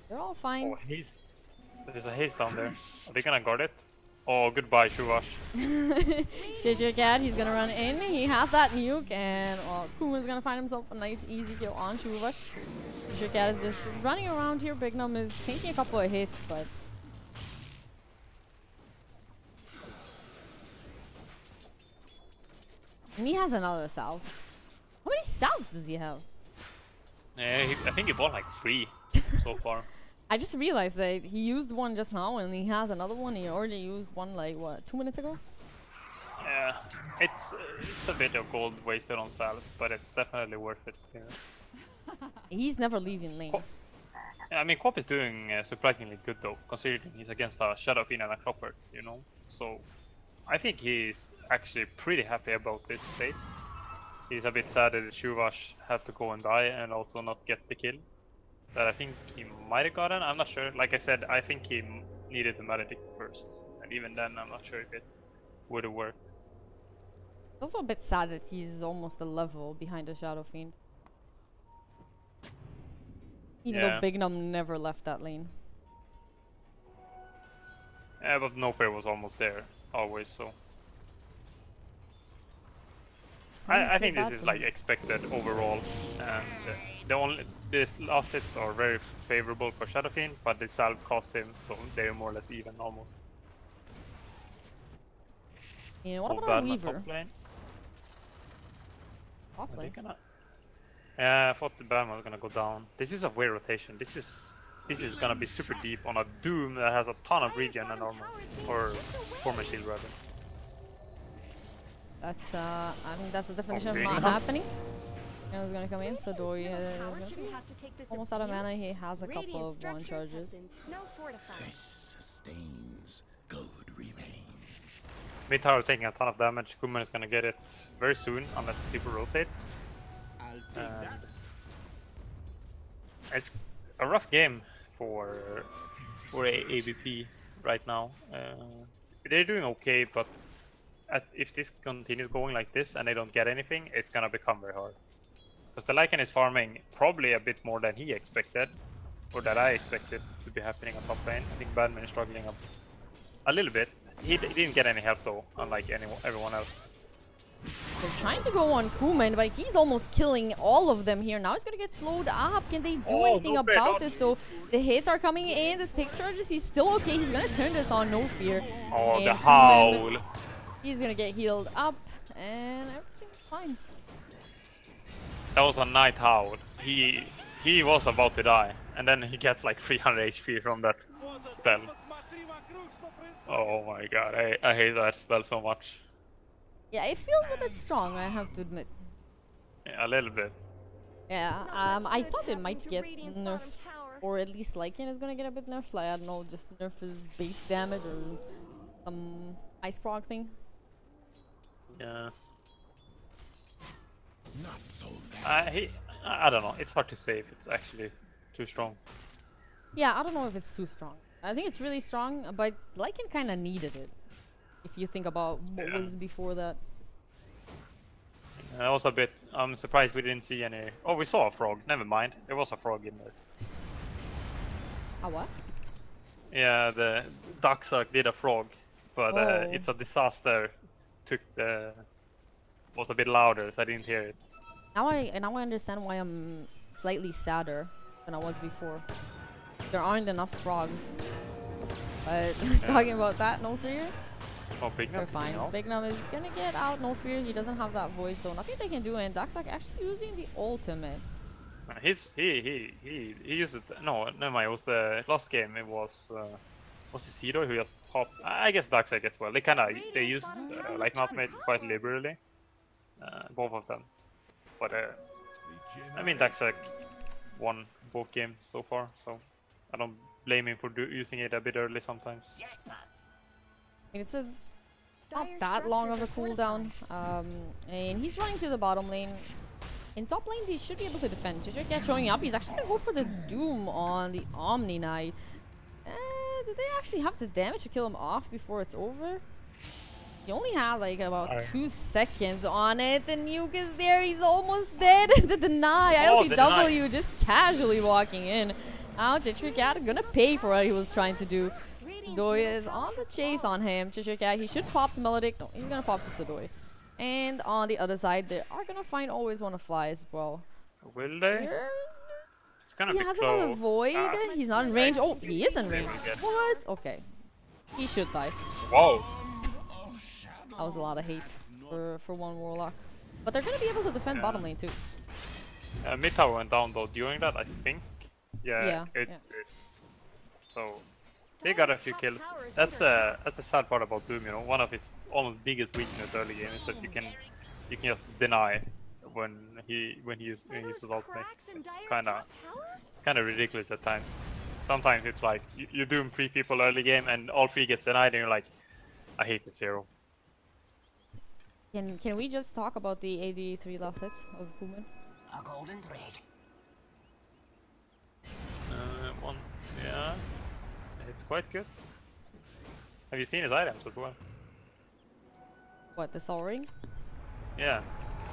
They're all fine. Oh, haste. There's a haste down there. Are they gonna guard it? Oh, goodbye, Shuvash. JJ Cat, he's gonna run in. He has that nuke, and Kuma's gonna find himself a nice, easy kill on Shuvash. JJ Cat is just running around here. Bignum is taking a couple of hits, but. And he has another salve. How many salves does he have? Yeah, I think he bought like 3 so far. I just realized that he used one just now, and he has another one. He already used one like what, 2 minutes ago? Yeah, it's a bit of gold wasted on salves, but it's definitely worth it. Yeah. He's never leaving lane. I mean, Quap is doing surprisingly good though, considering he's against a Shadow Fiend and a Clockwork, you know. So I think he's actually pretty happy about this state. He's a bit sad that Shuvash had to go and die and also not get the kill. That I think he might have gotten, I'm not sure. Like I said, I think he needed the Maledict first. And even then, I'm not sure if it would have worked. It's also a bit sad that he's almost a level behind the Shadow Fiend. Even though Bignum never left that lane. Yeah, but No Fear was almost there, always, so... I think this is like expected overall, and the last hits are very favorable for Shadow Fiend, but the salve cost him, so they're more or less even almost. Yeah, what about our Weaver? Top lane. I thought the Batman was gonna go down. This is a weird rotation. This is gonna be super deep on a Doom that has a ton of regen and armor, or former shield rather. That's I think that's the definition of Okay. not happening. And is gonna come in, so Doi Tower is gonna shouldn't be have to take this almost out of mana. abuse. He has a couple Radiant of one structures charges. have been snow fortified. This sustains. Gold remains. Mid tower taking a ton of damage. Kuman is gonna get it very soon unless people rotate. And it's a rough game for ABP right now. They're doing okay, but if this continues going like this and they don't get anything, it's gonna become very hard. Because the Lycan is farming probably a bit more than he expected, or that I expected to be happening on top lane. I think Badman is struggling a little bit. He didn't get any help though, unlike everyone else. They're trying to go on Kuman, but he's almost killing all of them here. Now he's gonna get slowed up. Can they do anything no, about not this though? The hits are coming in, the stick charges, he's still okay. He's gonna turn this on, no fear. Oh, And the Kuman, howl! he's gonna get healed up, and everything's fine. That was a night howl. He was about to die, and then he gets like 300 HP from that spell. Oh my god, I hate that spell so much. Yeah, it feels a bit strong, I have to admit. Yeah, a little bit. Yeah, I thought it might get nerfed, or at least Lycan is gonna get a bit nerfed. Like, I don't know, just nerf his base damage or some ice frog thing. Yeah. Not so fast. I don't know. It's hard to say if it's actually too strong. Yeah, I don't know if it's too strong. I think it's really strong, but Lycan kind of needed it. If you think about what was before that. That was a bit. I'm surprised we didn't see any. Oh, we saw a frog. Never mind. There was a frog in there. A what? Yeah, the Darksuck did a frog, but Oh. it's a disaster. Was a bit louder, so I didn't hear it. Now I understand why I'm slightly sadder than I was before. There aren't enough frogs. But talking about that, no fear. Oh, Big They're Nut. fine. No. Big Num is gonna get out, no fear. He doesn't have that void, so nothing they can do. And Darksuck actually using the ultimate. He used it. No, never mind. It was the last game. It was the Zero who just popped. I guess Darkseid as well. They used like Nutmeg quite liberally, both of them. But I mean Darkseid won both games so far, so I don't blame him for using it a bit early sometimes. It's a not that long of a cooldown. And he's running to the bottom lane. In top lane, they should be able to defend. Chishirkat showing up. He's actually gonna go for the Doom on the Omni Knight. Did they actually have the damage to kill him off before it's over? He only has like about 2 seconds on it. The nuke is there. He's almost dead. The deny. Oh, the deny. ILTW just casually walking in. Now Chishirkat gonna pay for what he was trying to do. Doi is on the chase on him. Chishirkat, he should pop the Melodic. No, he's gonna pop the Sadoi. And on the other side, they are gonna find Always Wanna Fly as well. Will they? Here, It's gonna he be has close. another Void. He's not in range. Oh, he is in range. will get- What? Okay. He should die. Whoa! That was a lot of hate for one Warlock. But they're gonna be able to defend bottom lane too. Mid tower went down though during that, I think. Yeah. Yeah, It. yeah. So they got a few kills. That's a sad part about Doom. You know, one of its almost biggest weakness early game is that you can just deny when he uses ultimate. It's kind of ridiculous at times. Sometimes it's like you Doom 3 people early game and all 3 gets denied and you're like, I hate the Zero. Can we just talk about the 83 last hits of Kuman? A golden thread. One, yeah, it's quite good. Have you seen his items as well? What, the Sol Ring? Yeah.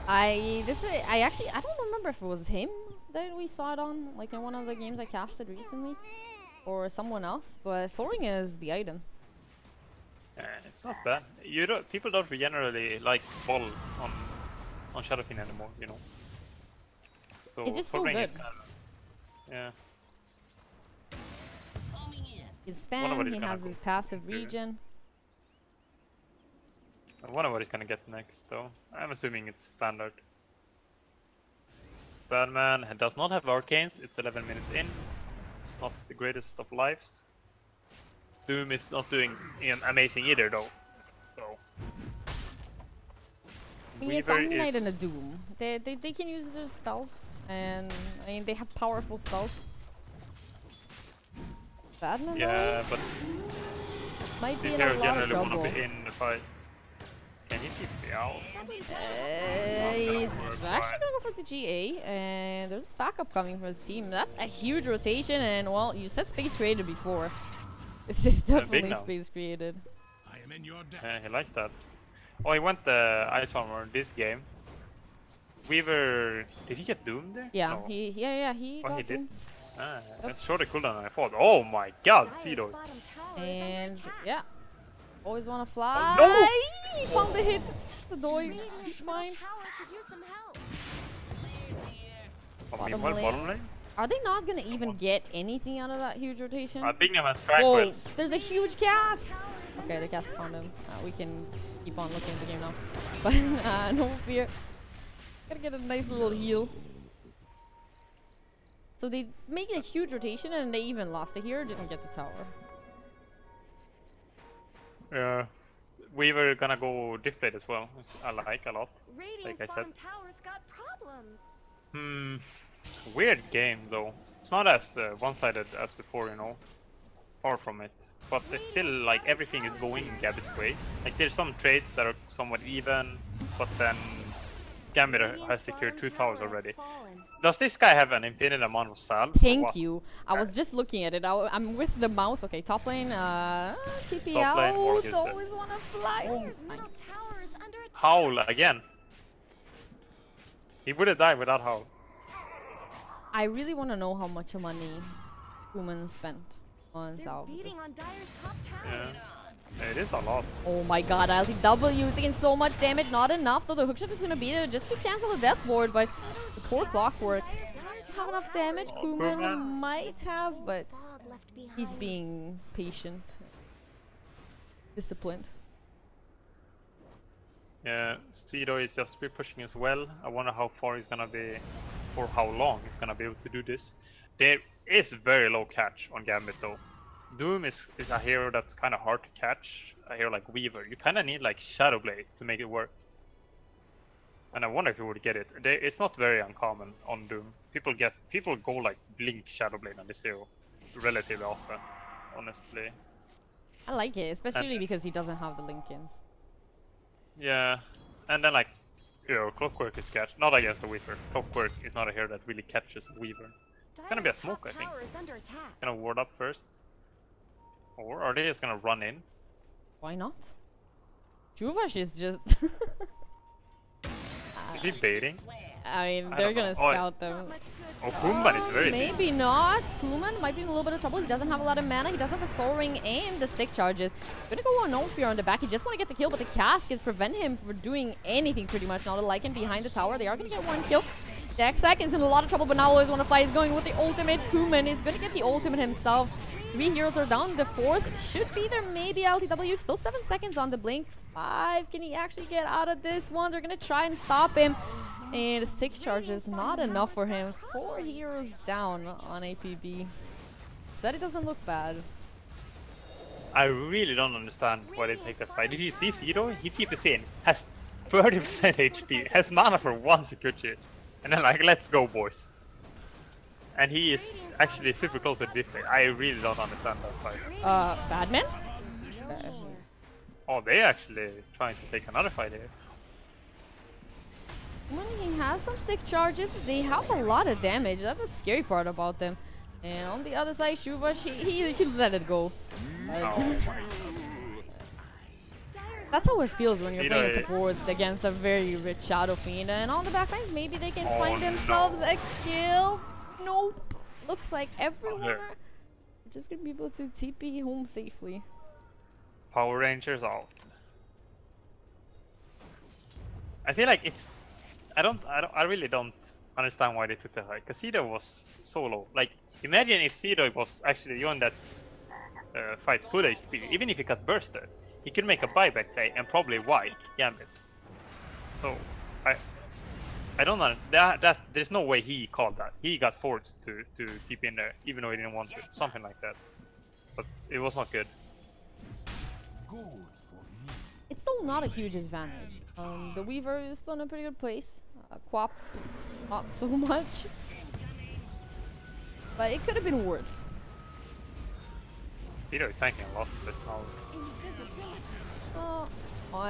I don't remember if it was him that we saw it on, like in one of the games I casted recently, or someone else. But Sol Ring is the item. It's not bad. People don't generally like ball on Shadowfiend anymore, you know. So It's just so Sol Ring is good. kind of, yeah. In Wonder what spam, he's he gonna has go his passive for. regen. I wonder what he's gonna get next, though. I'm assuming it's standard. Batman does not have arcanes. It's 11 minutes in. It's not the greatest of lives. Doom is not doing amazing either, though. So. I mean, it's Omni-Knight and a Doom. They can use their spells, and I mean they have powerful spells. Batman, yeah, though, but might be this in a hero lot of generally trouble. wanna be in the fight. Can he keep me out? He's actually gonna go for the GA, and there's backup coming from his team. That's a huge rotation, and well, you said space created before. This is definitely space created. I am in your debt. Yeah, he likes that. Oh, he went the Ice Armor this game. Weaver, did he get doomed there? Yeah, No. he got he did. doomed. Ah, that's shorter cooldown than I thought. Oh my god, Cedo. And yeah, always wanna fly. Oh, He found the hit. The dog, he's fine. Oh, meanwhile, bottom lane? Are they not gonna even get anything out of that huge rotation? I think they have strike Whoa, wills. there's a huge cask. Okay, the cask found him. We can keep on looking at the game now. But no fear. Gotta get a nice little heal. So they made a huge rotation and they even lost the hero, didn't get the tower. Yeah. We were gonna go diff blade as well, which I like a lot. Radiant's like I said. bottom tower's got problems. Weird game though. It's not as one-sided as before, you know. Far from it. But it's still like everything is going Gambit's way. Like there's some trades that are somewhat even, but then Gambit has secured 2 towers already. Does this guy have an infinite amount of salves? or Thank what? you. I was just looking at it. I'm with the mouse. Okay, top lane. TP Top lane, out. Morg is Always wanna fly. Howl again. He would have died without Howl. I really want to know how much money Human spent on salves. Yeah. It is a lot. Oh my god, LTW is taking so much damage. Not enough though. The hookshot is gonna be there just to cancel the death ward, but the poor Clockwork doesn't have enough damage. Kuman might have, but he's being patient, disciplined. Yeah, Cedo is just pushing as well. I wonder how far he's gonna be, or how long he's gonna be able to do this. There is very low catch on Gambit though. Doom is a hero that's kind of hard to catch. A hero like Weaver, you kind of need like Shadowblade to make it work. And I wonder if he would get it. It's not very uncommon on Doom. People go like Blink Shadowblade on this hero relatively often, honestly. I like it, especially because he doesn't have the Lincolns. Yeah, and then like, you know, Clockwork is catch, not against the Weaver. Clockwork is not a hero that really catches a Weaver. It's gonna be a smoke, I think. Gonna ward up first. Or are they just gonna run in? Why not? Juvash is just... Is he baiting? I mean, I they're don't know. gonna scout them. Oh, Kuman is very deep. Maybe not. Kuman might be in a little bit of trouble. He doesn't have a lot of mana. He does have a Soul Ring and the stick charges. Gonna go on No Fear on the back. He just want to get the kill, but the cask is preventing him from doing anything pretty much. Now the Lycan behind the tower. They are gonna get one kill. Dexak is in a lot of trouble, but now always want to fly. He's going with the ultimate. Kuman is gonna get the ultimate himself. 3 heroes are down. The 4th should be there. Maybe LTW. Still 7 seconds on the blink. 5. Can he actually get out of this one? They're gonna try and stop him. And 6 charges, not enough for him. 4 heroes down on APB. Said it doesn't look bad. I really don't understand why they take that fight. Did you see Cedo? He TP's in, has 30% HP, has mana for 1 Sakuchi. And then like, let's go boys. And he is actually super close to Difflay. I really don't understand that fight. Badman? Oh, they actually trying to take another fight here. When he has some stick charges, they have a lot of damage. That's the scary part about them. And on the other side, Shuvash, he let it go. That's how it feels when you're playing support against a very rich Shadow Fiend. And on the backlines, maybe they can find themselves a kill. Nope. Looks like everyone are just gonna be able to TP home safely. Power Rangers out. I feel like it's... I really don't understand why they took that high. Because Cedo was so low. Like, imagine if Cedo was actually on that fight full HP. Even if he got bursted, he could make a buyback play and probably wipe Gambit. So, I don't know. That there's no way he called that. He got forced to TP in there, even though he didn't want to. Something like that. But it was not good. It's still not a huge advantage. The Weaver is still in a pretty good place. Quap, not so much. But it could have been worse. Cito is tanking a lot this now.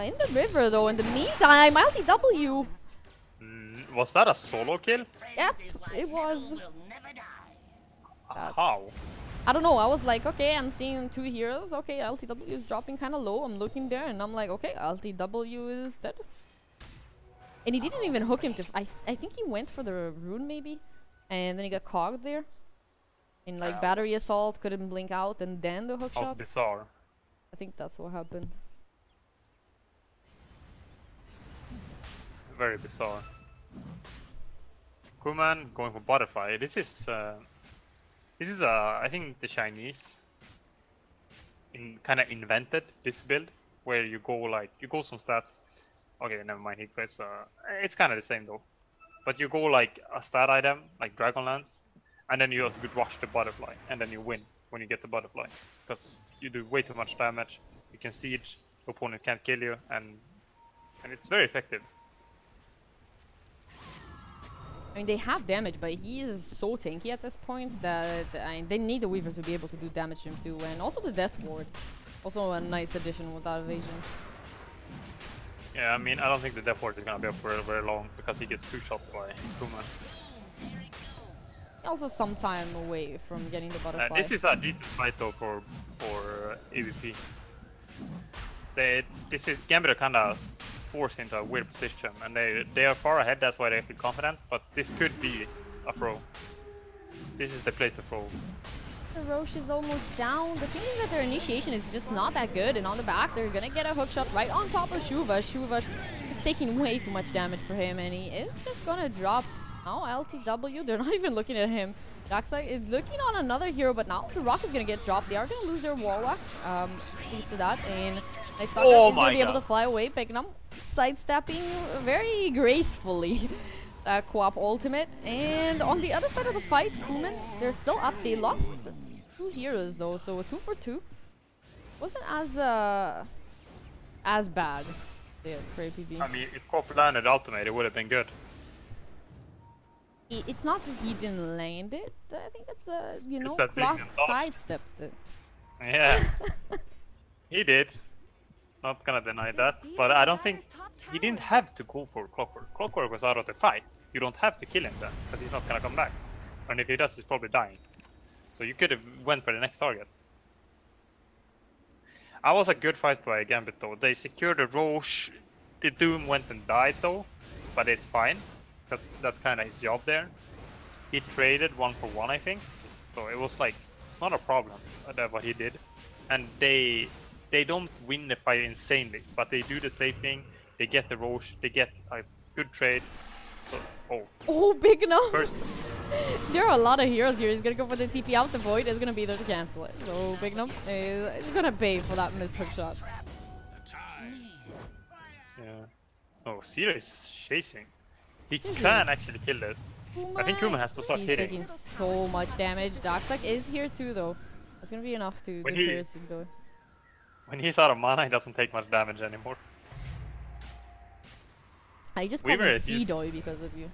In the river though, in the meantime, LTW! Was that a solo kill? Yep, it was. How? I don't know, I was like, okay, I'm seeing 2 heroes, okay, LTW is dropping kind of low, I'm looking there and I'm like, okay, LTW is dead. And he didn't even hook him to... I think he went for the rune maybe, and then he got cogged there. And like battery assault, couldn't blink out, and then the hook That was shot. bizarre. I think that's what happened. Very bizarre. Kuman going for butterfly. This is I think the Chinese kind of invented this build where you go some stats. Okay, never mind. He plays. It's kind of the same though, but you go like a stat item like Dragonlance, and then you also rush the butterfly, and then you win when you get the butterfly because you do way too much damage. You can siege, the opponent can't kill you, and it's very effective. I mean, they have damage, but he is so tanky at this point that they need the Weaver to be able to do damage to him too. And also the Death Ward. Also a nice addition without evasion. Yeah, I mean, I don't think the Death Ward is gonna be up for very long because he gets 2-shot by Kuman. Also some time away from getting the butterfly. This is a decent fight though for AVP. Gambit are kinda forced into a weird position, and they are far ahead, that's why they feel confident, but this could be a throw. This is the place to throw. The Roche is almost down. The thing is that their initiation is just not that good, and on the back they're gonna get a hookshot right on top of Shuva. Shuva is taking way too much damage for him, and he is just gonna drop. Now LTW, they're not even looking at him. Darkseid is looking on another hero, but now the Rock is gonna get dropped. They are gonna lose their Warlock, thanks to that, and Nightstalker is gonna be able to fly away, picking up, sidestepping very gracefully. Co-op ultimate, and on the other side of the fight, Kuman, they're still up. They lost 2 heroes though, so a 2 for 2 wasn't as bad. Yeah, for APB. I mean, if Copper landed ultimate, it would have been good. It's not that he didn't land it. I think it's It's that Clock big sidestepped it. Yeah, he did. Not gonna deny that, but I don't think he didn't have to go for Clockwork. Clockwork was out of the fight. You don't have to kill him then, because he's not gonna come back. And if he does, he's probably dying. So you could have went for the next target. I was a good fight by Gambit though. They secured the Roche. The Doom went and died though, but it's fine, because that's kind of his job there. He traded 1-for-1, I think. So it was like, it's not a problem what he did. And they don't win the fight insanely, but they do the safe thing. They get the Roche, they get a good trade. So, oh, big no! First, there are a lot of heroes here. He's gonna go for the TP out. The Void is gonna be there to cancel it. So Big Num is gonna pay for that missed hook shot. Yeah. Oh, Ciro is chasing. He can actually kill this. I think Kuman has to start He's hitting. taking so much damage. Darkseid is here too, though. That's gonna be enough to deter Sigdo. When he's out of mana, he doesn't take much damage anymore. I just called him Seadoy because of you.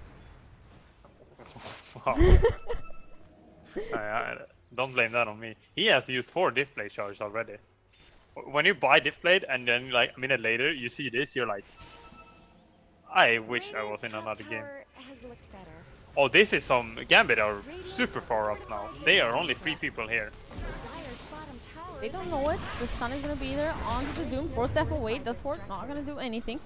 Don't blame that on me. He has used 4 Diff Blade charges already. When you buy Diff Blade and then like a minute later you see this, you're like, I wish I was in another game. Oh, this is some Gambit are super far up now. They are only 3 people here. They don't know it. The stun is gonna be there onto the Doom. Force Death away. Deathward not gonna do anything.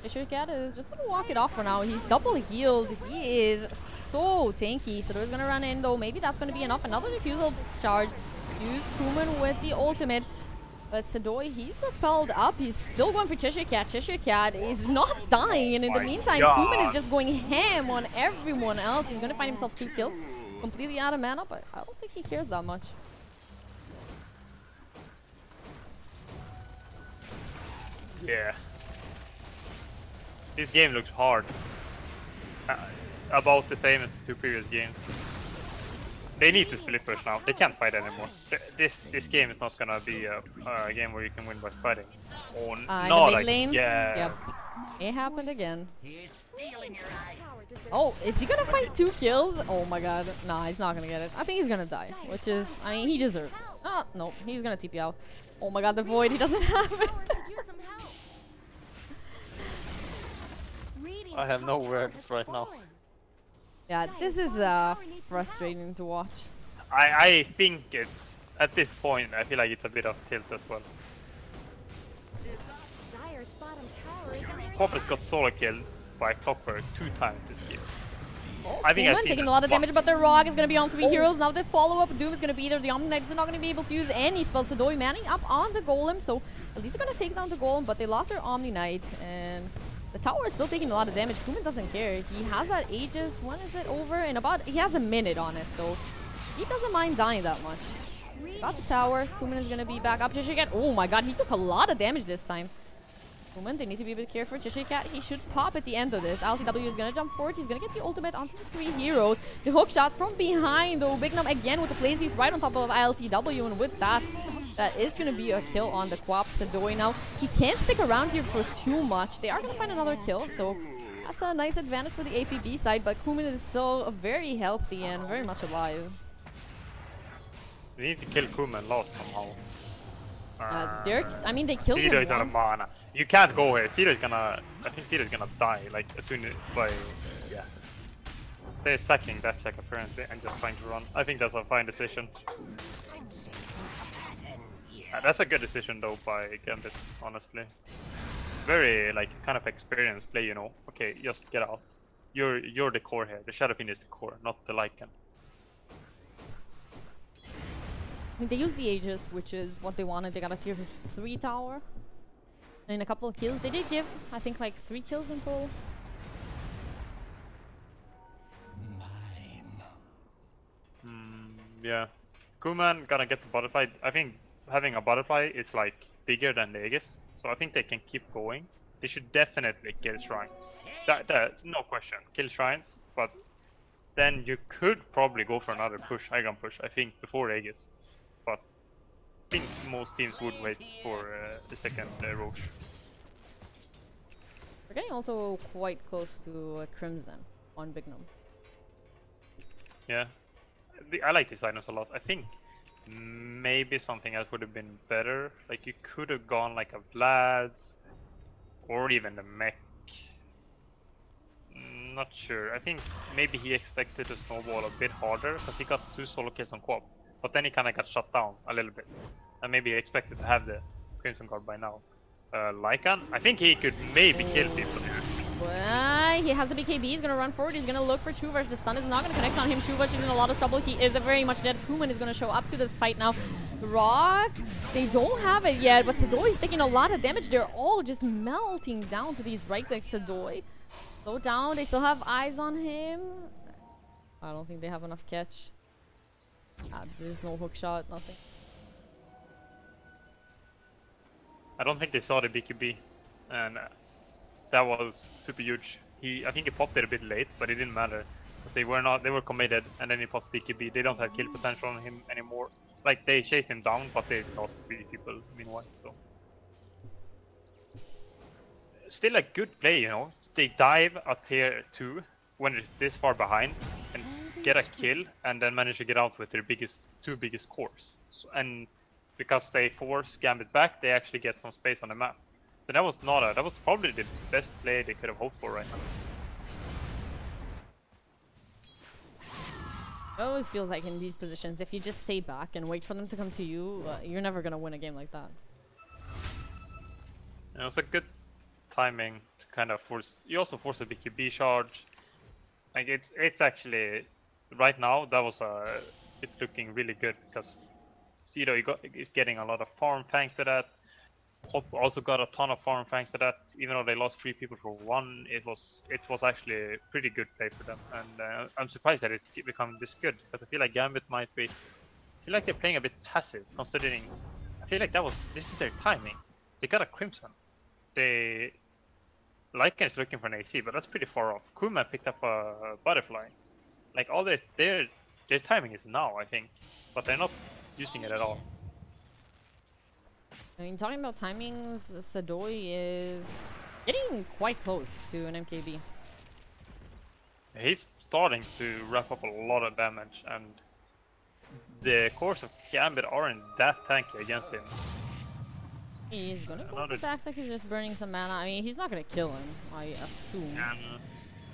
Fisher Cat is just gonna walk it off for now. He's double healed. He is so tanky. Sador's gonna run in though. Maybe that's gonna be enough. Another refusal charge. Used Kuman with the ultimate. But Sadoi, he's repelled up. He's still going for Cheshire Cat. Cheshire Cat is not dying. And in the meantime, Kuman is just going ham on everyone else. He's gonna find himself 2 kills. Completely out of mana, but I don't think he cares that much. Yeah. This game looks hard. about the same as the 2 previous games. They need to split push now. They can't fight anymore. This game is not gonna be a game where you can win by fighting. Or the mid lanes? Yeah. Yep. It happened again. Oh, is he gonna find 2 kills? Oh my god. Nah, he's not gonna get it. I think he's gonna die. Which is, I mean, he deserves it. Oh, no. He's gonna TP out. Oh my god, the void. He doesn't have it. I have no words right now. Yeah, this is frustrating to watch. I think it's, at this point, I feel like it's a bit of tilt as well. Pop has got solo killed by Clockwork 2 times this game. I think I've seen taking a lot of damage, but the Rog is going to be on 3 heroes. Now the follow-up Doom is going to be there. The Omni Knight is not going to be able to use any spells. Sadoi manning up on the Golem, so at least they're going to take down the Golem, but they lost their Omni Knight, and the tower is still taking a lot of damage. Kuman doesn't care. He has that Aegis. When is it over? In about, he has a minute on it, so he doesn't mind dying that much. Got the tower. Kuman is going to be back up. Jishikat, oh my god, he took a lot of damage this time. Kuman, they need to be a bit careful. Jishikat, he should pop at the end of this. LTW is going to jump forward. He's going to get the ultimate onto the 3 heroes. The hook shot from behind, though. Bignum again with the plays. He's right on top of LTW, and with that, that is going to be a kill on the Quap Sadoi. Now, he can't stick around here for too much. They are going to find another kill, so that's a nice advantage for the APB side, but Kuman is still very healthy and very much alive. We need to kill Kuman last somehow. I mean, they killed him Sido is out of once. mana. You can't go here. Sido is gonna, I think Sido is gonna die, like, as soon as, yeah. They're sacking that sack apparently and just trying to run. I think that's a fine decision. That's a good decision though by Gambit, honestly. Very, like, kind of experienced play, you know. Okay, just get out. You're the core here. The Shadow Fiend is the core, not the Lycan. I mean, they used the Aegis, which is what they wanted. They got a tier 3 tower. And a couple of kills. They did give, I think, like 3 kills in total. Yeah. Kuman gonna get the butterfly. I think having a butterfly is like bigger than the Aegis. So I think they can keep going. They should definitely kill shrines. No question. Kill shrines, but then you could probably go for another push, Igon push, I think, before Aegis. But I think most teams would wait for the second Roche. We're getting also quite close to Crimson on Bignum. Yeah. I like these items a lot. I think maybe something else would have been better. Like, you could have gone like a Vlad's or even the mech. Not sure. I think maybe he expected to snowball a bit harder because he got 2 solo kills on Quap. But then he kind of got shut down a little bit. And maybe he expected to have the Crimson Guard by now. Lycan, I think he could maybe kill people here. Well, he has the BKB. He's going to run forward. He's going to look for Shuvash. The stun is not going to connect on him. Shuvash is in a lot of trouble. He is very much dead. Kuman is going to show up to this fight now. Rock, they don't have it yet, but Sadoi is taking a lot of damage. They're all just melting down to these right clicks. Sadoi, slow down. They still have eyes on him. I don't think they have enough catch. There's no hook shot, nothing. I don't think they saw the BKB, and that was super huge. I think he popped it a bit late, but it didn't matter because they were committed, and then he popped BKB. They don't have kill potential on him anymore. Like, they chased him down, but they lost 3 people meanwhile. So still a good play, you know. They dive at tier 2 when it's this far behind and get a kill, and then manage to get out with their 2 biggest cores. So, and because they force Gambit back, they actually get some space on the map. So that was probably the best play they could have hoped for right now. It always feels like in these positions, if you just stay back and wait for them to come to you, you're never going to win a game like that. It was a good timing to kind of force. You also force a BKB charge. Like, it's actually right now it's looking really good because Sido is getting a lot of farm thanks to that. Hop also got a ton of farm thanks to that. Even though they lost 3 people for 1, it was actually a pretty good play for them. And I'm surprised that it's become this good because I feel like Gambit might be. I feel like they're playing a bit passive considering. I feel like this is their timing. They got a Crimson. They Lycan is looking for an AC, but that's pretty far off. Kuma picked up a butterfly. Like all their timing is now, I think, but they're not using it at all. I mean, talking about timings, Sadoi is getting quite close to an MKB. He's starting to wrap up a lot of damage, and the cores of Gambit aren't that tanky against him. He's gonna go for back, like he's just burning some mana. I mean, he's not gonna kill him, I assume.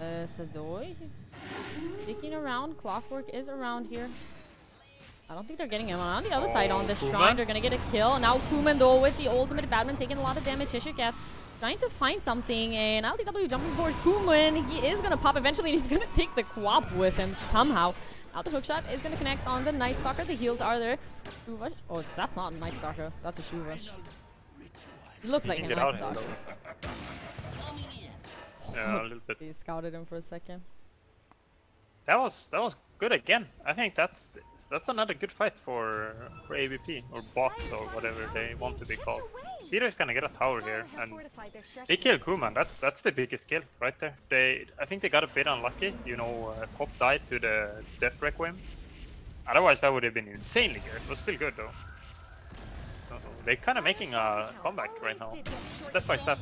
Sadoi, he's sticking around. Clockwork is around here. I don't think they're getting him. On the other side, on the shrine, they're gonna get a kill. Now Kuman, though, with the ultimate Batman, taking a lot of damage. Shishikat trying to find something, and LTW jumping for Kuman. He is gonna pop eventually, and he's gonna take the Quap with him somehow. Now the hookshot is gonna connect on the Night Stalker. The heals are there. Shuvash. Oh, that's not a Night Stalker. That's a Shuvash. He looks like a Night Stalker. Yeah, a little bit. He scouted him for a second. That was good again. I think that's another good fight for AVP or box or whatever they want to be called. Zero is gonna get a tower here, and they kill Kuman. That's the biggest kill right there. I think they got a bit unlucky. You know, Pop died to the Death Requiem. Otherwise, that would have been insanely good. It was still good though. So they're kind of making a comeback right now, step by step.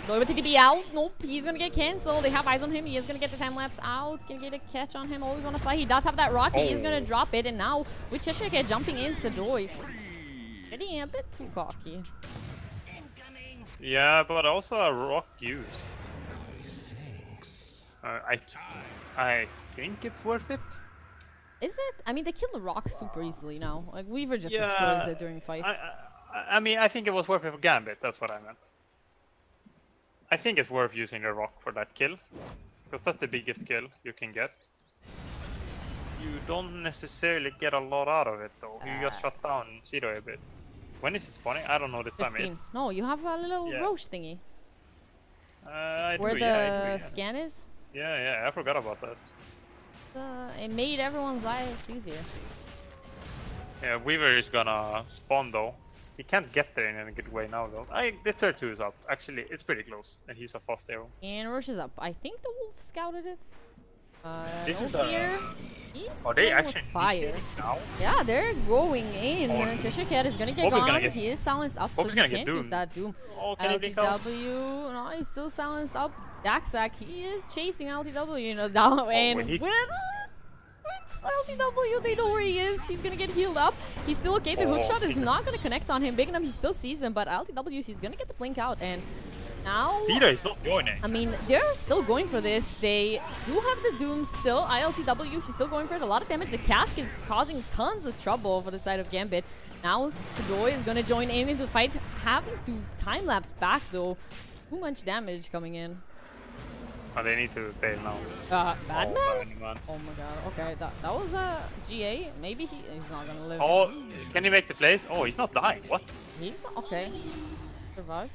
Loiva TTB out. Nope, he's gonna get cancelled. They have eyes on him. He is gonna get the time lapse out. Gonna get a catch on him. Always wanna fly. He does have that rock. He is gonna drop it. And now with Cheshire jumping in, Sadoi getting a bit too cocky. Yeah, but also a rock used. I think it's worth it. Is it? I mean, they kill the rock super easily now. Like Weaver just destroys it during fights. I mean, I think it was worth it for Gambit. That's what I meant. I think it's worth using the rock for that kill, because that's the biggest kill you can get. You don't necessarily get a lot out of it though. You just shut down Zero a bit. When is it spawning? I don't know this 15. time. It's... No, you have a little Roche thingy. Where the scan is? Yeah, I forgot about that. It made everyone's life easier. Yeah, Weaver is gonna spawn though. He can't get there in a good way now though. The third 2 is up. Actually, it's pretty close. And he's a fast arrow. And Roche is up. I think the Wolf scouted it. This is Are they actually fire now? Yeah, they're going in. Cheshire Cat is gonna get gone. He is silenced up, so he can't use that Doom. LTW, no, he's still silenced up. Daxak, he is chasing LTW, you know, down. And with LTW, they know where he is. He's gonna get healed up. He's still okay. The hookshot is not gonna connect on him. Big enough, he still sees him, but LTW, he's gonna get the blink out. And now, Zeta is not joining. I mean, they're still going for this. They do have the Doom still. ILTW, he's still going for it. A lot of damage. The cask is causing tons of trouble for the side of Gambit. Now, Sadoi is going to join in into the fight. Having to time-lapse back, though. Too much damage coming in. Oh, they need to bail now. Batman? Oh my god. Okay, that was a GA. Maybe he's not going to live. Oh, can he make the plays? Oh, he's not dying. What? He's not. Okay. Survive.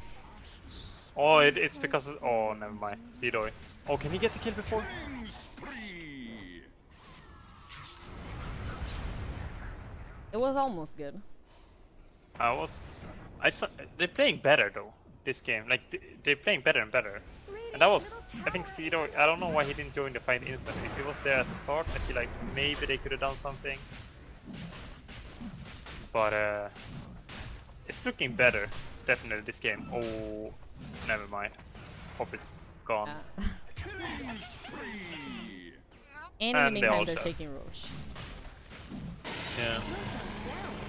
Oh, it's because of, oh, never mind. Zidoi. Oh, can he get the kill before? It was almost good. They're playing better though, this game. Like, they're playing better and better. And that was, I think Zidoi, I don't know why he didn't join the fight instantly. If he was there at the start, I feel like maybe they could have done something. But, it's looking better, definitely, this game. Oh, never mind. Hope it's gone. And in the meantime, they're taking Roche. Yeah.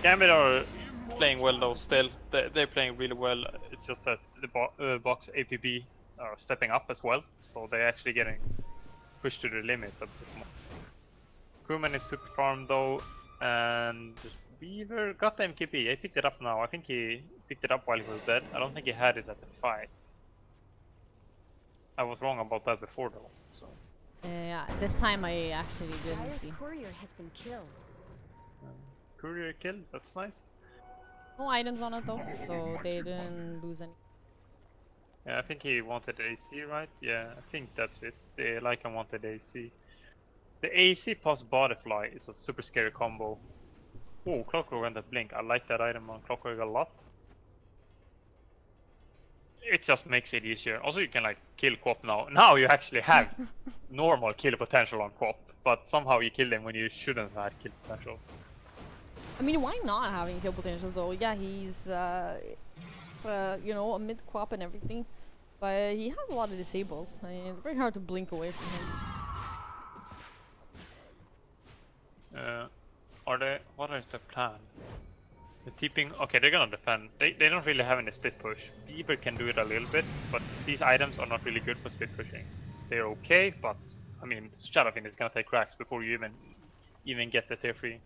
Gambit are playing well though, still. They're playing really well. It's just that the box APB are stepping up as well, so they're actually getting pushed to the limits a bit more. Kuman is super farmed though, and Weaver got the MKB. I picked it up now. I think he picked it up while he was dead. I don't think he had it at the fight. I was wrong about that before though. So. Yeah, this time I actually didn't see. Courier has been killed. Courier kill, that's nice. No items on it though, so they didn't lose any. Yeah, I think he wanted AC, right? Yeah, I think that's it. The Lycan wanted AC. The AC plus Butterfly is a super scary combo. Oh, Clockwork and the Blink. I like that item on Clockwork a lot. it just makes it easier. Also, you can like kill Quap now. Now you actually have normal kill potential on Quap, but somehow you kill him when you shouldn't have had kill potential. I mean, why not having kill potential though? Yeah, he's you know, a mid Quap and everything, but he has a lot of disables. I mean, it's very hard to blink away from him. What is the plan? The tipping, okay, they're gonna defend. They don't really have any split push. Beaver can do it a little bit, but these items are not really good for split pushing. They're okay, but I mean, Shadowfin is gonna take cracks before you even get the tier 3.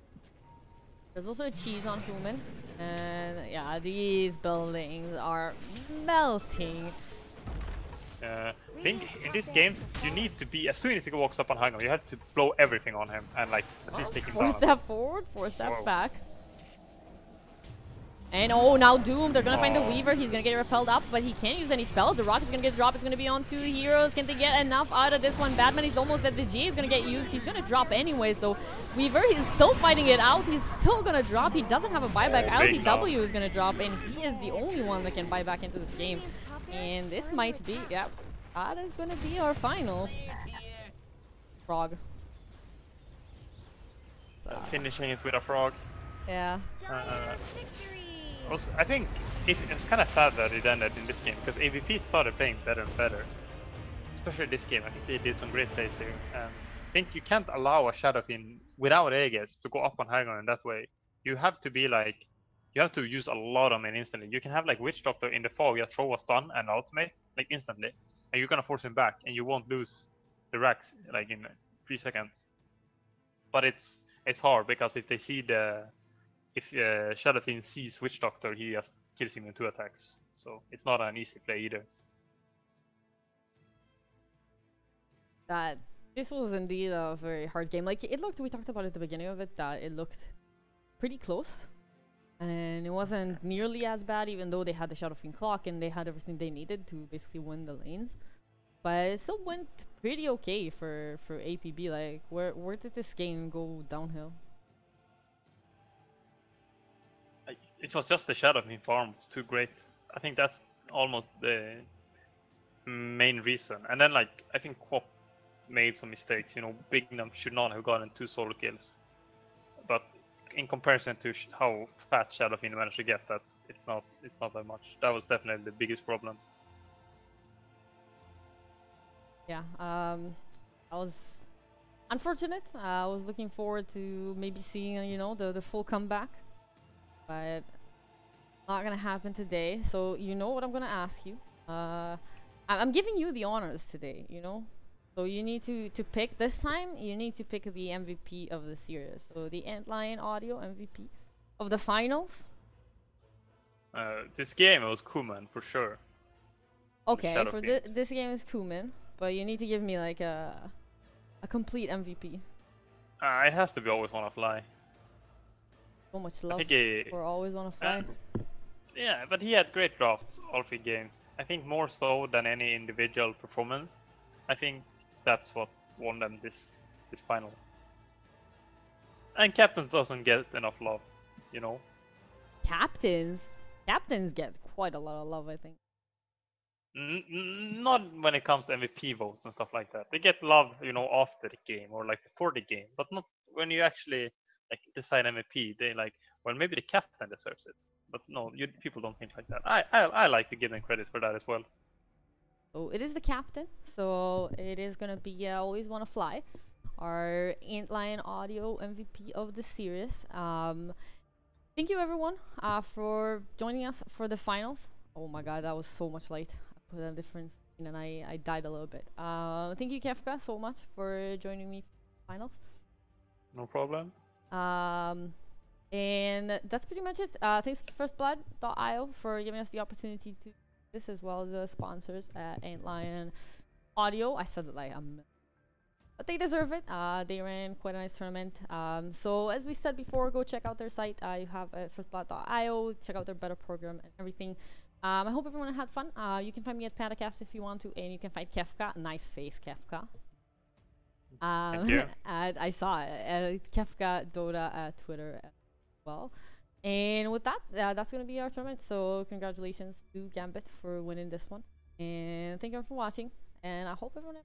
There's also a cheese on Human, and yeah, these buildings are melting. I think in these games you need to be, as soon as he walks up on Hangam, you have to blow everything on him and like at least take him down. 4-step forward, 4-step back. And oh, now Doom, they're gonna find the Weaver, he's gonna get repelled up, but he can't use any spells. The Rock is gonna get dropped, it's gonna be on 2 heroes. Can they get enough out of this one? Batman is almost dead, the G is gonna get used, he's gonna drop anyways though. Weaver, he's still fighting it out, he's still gonna drop, he doesn't have a buyback. LTW is gonna drop, and he is the only one that can buy back into this game. And this might be, yeah, that is gonna be our finals. Frog. So. Finishing it with a frog. Yeah. I think it was kind of sad that it ended in this game because AVP started playing better and better. Especially this game, I think they did some great plays here. I think you can't allow a Shadowfin without Aegis to go up on Haggon in that way. You have to be like, you have to use a lot of men instantly. You can have like Witch Doctor in the fog, just throw a stun and ultimate like instantly, and you're gonna force him back, and you won't lose the racks like in 3 seconds. But it's hard because if they see if Shadowfin sees Witch Doctor, he just kills him in 2 attacks. So it's not an easy play either. This was indeed a very hard game. Like it looked, we talked about it at the beginning of it, that it looked pretty close. And it wasn't nearly as bad, even though they had the Shadowfin clock and they had everything they needed to basically win the lanes. But it still went pretty okay for APB. Like where did this game go downhill? It was just the Shadowfin farm was too great. I think that's almost the main reason. And then like I think Quap made some mistakes. You know, Bignum should not have gotten 2 solo kills. But in comparison to how fat Shadowfin managed to get that, it's not that much. That was definitely the biggest problem. Yeah, I was unfortunate. I was looking forward to maybe seeing you know the full comeback, but not gonna happen today. So you know what I'm gonna ask you. I'm giving you the honors today. You know. So you need to pick, this time you need to pick the MVP of the series. So the Antlion Audio MVP of the finals. This game it was Kuman for sure. Okay, for this game is Kuman, but you need to give me like a complete MVP. It has to be Always Wanna Fly. So much love for Always Wanna Fly. Yeah, but he had great drafts all 3 games. I think more so than any individual performance. I think that's what won them this final. And captains doesn't get enough love, you know. Captains get quite a lot of love, I think. Not when it comes to MVP votes and stuff like that. They get love, you know, after the game or like before the game, but not when you actually like decide MVP. They like, well, maybe the captain deserves it, but no, people don't think like that. I like to give them credit for that as well. So it is the captain, so it is gonna be Always Wanna Fly, our Antlion Audio MVP of the series. Thank you everyone for joining us for the finals. Oh my god, that was so much light. I put a difference in and I died a little bit. Thank you Kefka so much for joining me for the finals. No problem. And that's pretty much it. Thanks to firstblood.io for giving us the opportunity to this, as well as the sponsors at Antlion Audio. I said it like but they deserve it. They ran quite a nice tournament. So as we said before, go check out their site. You have firstblood.io. Check out their better program and everything. I hope everyone had fun. You can find me at Pandacast if you want to, and you can find Kefka. Nice face, Kefka. Thank you. And I saw it. Kefka Dota at Twitter as well. And with that, that's gonna be our tournament. So congratulations to Gambit for winning this one, and thank you for watching. And I hope everyone.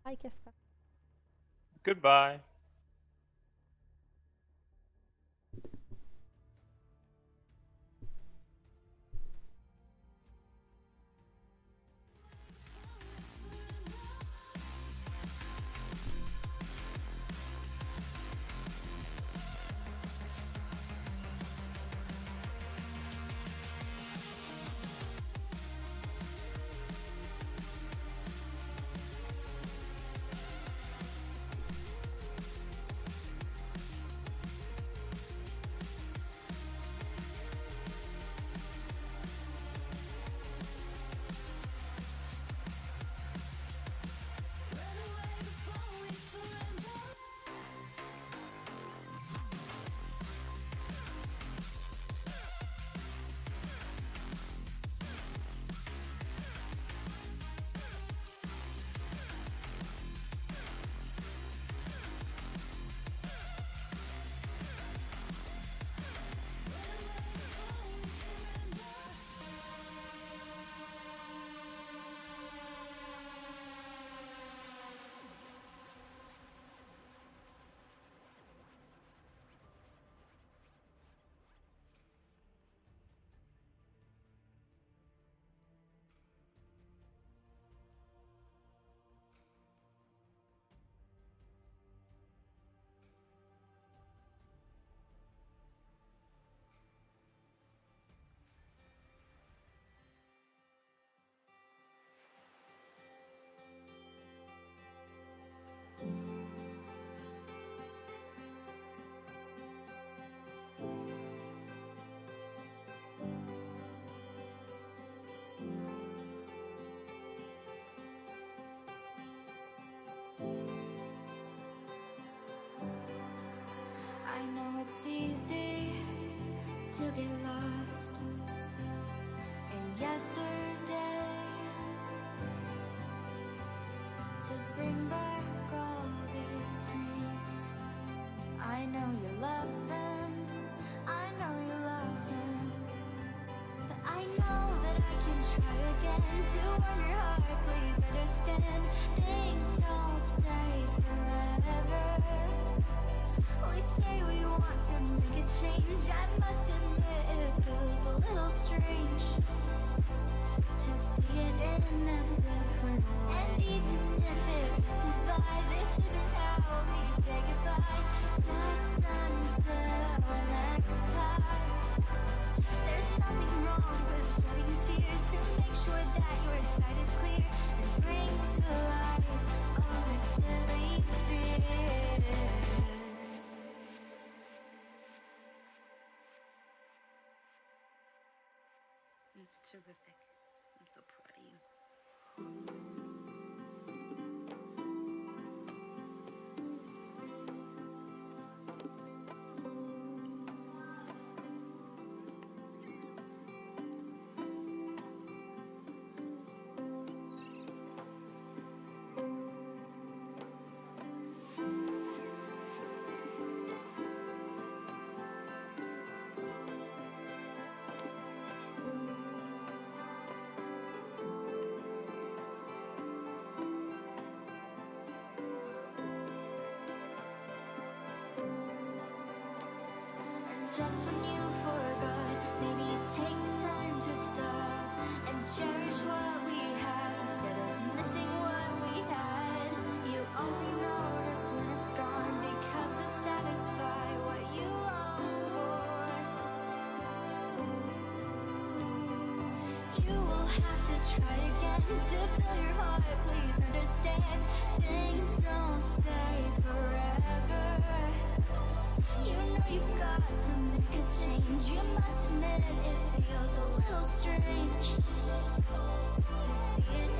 Bye, Kefka. Goodbye. I know it's easy to get lost in yesterday, to bring back all these things. I know you love them, I know you love them, but I know that I can try again to warm your heart. Please understand, things don't stay forever. We say we want to make a change. I must admit it feels a little strange to see it in a different way. And even if it passes by, this isn't how we say goodbye. Just until next time. There's nothing wrong with shedding tears to make sure that your side is clear and bring to light all their silly fears. It's terrific. I'm so proud of you. Just when you forgot, maybe take the time to stop and cherish what we have instead of missing what we had. You only notice when it's gone because to satisfy what you long for, you will have to try again to fill your heart. Please understand, things don't stay forever. You know you've got to make a change. You must admit it feels a little strange to see it